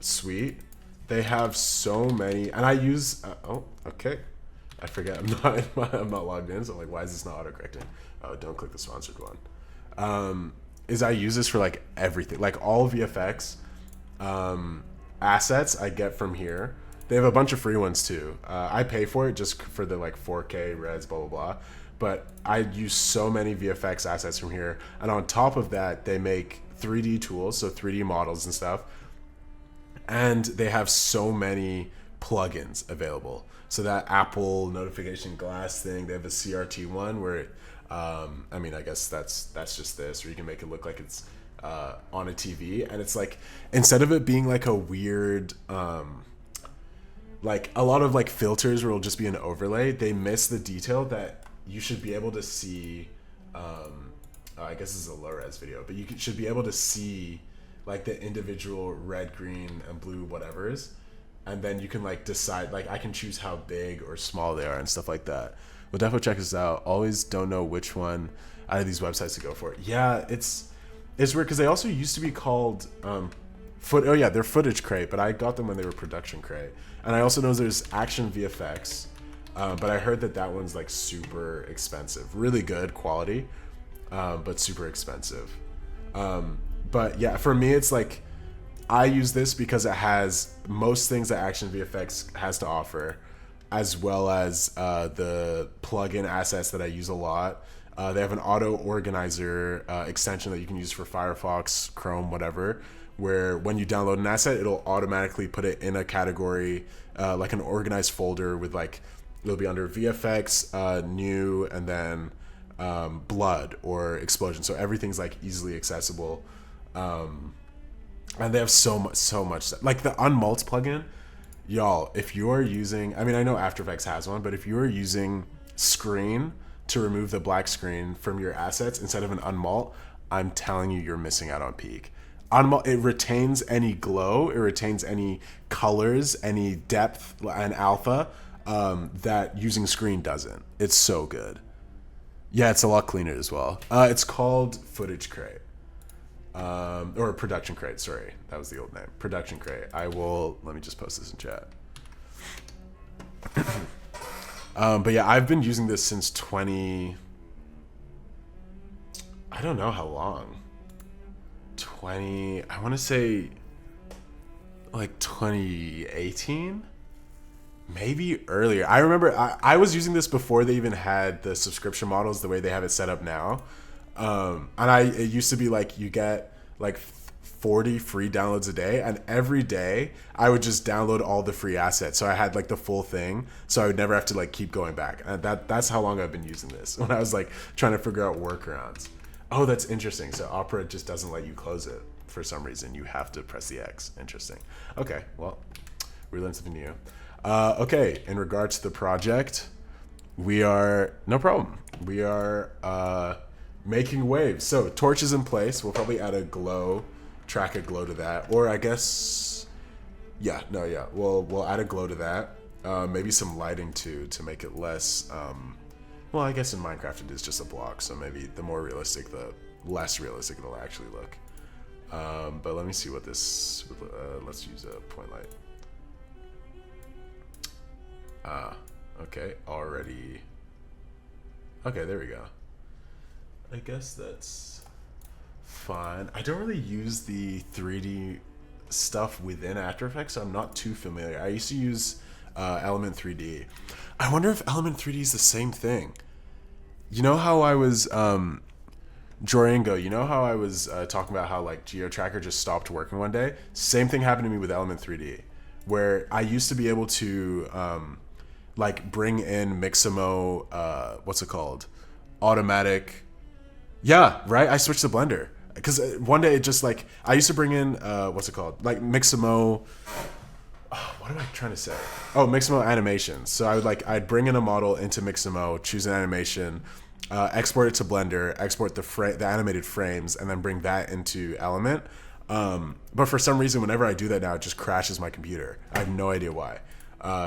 S1: suite. They have so many, and I use. Oh, okay. I forget. I'm not logged in, so I'm like, why is this not autocorrecting? Oh, don't click the sponsored one. Is I use this for like everything, like all VFX assets I get from here. They have a bunch of free ones too. I pay for it just for the like 4K reds, blah blah blah. But I use so many VFX assets from here, and on top of that, they make 3D tools, so 3D models and stuff. And they have so many plugins available. So that Apple notification glass thing, they have a CRT one where, I mean, I guess that's just this, or you can make it look like it's on a TV. And it's like, instead of it being like a weird, like a lot of like filters where it'll just be an overlay, they miss the detail that you should be able to see. I guess this is a low res video, but you should be able to see like the individual red, green, and blue whatevers, and then you can like decide, like I can choose how big or small they are and stuff like that. We'll definitely check this out. Always don't know which one out of these websites to go for. Yeah, it's weird because they also used to be called they're Footage Crate, but I got them when they were Production Crate. And I also know there's Action VFX, but I heard that one's like super expensive, really good quality, but super expensive. But yeah, for me, it's like, I use this because it has most things that Action VFX has to offer, as well as the plugin assets that I use a lot. They have an auto organizer extension that you can use for Firefox, Chrome, whatever, where when you download an asset, it'll automatically put it in a category, like an organized folder with like, it'll be under VFX, new, and then blood or explosion. So everything's like easily accessible. And they have so much like the unmult plugin, y'all. If you're using, I mean, I know After Effects has one, but if you're using screen to remove the black screen from your assets instead of an unmult, I'm telling you, you're missing out on peak. Unmult, it retains any glow, it retains any colors, any depth and alpha that using screen doesn't. It's so good. Yeah, it's a lot cleaner as well. It's called Footage Crate. Or Production Crate, sorry. That was the old name. Production Crate. Let me just post this in chat. But yeah, I've been using this since I don't know how long. I want to say like 2018? Maybe earlier. I remember I was using this before they even had the subscription models the way they have it set up now. And it used to be like you get like 40 free downloads a day, and every day I would just download all the free assets. So I had like the full thing, so I would never have to like keep going back. And that's how long I've been using this, when I was like trying to figure out workarounds. Oh, that's interesting. So Opera just doesn't let you close it. for some reason you have to press the X. Interesting. Okay, well, we learned something new. Okay, in regards to the project, we are, no problem. We are making waves. So torch is in place. We'll probably add a glow, track a glow to that. Or I guess, yeah, we'll add a glow to that. Maybe some lighting too to make it less, well, I guess in Minecraft it is just a block. So maybe the more realistic, the less realistic it'll actually look. But let me see what this, let's use a point light. Okay, already. Okay, there we go. I guess that's fine. I don't really use the 3D stuff within After Effects, so I'm not too familiar. I used to use Element 3D. I wonder if Element 3D is the same thing. You know how I was, Joringo, you know how I was talking about how like GeoTracker just stopped working one day? Same thing happened to me with Element 3D, where I used to be able to like bring in Mixamo, what's it called? Automatic. Yeah, right? I switched to Blender. Because one day it just like, I used to bring in, what's it called? Like Mixamo, what am I trying to say? Oh, Mixamo animations. So I would like, I'd bring in a model into Mixamo, choose an animation, export it to Blender, export the animated frames, and then bring that into Element. But for some reason, whenever I do that now, it just crashes my computer. I have no idea why.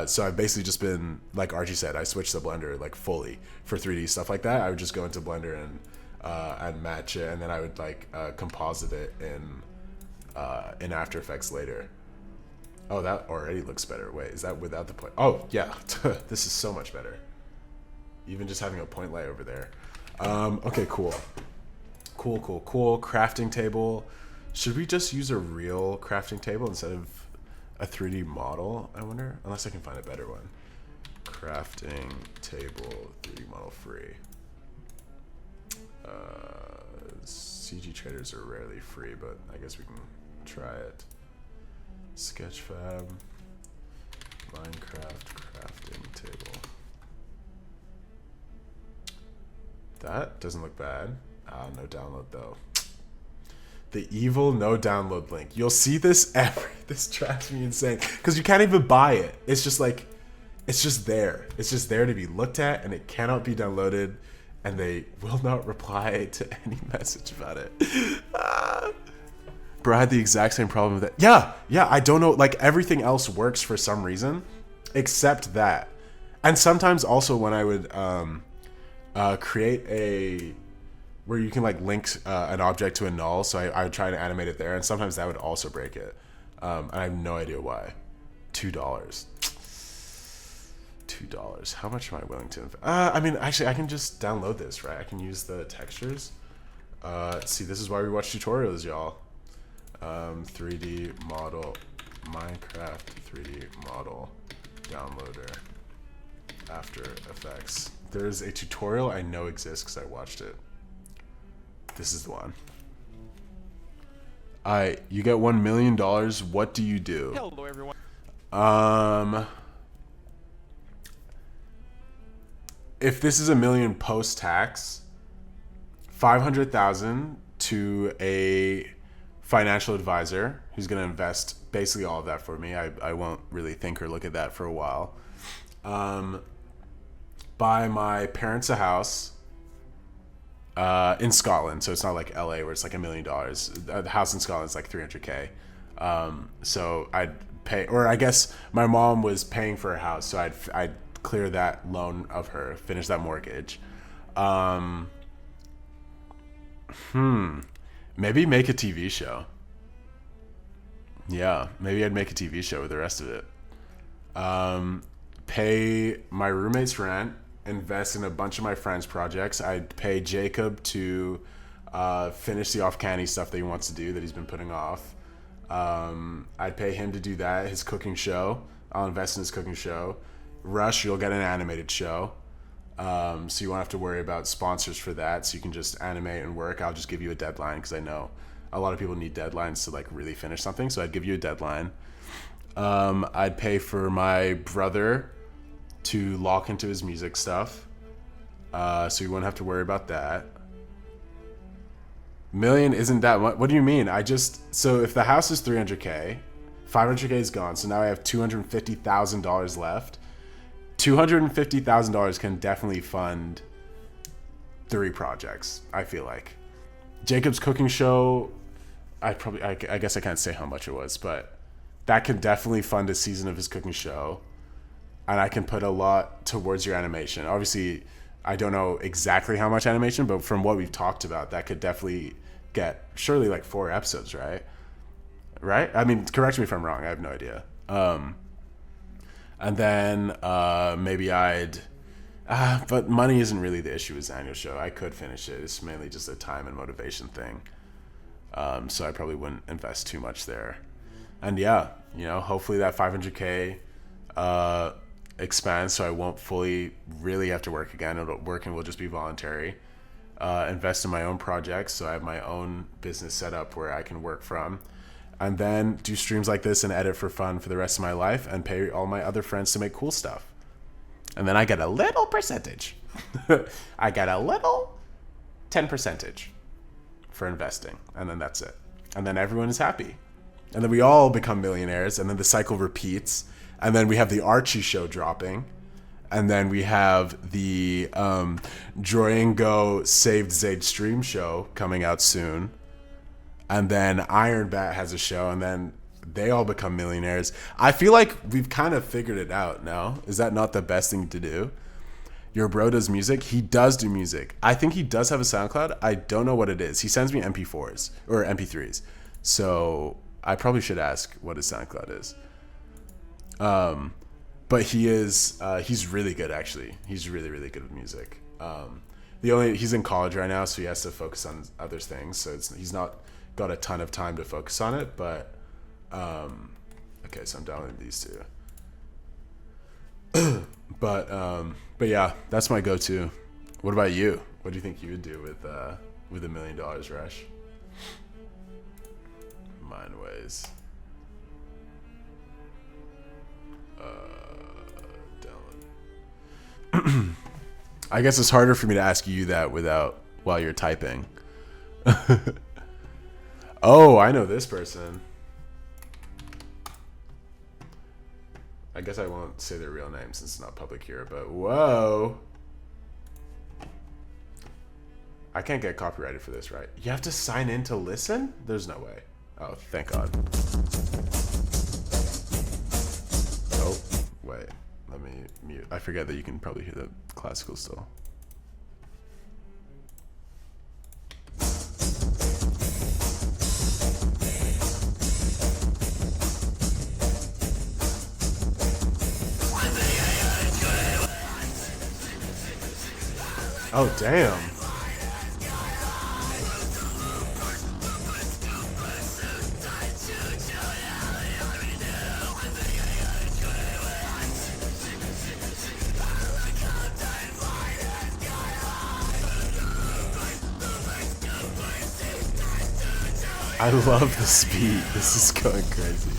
S1: So I've basically just been, like Archie said, I switched to Blender like fully for 3D stuff like that. I would just go into Blender and I'd match it, and then I would like composite it in After Effects later. Oh, that already looks better. Wait, is that without the point? Oh, yeah. This is so much better. Even just having a point light over there. Okay, cool. Cool. Crafting table. Should we just use a real crafting table instead of a 3D model, I wonder? Unless I can find a better one. Crafting table, 3D model free. CG traders are rarely free, but I guess we can try it. Sketchfab, Minecraft crafting table. That doesn't look bad. No download though. The evil no download link. You'll see this this drives me insane because you can't even buy it. It's just like, it's just there. It's just there to be looked at, and it cannot be downloaded, and they will not reply to any message about it. Bro, I had the exact same problem with that. Yeah, I don't know. Like everything else works for some reason, except that. And sometimes also when I would create a, where you can like link an object to a null, so I would try to animate it there, and sometimes that would also break it. And I have no idea why. $2. How much am I willing to invest? I mean, actually, I can just download this, right? I can use the textures. See, this is why we watch tutorials, y'all. 3D model, Minecraft 3D model downloader, After Effects. There's a tutorial I know exists because I watched it. This is the one. You get $1 million. What do you do?
S8: Hello, everyone.
S1: If this is $1 million post-tax, $500,000 to a financial advisor who's going to invest basically all of that for me. I won't really think or look at that for a while. Buy my parents a house in Scotland, so it's not like LA where it's like $1 million. The house in Scotland is like $300K. So I'd pay, or I guess my mom was paying for a house, so I'd clear that loan of her, finish that mortgage. Maybe make a TV show. Yeah, maybe I'd make a TV show with the rest of it. Pay my roommate's rent, invest in a bunch of my friends' projects. I'd pay Jacob to finish the off-canny stuff that he wants to do that he's been putting off. I'd pay him to do that, his cooking show. I'll invest in his cooking show. Rush, you'll get an animated show. So you won't have to worry about sponsors for that. So you can just animate and work. I'll just give you a deadline because I know a lot of people need deadlines to like really finish something. So I'd give you a deadline. I'd pay for my brother to lock into his music stuff. So you won't have to worry about that. Million isn't that much. What do you mean? So if the house is 300K, 500K is gone. So now I have $250,000 left. $250,000 can definitely fund 3 projects, I feel like. Jacob's cooking show, I guess I can't say how much it was, but that can definitely fund a season of his cooking show. And I can put a lot towards your animation. Obviously, I don't know exactly how much animation, but from what we've talked about, that could definitely get surely like 4 episodes, right? Right? I mean, correct me if I'm wrong. I have no idea. And then maybe but money isn't really the issue with Daniel's show. I could finish it. It's mainly just a time and motivation thing. So I probably wouldn't invest too much there. And yeah, hopefully that 500K expands so I won't fully really have to work again. Working will just be voluntary. Invest in my own projects so I have my own business set up where I can work from. And then do streams like this and edit for fun for the rest of my life and pay all my other friends to make cool stuff. And then I get a little percentage. I get a little 10% for investing. And then that's it. And then everyone is happy. And then we all become millionaires. And then the cycle repeats. And then we have the Archie show dropping. And then we have the Droyango Saved Zayd stream show coming out soon. And then Iron Bat has a show. And then they all become millionaires. I feel like we've kind of figured it out now. Is that not the best thing to do? Your bro does music. He does do music. I think he does have a SoundCloud. I don't know what it is. He sends me MP4s or MP3s. So I probably should ask what his SoundCloud is. But he's really good actually. He's really, really good with music. He's in college right now, so he has to focus on other things. So he's not got a ton of time to focus on it, but okay, so I'm downloading these two. But yeah, that's my go-to. What about you? What do you think you would do with $1 million, Rush? Mind ways. Download. I guess it's harder for me to ask you that while you're typing. Oh, I know this person. I guess I won't say their real name since it's not public here, but whoa. I can't get copyrighted for this, right? You have to sign in to listen? There's no way. Oh, thank God. Oh, wait. Let me mute. I forget that you can probably hear the classical still. Oh, damn. I love the speed. This is going crazy.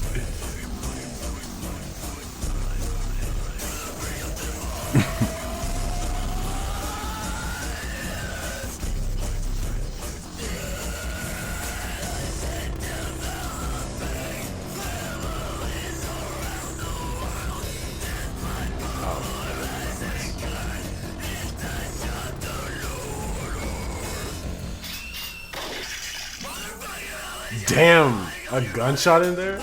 S1: Damn, a gunshot in there?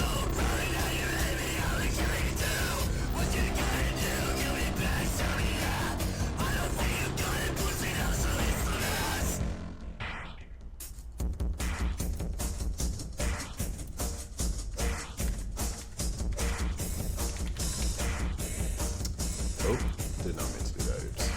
S1: Oh, did not mean to do that, oops.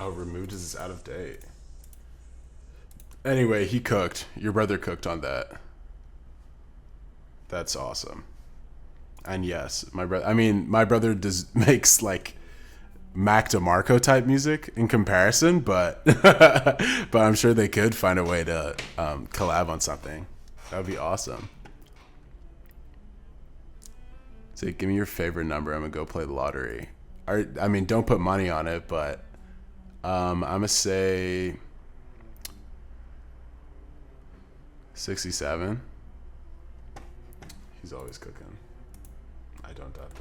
S1: Oh, removed is out of date. Anyway, he cooked. Your brother cooked on that. That's awesome. And yes, my brother makes like Mac DeMarco type music in comparison, but but I'm sure they could find a way to collab on something. That would be awesome. So give me your favorite number. I'm gonna go play the lottery. I mean, don't put money on it, but I'm gonna say 67. He's always cooking. I don't doubt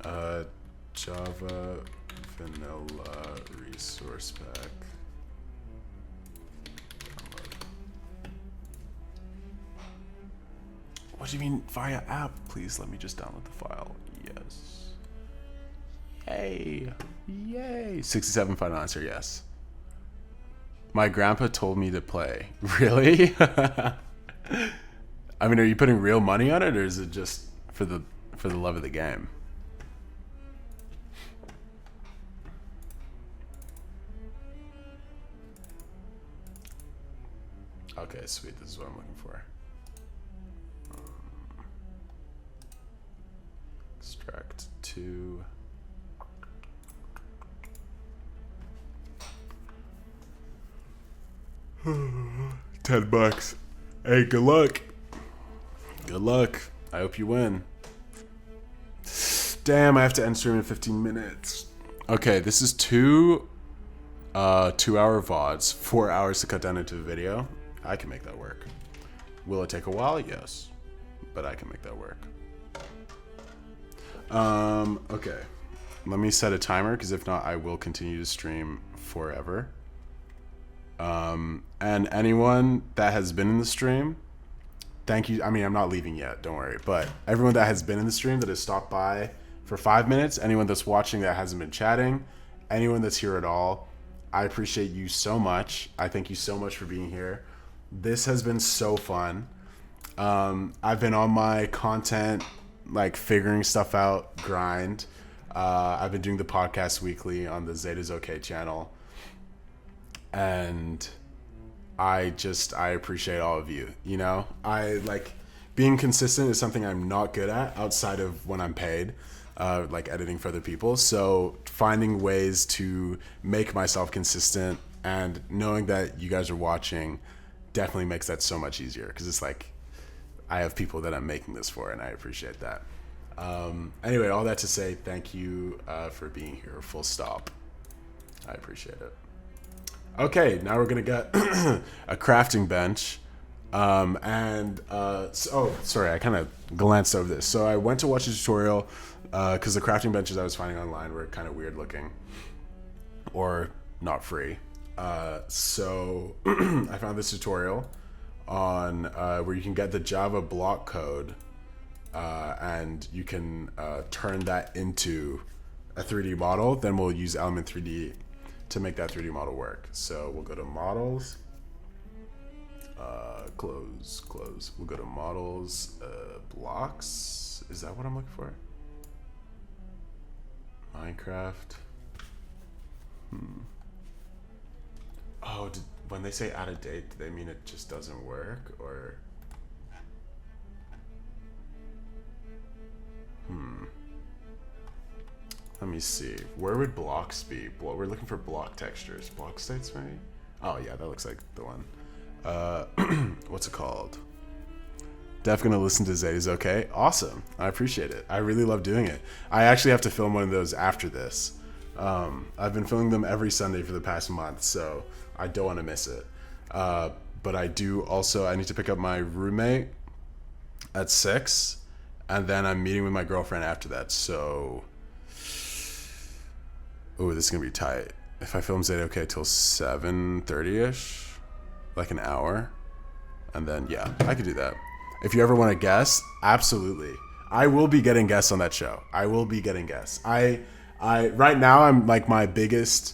S1: that. Java vanilla resource pack. Download. What do you mean via app? Please let me just download the file. Yes. Yay. Yay. 67 final answer, yes. My grandpa told me to play. Really? I mean, are you putting real money on it, or is it just for the love of the game? Okay, sweet. This is what I'm looking for. Extract 2. $10. Hey, good luck. Good luck. I hope you win. Damn, I have to end stream in 15 minutes. Okay, this is 2 2-hour VODs, 4 hours to cut down into a video. I can make that work. Will it take a while? Yes, but I can make that work. Okay. Let me set a timer, because if not, I will continue to stream forever. And anyone that has been in the stream, thank you. I mean, I'm not leaving yet, don't worry. But everyone that has been in the stream, that has stopped by for 5 minutes, anyone that's watching that hasn't been chatting, anyone that's here at all, I appreciate you so much. I thank you so much for being here. This has been so fun. I've been on my content, like figuring stuff out, grind. I've been doing the podcast weekly on the Zeta's Okay channel. And I appreciate all of you. You know, I like being consistent is something I'm not good at outside of when I'm paid, like editing for other people. So finding ways to make myself consistent and knowing that you guys are watching definitely makes that so much easier, because it's like I have people that I'm making this for, and I appreciate that. Anyway, all that to say, thank you for being here. Full stop. I appreciate it. Okay, now we're gonna get a crafting bench, sorry, I kind of glanced over this. So I went to watch a tutorial because the crafting benches I was finding online were kind of weird looking, or not free. So I found this tutorial on where you can get the Java block code, and you can turn that into a 3D model. Then we'll use Element 3D to make that 3D model work. So we'll go to models, close. We'll go to models, blocks. Is that what I'm looking for? Minecraft. Oh, when they say out of date, do they mean it just doesn't work, or? Let me see. Where would blocks be? We're looking for block textures. Block states, maybe? Oh, yeah, that looks like the one. What's it called? Def gonna listen to Zeta's Okay. Awesome. I appreciate it. I really love doing it. I actually have to film one of those after this. I've been filming them every Sunday for the past month, so I don't want to miss it. But I do also, I need to pick up my roommate at 6, and then I'm meeting with my girlfriend after that, so... Oh, this is gonna be tight. If I film Zeta Okay till 7:30ish, like an hour, and then yeah, I could do that. If you ever want to guess, absolutely, I will be getting guests on that show. I will be getting guests. I right now I'm like, my biggest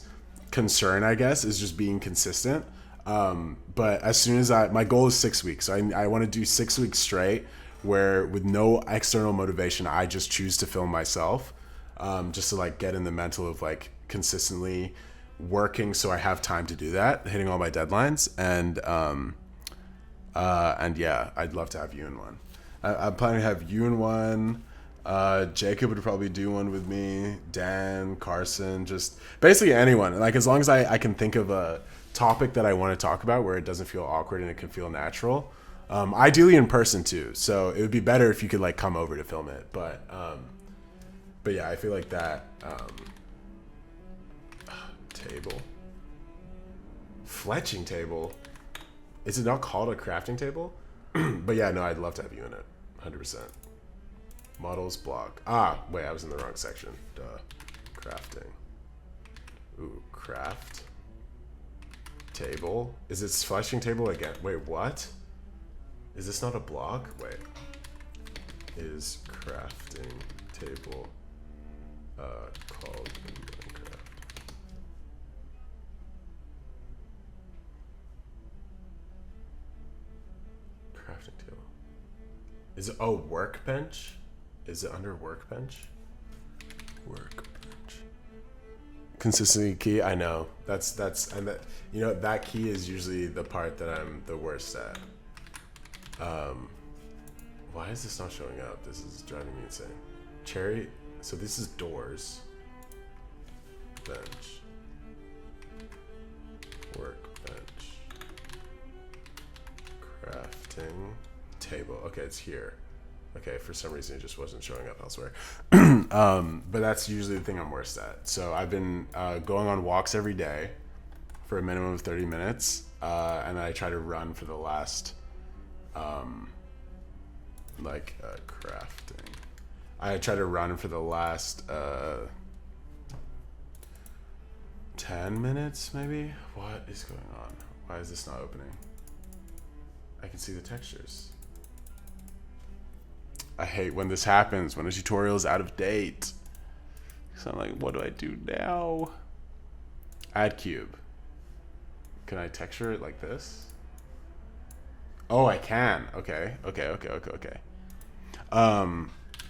S1: concern, I guess, is just being consistent. But as soon as my goal is 6 weeks. So I want to do 6 weeks straight, where with no external motivation, I just choose to film myself. Just to like get in the mental of like consistently working so I have time to do that, hitting all my deadlines, and yeah, I'd love to have you in one. I'm planning to have you in one. Jacob would probably do one with me. Dan, Carson, just basically anyone. Like as long as I can think of a topic that I want to talk about where it doesn't feel awkward and it can feel natural. Ideally in person too. So it would be better if you could like come over to film it. But yeah, I feel like that table. Fletching table. Is it not called a crafting table? But yeah, no, I'd love to have you in it. 100%. Models block. Ah, wait, I was in the wrong section. Duh. Crafting. Ooh, craft. Table. Is it fletching table again? Wait, what? Is this not a block? Wait. Is crafting table called in Minecraft? Crafting table. Is it, oh, workbench? Is it under workbench? Workbench. Consistency key, I know. That's and that, you know, that key is usually the part that I'm the worst at. Why is this not showing up? This is driving me insane. Cherry, so this is doors. Bench. Workbench. Crafting table. Okay, it's here. Okay, for some reason it just wasn't showing up elsewhere. But that's usually the thing I'm worst at. So I've been going on walks every day for a minimum of 30 minutes. And I try to run for the last, crafting. I try to run for the last 10 minutes, maybe? What is going on? Why is this not opening? I can see the textures. I hate when this happens, when a tutorial is out of date. So I'm like, what do I do now? Add cube. Can I texture it like this? Oh, I can. Okay.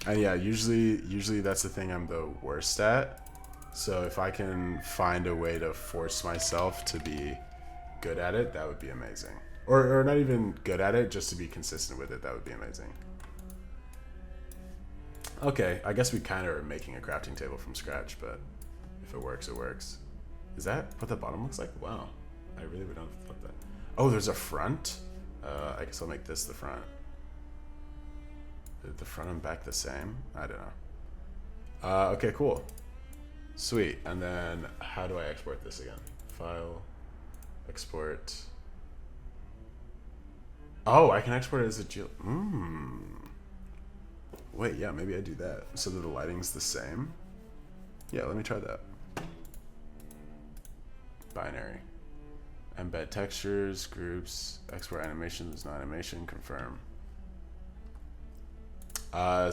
S1: And yeah, usually that's the thing I'm the worst at. So if I can find a way to force myself to be good at it, that would be amazing. Or not even good at it, just to be consistent with it, that would be amazing. Okay, I guess we kind of are making a crafting table from scratch, but if it works, it works. Is that what the bottom looks like? Wow, I really would not have thought that. Oh, there's a front? I guess I'll make this the front. The front and back the same? I don't know. Okay, cool. Sweet, and then how do I export this again? File, export. Oh, I can export it as a geo. Wait, yeah, maybe I do that so that the lighting's the same. Yeah, let me try that. Binary. Embed textures, groups, export animations, no animation, confirm.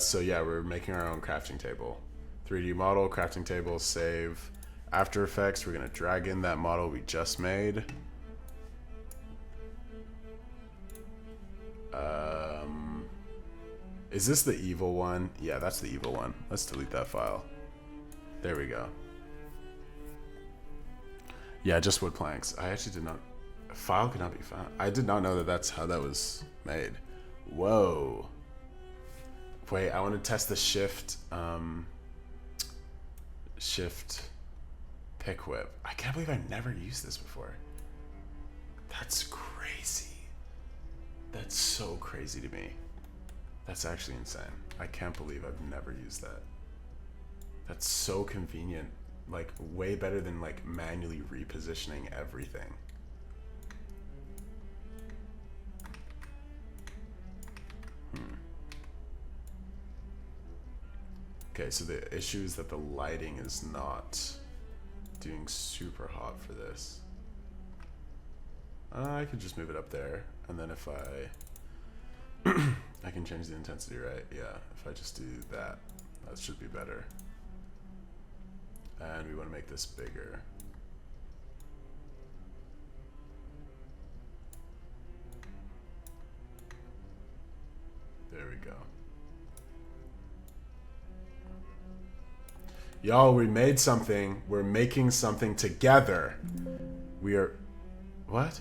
S1: So yeah, we're making our own crafting table. 3D model, crafting table, save. After Effects, we're gonna drag in that model we just made. Is this the evil one? Yeah, that's the evil one. Let's delete that file. There we go. Yeah, just wood planks. I actually did not... A file could not be found. I did not know that that's how that was made. Whoa. Wait, I want to test the shift... shift pick whip. I can't believe I've never used this before. That's crazy. That's so crazy to me. That's actually insane. I can't believe I've never used that. That's so convenient. Like, way better than, like, manually repositioning everything. Okay, so the issue is that the lighting is not doing super hot for this. I could just move it up there, and then if I can change the intensity, right? Yeah, if I just do that, that should be better. And we want to make this bigger. There we go. Y'all, we made something. We're making something together. We are... What?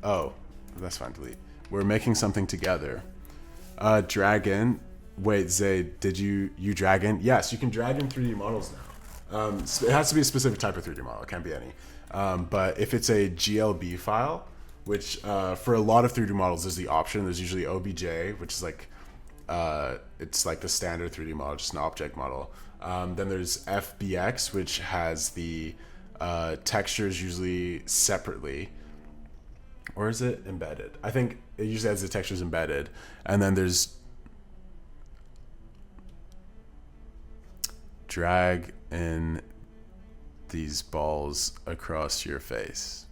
S1: Oh, that's fine. Delete. We're making something together. Dragon. Wait, Zay, did you drag in? Yes, you can drag in 3D models now. It has to be a specific type of 3D model. It can't be any. But if it's a GLB file, which for a lot of 3D models is the option. There's usually OBJ, which is like, it's like the standard 3D model, just an object model. Then there's FBX, which has the textures usually separately. Or is it embedded? I think it usually has the textures embedded. And then there's drag in these balls across your face.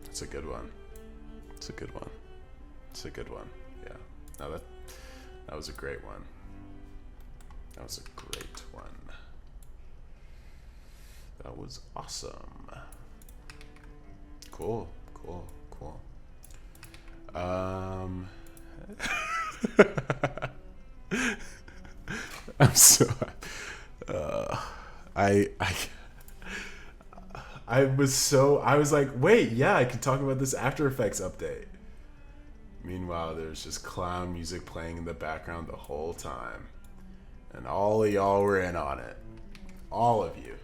S1: It's a good one. It's a good one. It's a good one. Yeah. No, that was a great one. That was a great one. That was awesome. Cool. Cool. Cool. I'm so I was like, wait, yeah, I can talk about this After Effects update. Meanwhile, there's just clown music playing in the background the whole time. And all of y'all were in on it. All of you.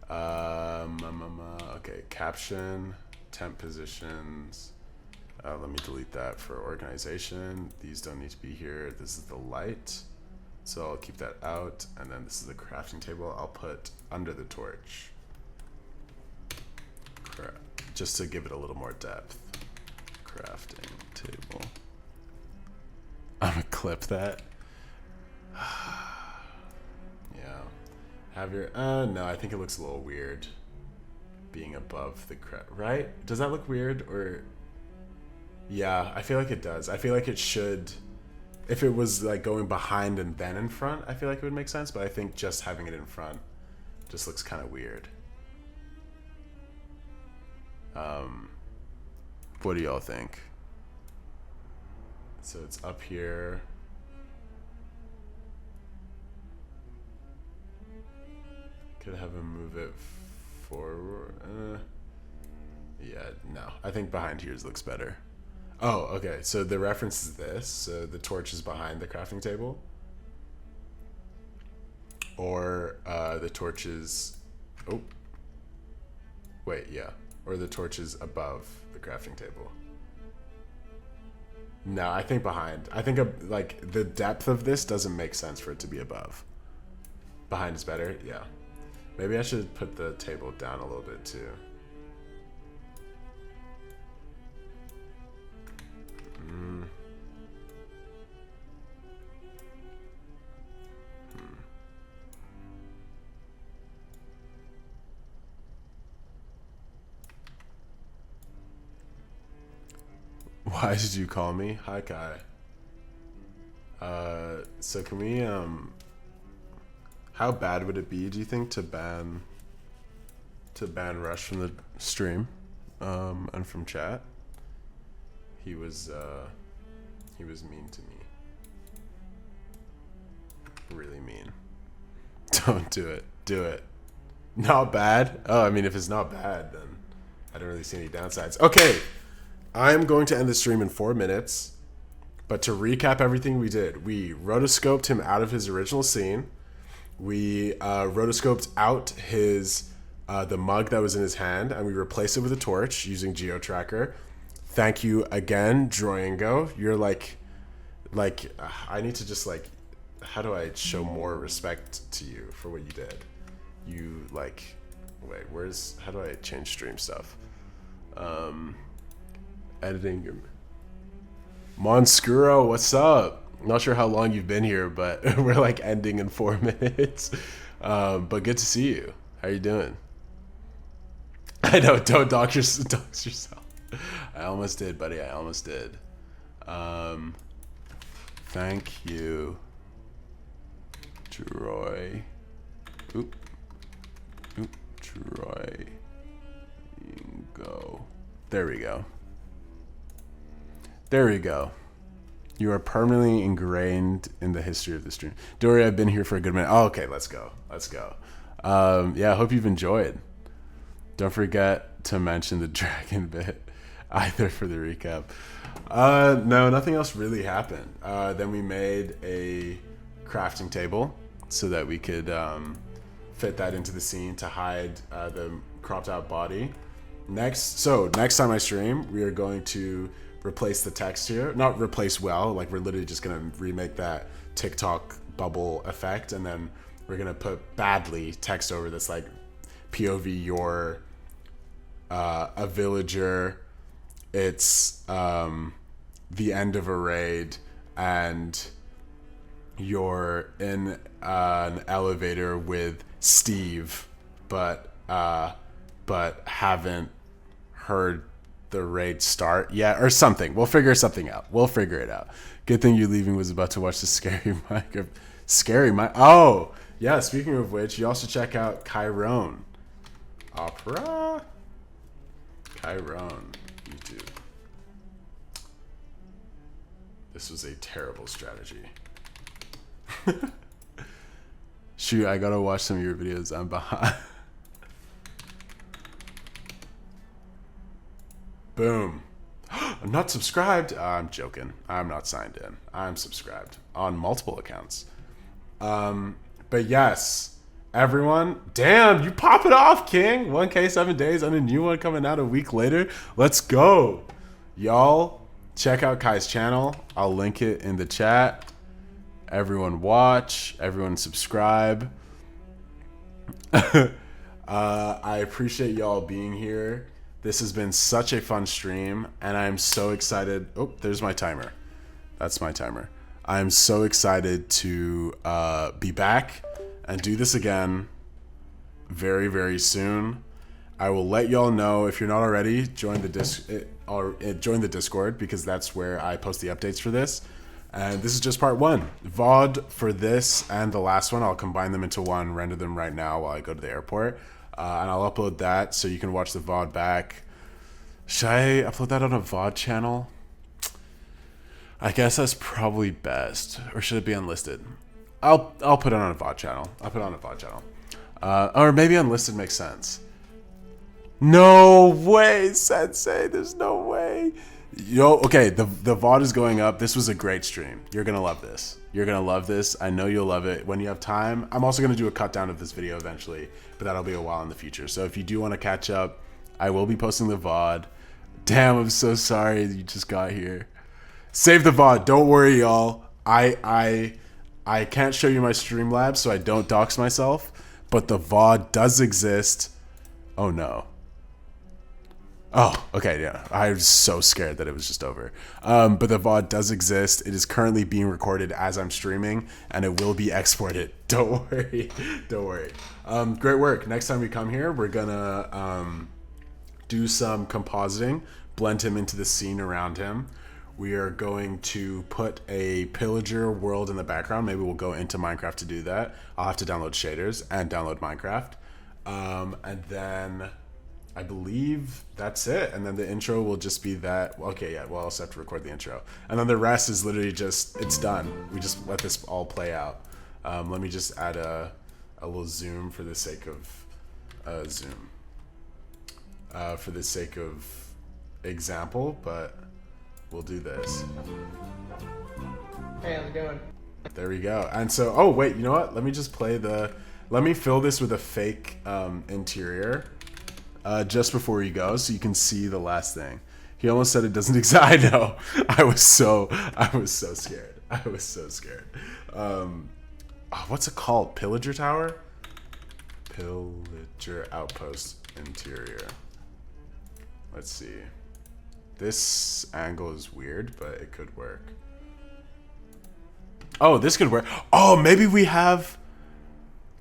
S1: Okay, caption, temp positions. Let me delete that for organization. These don't need to be here. This is the light. So I'll keep that out. And then this is the crafting table. I'll put under the torch. Just to give it a little more depth. Crafting table. I'm gonna clip that. Yeah. Have your no, I think it looks a little weird being above the right? Does that look weird? Or yeah, I feel like it does. I feel like it should, if it was like going behind and then in front, I feel like it would make sense, but I think just having it in front just looks kind of weird. What do y'all think? So it's up here. Could have him move it forward. Yeah, no. I think behind here looks better. Oh, okay. So the reference is this. So the torch is behind the crafting table. Or the torch is... Oh. Wait, yeah. Or the torch is above the crafting table. No, I think behind. I think like the depth of this doesn't make sense for it to be above. Behind is better, yeah. Maybe I should put the table down a little bit too. Why did you call me? Hi, Kai. So can we, how bad would it be, do you think, to ban Rush from the stream, and from chat? He was mean to me. Really mean. Don't do it. Do it. Not bad? Oh, I mean, if it's not bad, then I don't really see any downsides. Okay. I'm going to end the stream in 4 minutes, but to recap everything we did, we rotoscoped him out of his original scene. We rotoscoped out his the mug that was in his hand, and we replaced it with a torch using GeoTracker. Thank you again, Droingo. You're like I need to just like, how do I show more respect to you for what you did? You like, wait, how do I change stream stuff? Editing. Monskuro, what's up? I'm not sure how long you've been here, but we're like ending in 4 minutes. But good to see you. How are you doing? I know, don't dox yourself. I almost did, buddy. I almost did. Thank you, Troy. Oop. Oop. Troy. Go. There we go. There we go. You are permanently ingrained in the history of the stream. Dory, I've been here for a good minute. Oh, okay, let's go. Let's go. Yeah, I hope you've enjoyed. Don't forget to mention the dragon bit either for the recap. No, nothing else really happened. Then we made a crafting table so that we could fit that into the scene to hide the cropped out body. Next time I stream, we are going to replace the text here. Not replace well, like we're literally just gonna remake that TikTok bubble effect, and then we're gonna put badly text over this, like POV you're a villager, it's the end of a raid, and you're in an elevator with Steve, but haven't heard the raid start yet, or something. We'll figure something out. We'll figure it out. Good thing you leaving was about to watch the scary Mike. Oh yeah, speaking of which, you also check out Chiron Opera. Chiron YouTube. This was a terrible strategy. Shoot, I gotta watch some of your videos. I'm behind. Boom. I'm not subscribed. I'm joking. I'm not signed in. I'm subscribed on multiple accounts. But yes, everyone. Damn, you pop it off, King. 1K 7 days and a new one coming out a week later. Let's go. Y'all, check out Kai's channel. I'll link it in the chat. Everyone watch. Everyone subscribe. I appreciate y'all being here. This has been such a fun stream, and I'm so excited. Oh, there's my timer. That's my timer. I'm so excited to be back and do this again very, very soon. I will let y'all know, if you're not already, join the Discord, because that's where I post the updates for this. And this is just part one. VOD for this and the last one, I'll combine them into one, render them right now while I go to the airport. And I'll upload that so you can watch the VOD back. Should I upload that on a VOD channel? I guess that's probably best. Or should it be unlisted? I'll put it on a VOD channel. I'll put it on a VOD channel. Or maybe unlisted makes sense. No way, Sensei. There's no way. Yo, okay, the VOD is going up. This was a great stream. You're gonna love this. You're gonna love this. I know you'll love it. When you have time, I'm also gonna do a cut down of this video eventually, but that'll be a while in the future. So if you do want to catch up, I will be posting the VOD. Damn, I'm so sorry you just got here. Save the VOD. Don't worry, y'all. I can't show you my Streamlabs, so I don't dox myself, but the VOD does exist. Oh no. Oh, okay, yeah. I was so scared that it was just over. But the VOD does exist. It is currently being recorded as I'm streaming, and it will be exported. Don't worry. Don't worry. Great work. Next time we come here, we're gonna do some compositing, blend him into the scene around him. We are going to put a pillager world in the background. Maybe we'll go into Minecraft to do that. I'll have to download shaders and download Minecraft. And then I believe that's it. And then the intro will just be that. Okay, yeah, well, I'll also have to record the intro. And then the rest is literally just, it's done. We just let this all play out. Let me just add a little zoom for the sake of zoom. For the sake of example, but we'll do this.
S2: Hey, how's it going?
S1: There we go. And so, oh wait, you know what? Let me just play let me fill this with a fake interior. Just before he goes, so you can see the last thing. He almost said it doesn't exist. I know. I was so scared. I was so scared. What's it called? Pillager Tower? Pillager Outpost Interior. Let's see. This angle is weird, but it could work. Oh, this could work. Oh, maybe we have...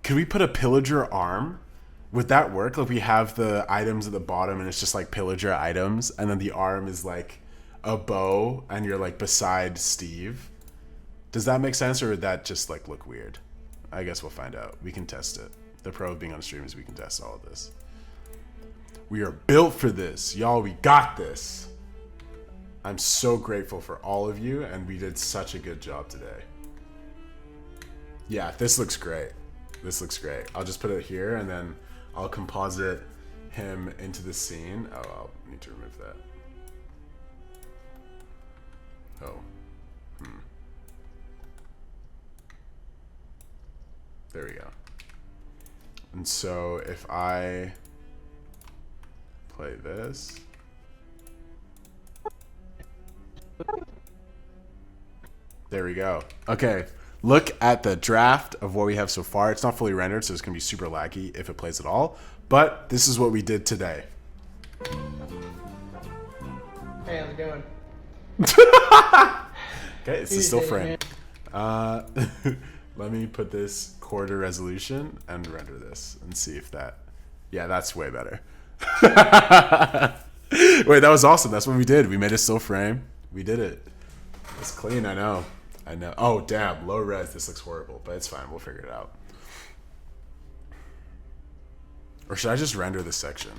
S1: Could we put a pillager arm? Would that work? Like we have the items at the bottom and it's just like pillager items, and then the arm is like a bow and you're like beside Steve. Does that make sense, or would that just like look weird? I guess we'll find out. We can test it. The pro of being on stream is we can test all of this. We are built for this, y'all. We got this. I'm so grateful for all of you, and we did such a good job today. Yeah, this looks great. This looks great. I'll just put it here, and then I'll composite him into the scene. Oh, I'll need to remove that. Oh. There we go. And so if I play this. There we go. Okay. Look at the draft of what we have so far. It's not fully rendered, so it's going to be super laggy if it plays at all. But this is what we did today.
S2: Hey, how's it going?
S1: Okay, it's a still frame. Let me put this quarter resolution and render this and see if that... Yeah, that's way better. Wait, that was awesome. That's what we did. We made a still frame. We did it. It's clean, I know. I know. Oh, damn. Low res. This looks horrible, but it's fine. We'll figure it out. Or should I just render this section?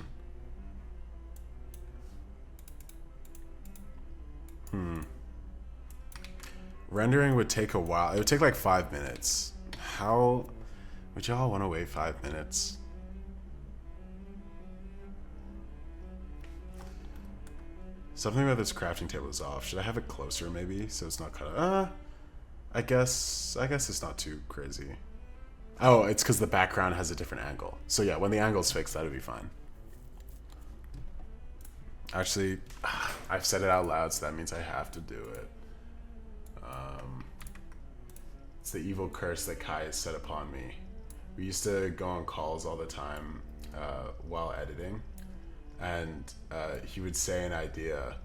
S1: Rendering would take a while. It would take like 5 minutes. How would y'all want to wait 5 minutes? Something about this crafting table is off. Should I have it closer maybe so it's not cut out? I guess it's not too crazy. Oh, it's because the background has a different angle. So yeah, when the angle's fixed, that'll be fine. Actually, I've said it out loud, so that means I have to do it. It's the evil curse that Kai has set upon me. We used to go on calls all the time while editing, and he would say an idea,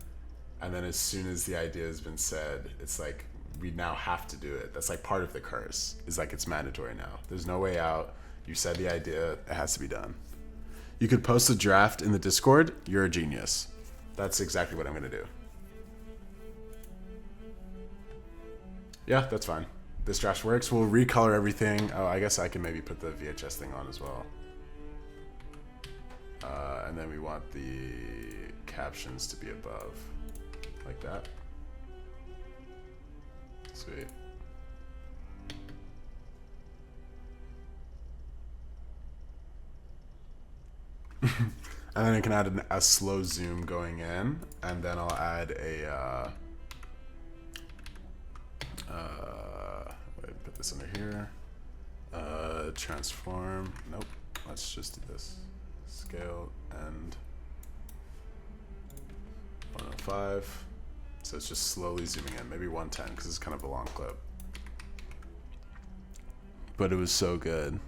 S1: and then as soon as the idea has been said, it's like we now have to do it. That's like part of the curse. It's like it's mandatory now. There's no way out. You said the idea, it has to be done. You could post a draft in the Discord. You're a genius. That's exactly what I'm gonna do. Yeah, that's fine. This draft works. We'll recolor everything. Oh, I guess I can maybe put the VHS thing on as well. And then we want the captions to be above, like that. Sweet. And then I can add a slow zoom going in, and then I'll add a wait, put this under here. Transform. Nope. Let's just do this. Scale and 105. So it's just slowly zooming in. Maybe 110 because it's kind of a long clip. But it was so good.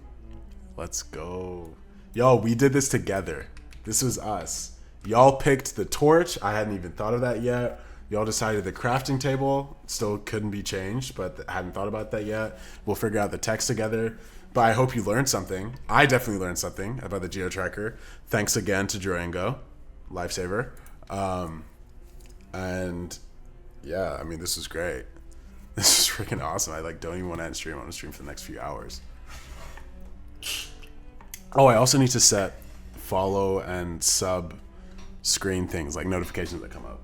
S1: Let's go. Yo, we did this together. This was us. Y'all picked the torch. I hadn't even thought of that yet. Y'all decided the crafting table still couldn't be changed, but I hadn't thought about that yet. We'll figure out the text together. But I hope you learned something. I definitely learned something about the geo-tracker. Thanks again to Durango. Lifesaver. And yeah, I mean, this was great. This is freaking awesome. I like don't even want to end stream. I want to stream for the next few hours. Oh, I also need to set follow and sub screen things, like notifications that come up.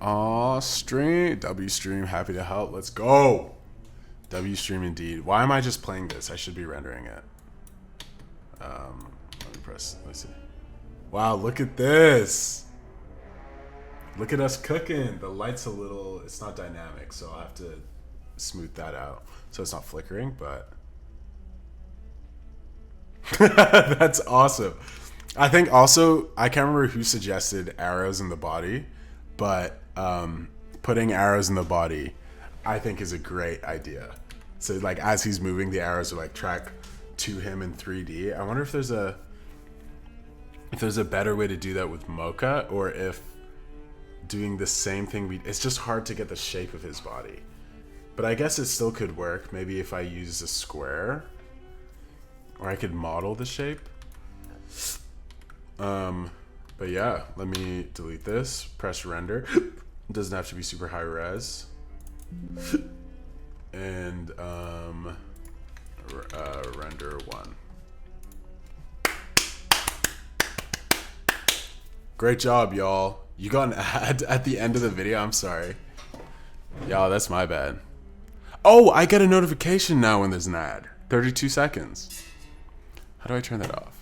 S1: Aw, stream. W stream, happy to help. Let's go. W stream indeed. Why am I just playing this? I should be rendering it. Let me press. Let's see. Wow, look at this. Look at us cooking. The light's a little, it's not dynamic, so I'll have to smooth that out so it's not flickering, but that's awesome. I think also, I can't remember who suggested arrows in the body, but putting arrows in the body I think is a great idea. So like as he's moving, the arrows are like track to him in 3D. I wonder if there's a better way to do that with Mocha, or if doing the same thing it's just hard to get the shape of his body. But I guess it still could work. Maybe if I use a square. Or I could model the shape. But yeah, let me delete this. Press render. It doesn't have to be super high res. And render 1. Great job, y'all. You got an ad at the end of the video. I'm sorry. Y'all, that's my bad. Oh, I get a notification now when there's an ad. 32 seconds. How do I turn that off?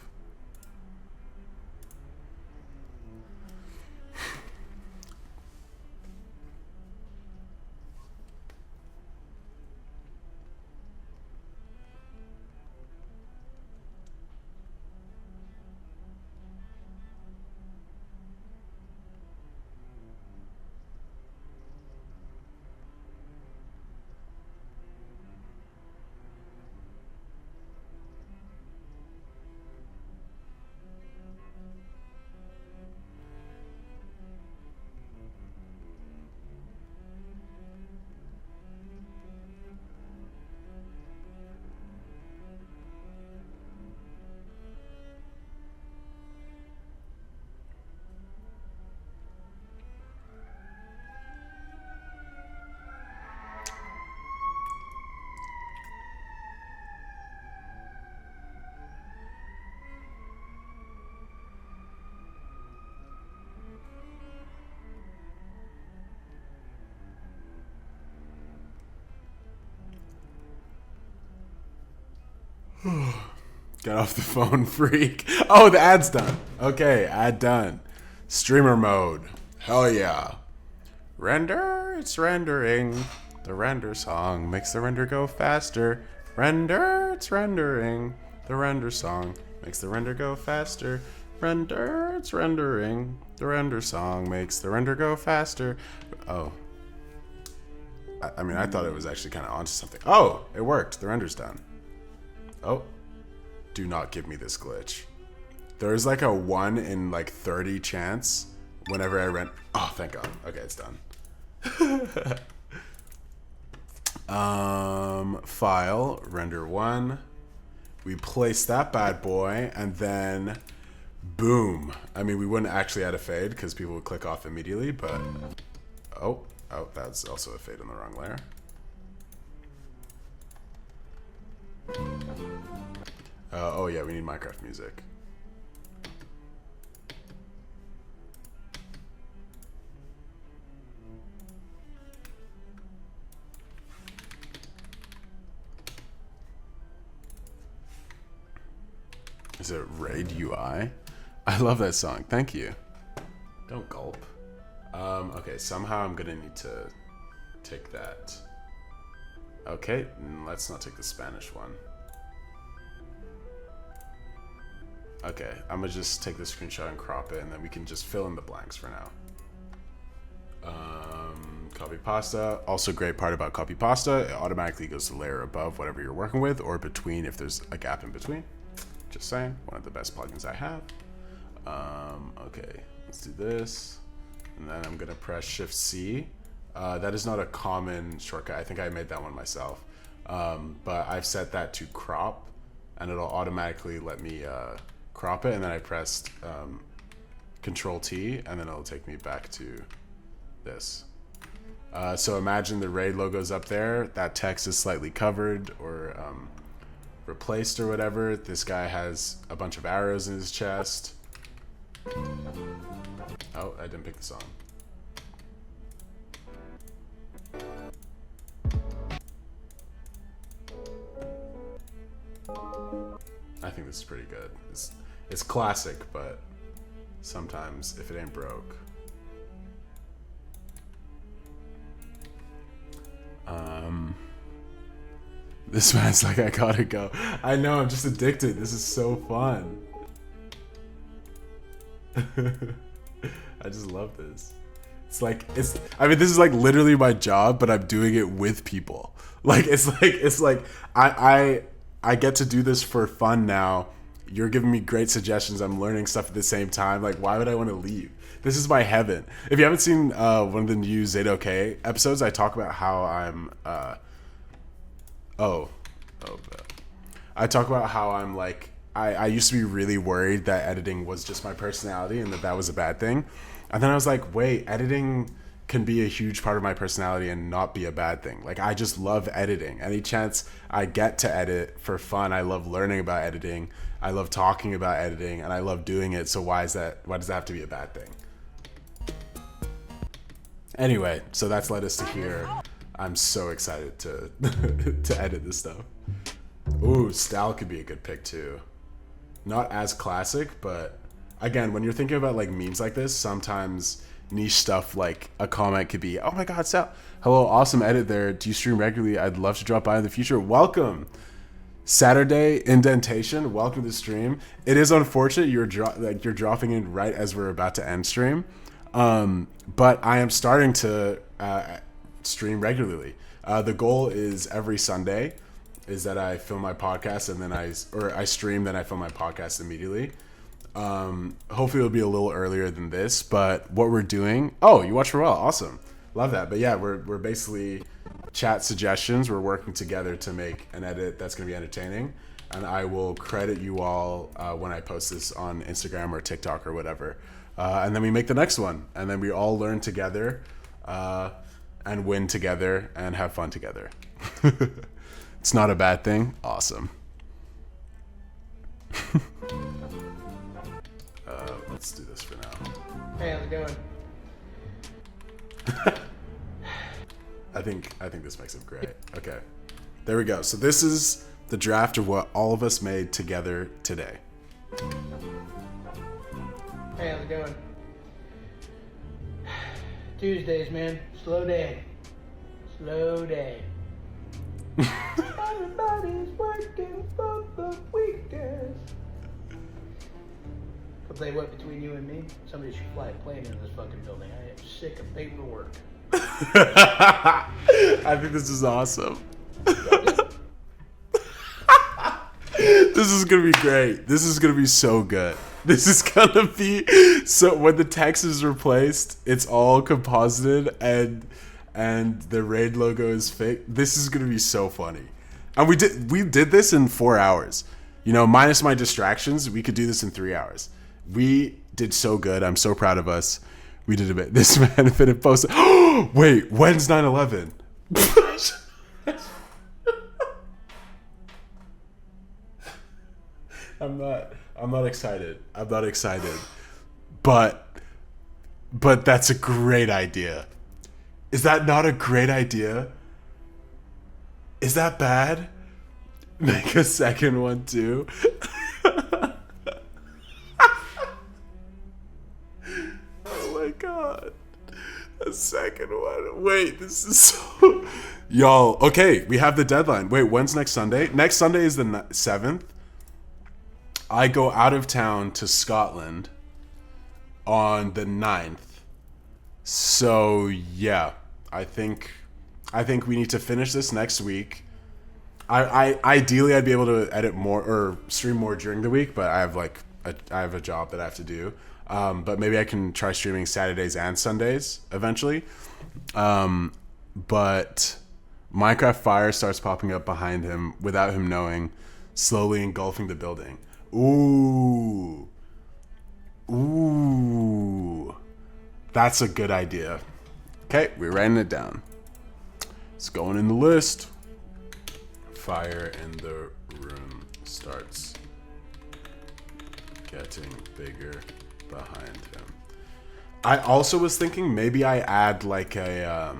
S1: Get off the phone, freak. Oh, the ad's done. Okay, ad done. Streamer mode. Hell yeah. Render, it's rendering. The render song makes the render go faster. Render, it's rendering. The render song makes the render go faster. Render, it's rendering. The render song makes the render go faster. Oh. I mean, I thought it was actually kind of onto something. Oh, it worked. The render's done. Oh. Do not give me this glitch. There's like a 1 in like 30 chance whenever I rent. Oh, thank God. Okay, it's done. File, render 1. We place that bad boy and then boom. I mean, we wouldn't actually add a fade because people would click off immediately, but oh, that's also a fade on the wrong layer. Oh yeah, we need Minecraft music. Is it Raid UI? I love that song. Thank you. Don't gulp. Okay, somehow I'm gonna need to take that. Okay, let's not take the Spanish one. Okay, I'm gonna just take the screenshot and crop it, and then we can just fill in the blanks for now. Copy pasta. Also, great part about copy pasta, it automatically goes to the layer above whatever you're working with, or between if there's a gap in between. Just saying, one of the best plugins I have. Okay, let's do this, and then I'm gonna press Shift C. That is not a common shortcut. I think I made that one myself, but I've set that to crop, and it'll automatically let me crop it, and then I pressed Control T, and then it'll take me back to this. So imagine the Raid logo's up there, that text is slightly covered or replaced or whatever. This guy has a bunch of arrows in his chest. Oh, I didn't pick the song. I think this is pretty good. It's classic, but sometimes if it ain't broke. This man's like, I gotta go. I know, I'm just addicted. This is so fun. I just love this. It's like, I mean, this is like literally my job, but I'm doing it with people. Like, it's like I get to do this for fun now, You're giving me great suggestions. I'm learning stuff at the same time. Like, why would I want to leave? This is my heaven. If you haven't seen one of the new Zaydo-K episodes, I talk about how I'm I talk about how I'm like, I used to be really worried that editing was just my personality and that was a bad thing. And then I was like, wait, editing can be a huge part of my personality and not be a bad thing. Like, I just love editing. Any chance I get to edit for fun, I love learning about editing. I love talking about editing, and I love doing it. So why does that have to be a bad thing? Anyway, so that's led us to here. I'm so excited to to edit this stuff. Ooh, Stal could be a good pick too. Not as classic, but again, when you're thinking about like memes like this, sometimes niche stuff like a comment could be, oh my god, Stal, hello, awesome edit there. Do you stream regularly? I'd love to drop by in the future. Welcome. Saturday indentation, welcome to the stream. It is unfortunate you're dropping in right as we're about to end stream, but I am starting to stream regularly. The goal is every Sunday is that I film my podcast and then I stream, then I film my podcast immediately. Hopefully it'll be a little earlier than this, but what we're doing, oh, you watch for a while, awesome, love that. But yeah, we're basically chat suggestions. We're working together to make an edit that's going to be entertaining, and I will credit you all when I post this on Instagram or TikTok or whatever, and then we make the next one, and then we all learn together and win together and have fun together. It's not a bad thing. Awesome. Let's do this for now.
S2: Hey, how's it going?
S1: I think this makes it great. Okay, there we go. So this is the draft of what all of us made together today.
S2: Hey, how's it going? Tuesdays, man. Slow day. Slow day. Everybody's working for the weekends. I'll tell you what, between you and me, somebody should fly a plane into this fucking building. I am sick of paperwork.
S1: I think this is awesome. This is gonna be great. This is gonna be so good. This is gonna be so. When the text is replaced, it's all composited and the raid logo is fake. This is gonna be so funny. And we did this in 4 hours. You know, minus my distractions, we could do this in 3 hours. We did so good. I'm so proud of us. We did a bit. This man finna post. Wait, when's 9/11? I'm not excited. I'm not excited. But that's a great idea. Is that not a great idea? Is that bad? Make a second one too. Oh my god. A second one. Wait, this is so... Y'all, okay, we have the deadline. Wait, when's next Sunday? Next Sunday is the 7th. I go out of town to Scotland on the 9th. So, yeah, I think we need to finish this next week. Ideally, I'd be able to edit more or stream more during the week, but I have a job that I have to do. But maybe I can try streaming Saturdays and Sundays eventually. But Minecraft fire starts popping up behind him without him knowing, slowly engulfing the building. Ooh. That's a good idea. Okay, we're writing it down. It's going in the list. Fire in the room starts getting bigger behind him. I also was thinking maybe I add like a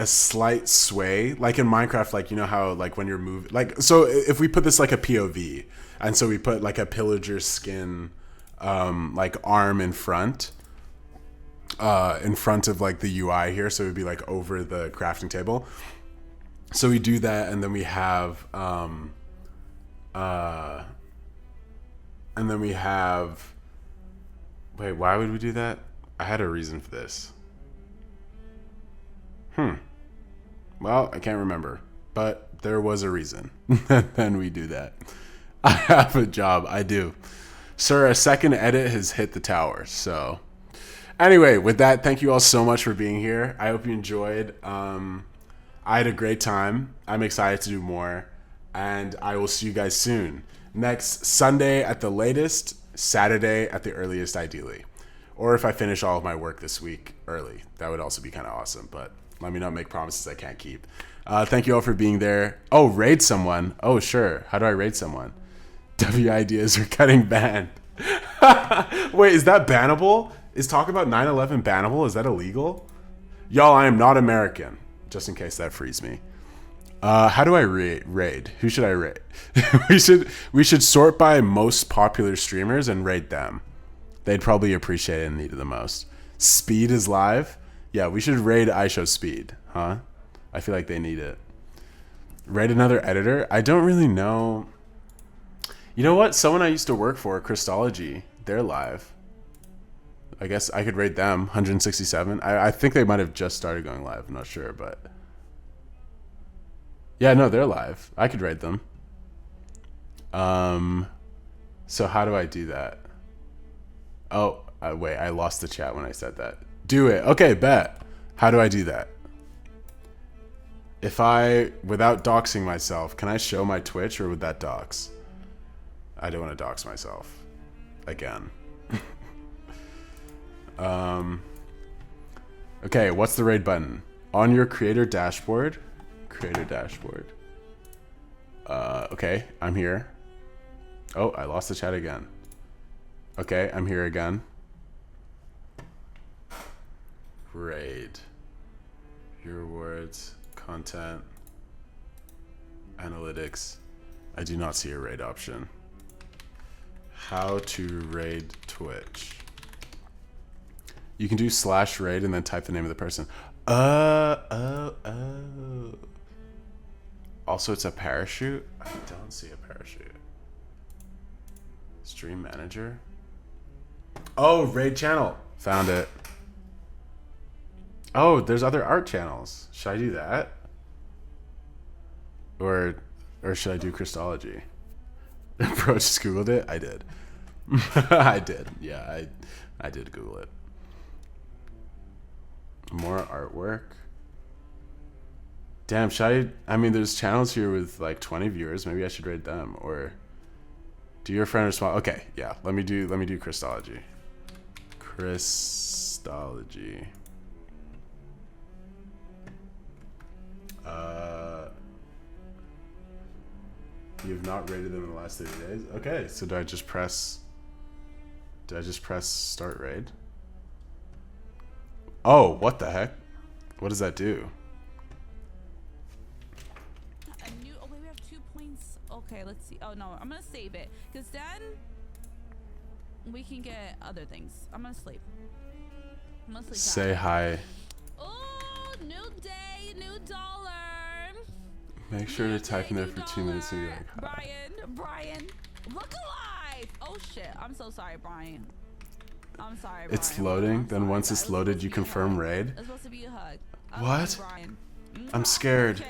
S1: slight sway, like in Minecraft, like you know how like when you're moving, like so if we put this like a POV, and so we put like a pillager skin, like arm in front of like the UI here, so it would be like over the crafting table. So we do that, and then we have wait, why would we do that? I had a reason for this. Well, I can't remember, but there was a reason. Then we do that. I have a job. I do. Sir, a second edit has hit the tower. So anyway, with that, thank you all so much for being here. I hope you enjoyed. I had a great time. I'm excited to do more. And I will see you guys soon. Next Sunday at the latest, Saturday at the earliest, ideally. Or if I finish all of my work this week early, that would also be kind of awesome. But let me not make promises I can't keep. Thank you all for being there. Oh, raid someone. Oh, sure. How do I raid someone? W ideas are getting banned. Wait, is that bannable? Is talk about 9/11 bannable? Is that illegal? Y'all, I am not American. Just in case that frees me. How do I raid? Who should I raid? we should sort by most popular streamers and raid them. They'd probably appreciate it and need it the most. Speed is live. Yeah, we should raid iShow Speed, huh? I feel like they need it. Raid another editor? I don't really know. You know what? Someone I used to work for, Christology, they're live. I guess I could raid them. 167. I think they might have just started going live. I'm not sure, but yeah, no, they're live. I could raid them. So how do I do that? Oh, wait, I lost the chat when I said that. Do it. Okay, bet. How do I do that? If I, without doxing myself, can I show my Twitch or would that dox? I don't want to dox myself. Again. Okay, what's the raid button? On your creator dashboard? Creator dashboard. Okay, I'm here. Oh, I lost the chat again. Okay, I'm here again. Raid. Your rewards. Content. Analytics. I do not see a raid option. How to raid Twitch. You can do /raid and then type the name of the person. Oh. Also, it's a parachute. I don't see a parachute. Stream manager. Oh, raid channel. Found it. Oh, there's other art channels. Should I do that? Or should I do Christology? Bro, just Googled it? I did. I did. Yeah, I did Google it. More artwork. Damn, should I mean, there's channels here with like 20 viewers. Maybe I should raid them. Or do your friend respond? Okay, yeah. Let me do Christology. Christology. You have not rated them in the last 30 days? Okay, so do I just press start raid? Oh, what the heck? What does that do?
S8: Oh, wait, we have 2 points. Okay, let's see. Oh, no, I'm going to save it. Because then we can get other things. I'm going to sleep.
S1: Say hi.
S8: Oh, new day, new dollar.
S1: Make sure to type in there for 2 minutes and be like, hi.
S8: Brian, look alive. Oh, shit. I'm so sorry, Brian. I'm sorry, Brian.
S1: It's loading. Then once it's loaded, you confirm raid.
S8: It's supposed to be a hug.
S1: What? I'm scared.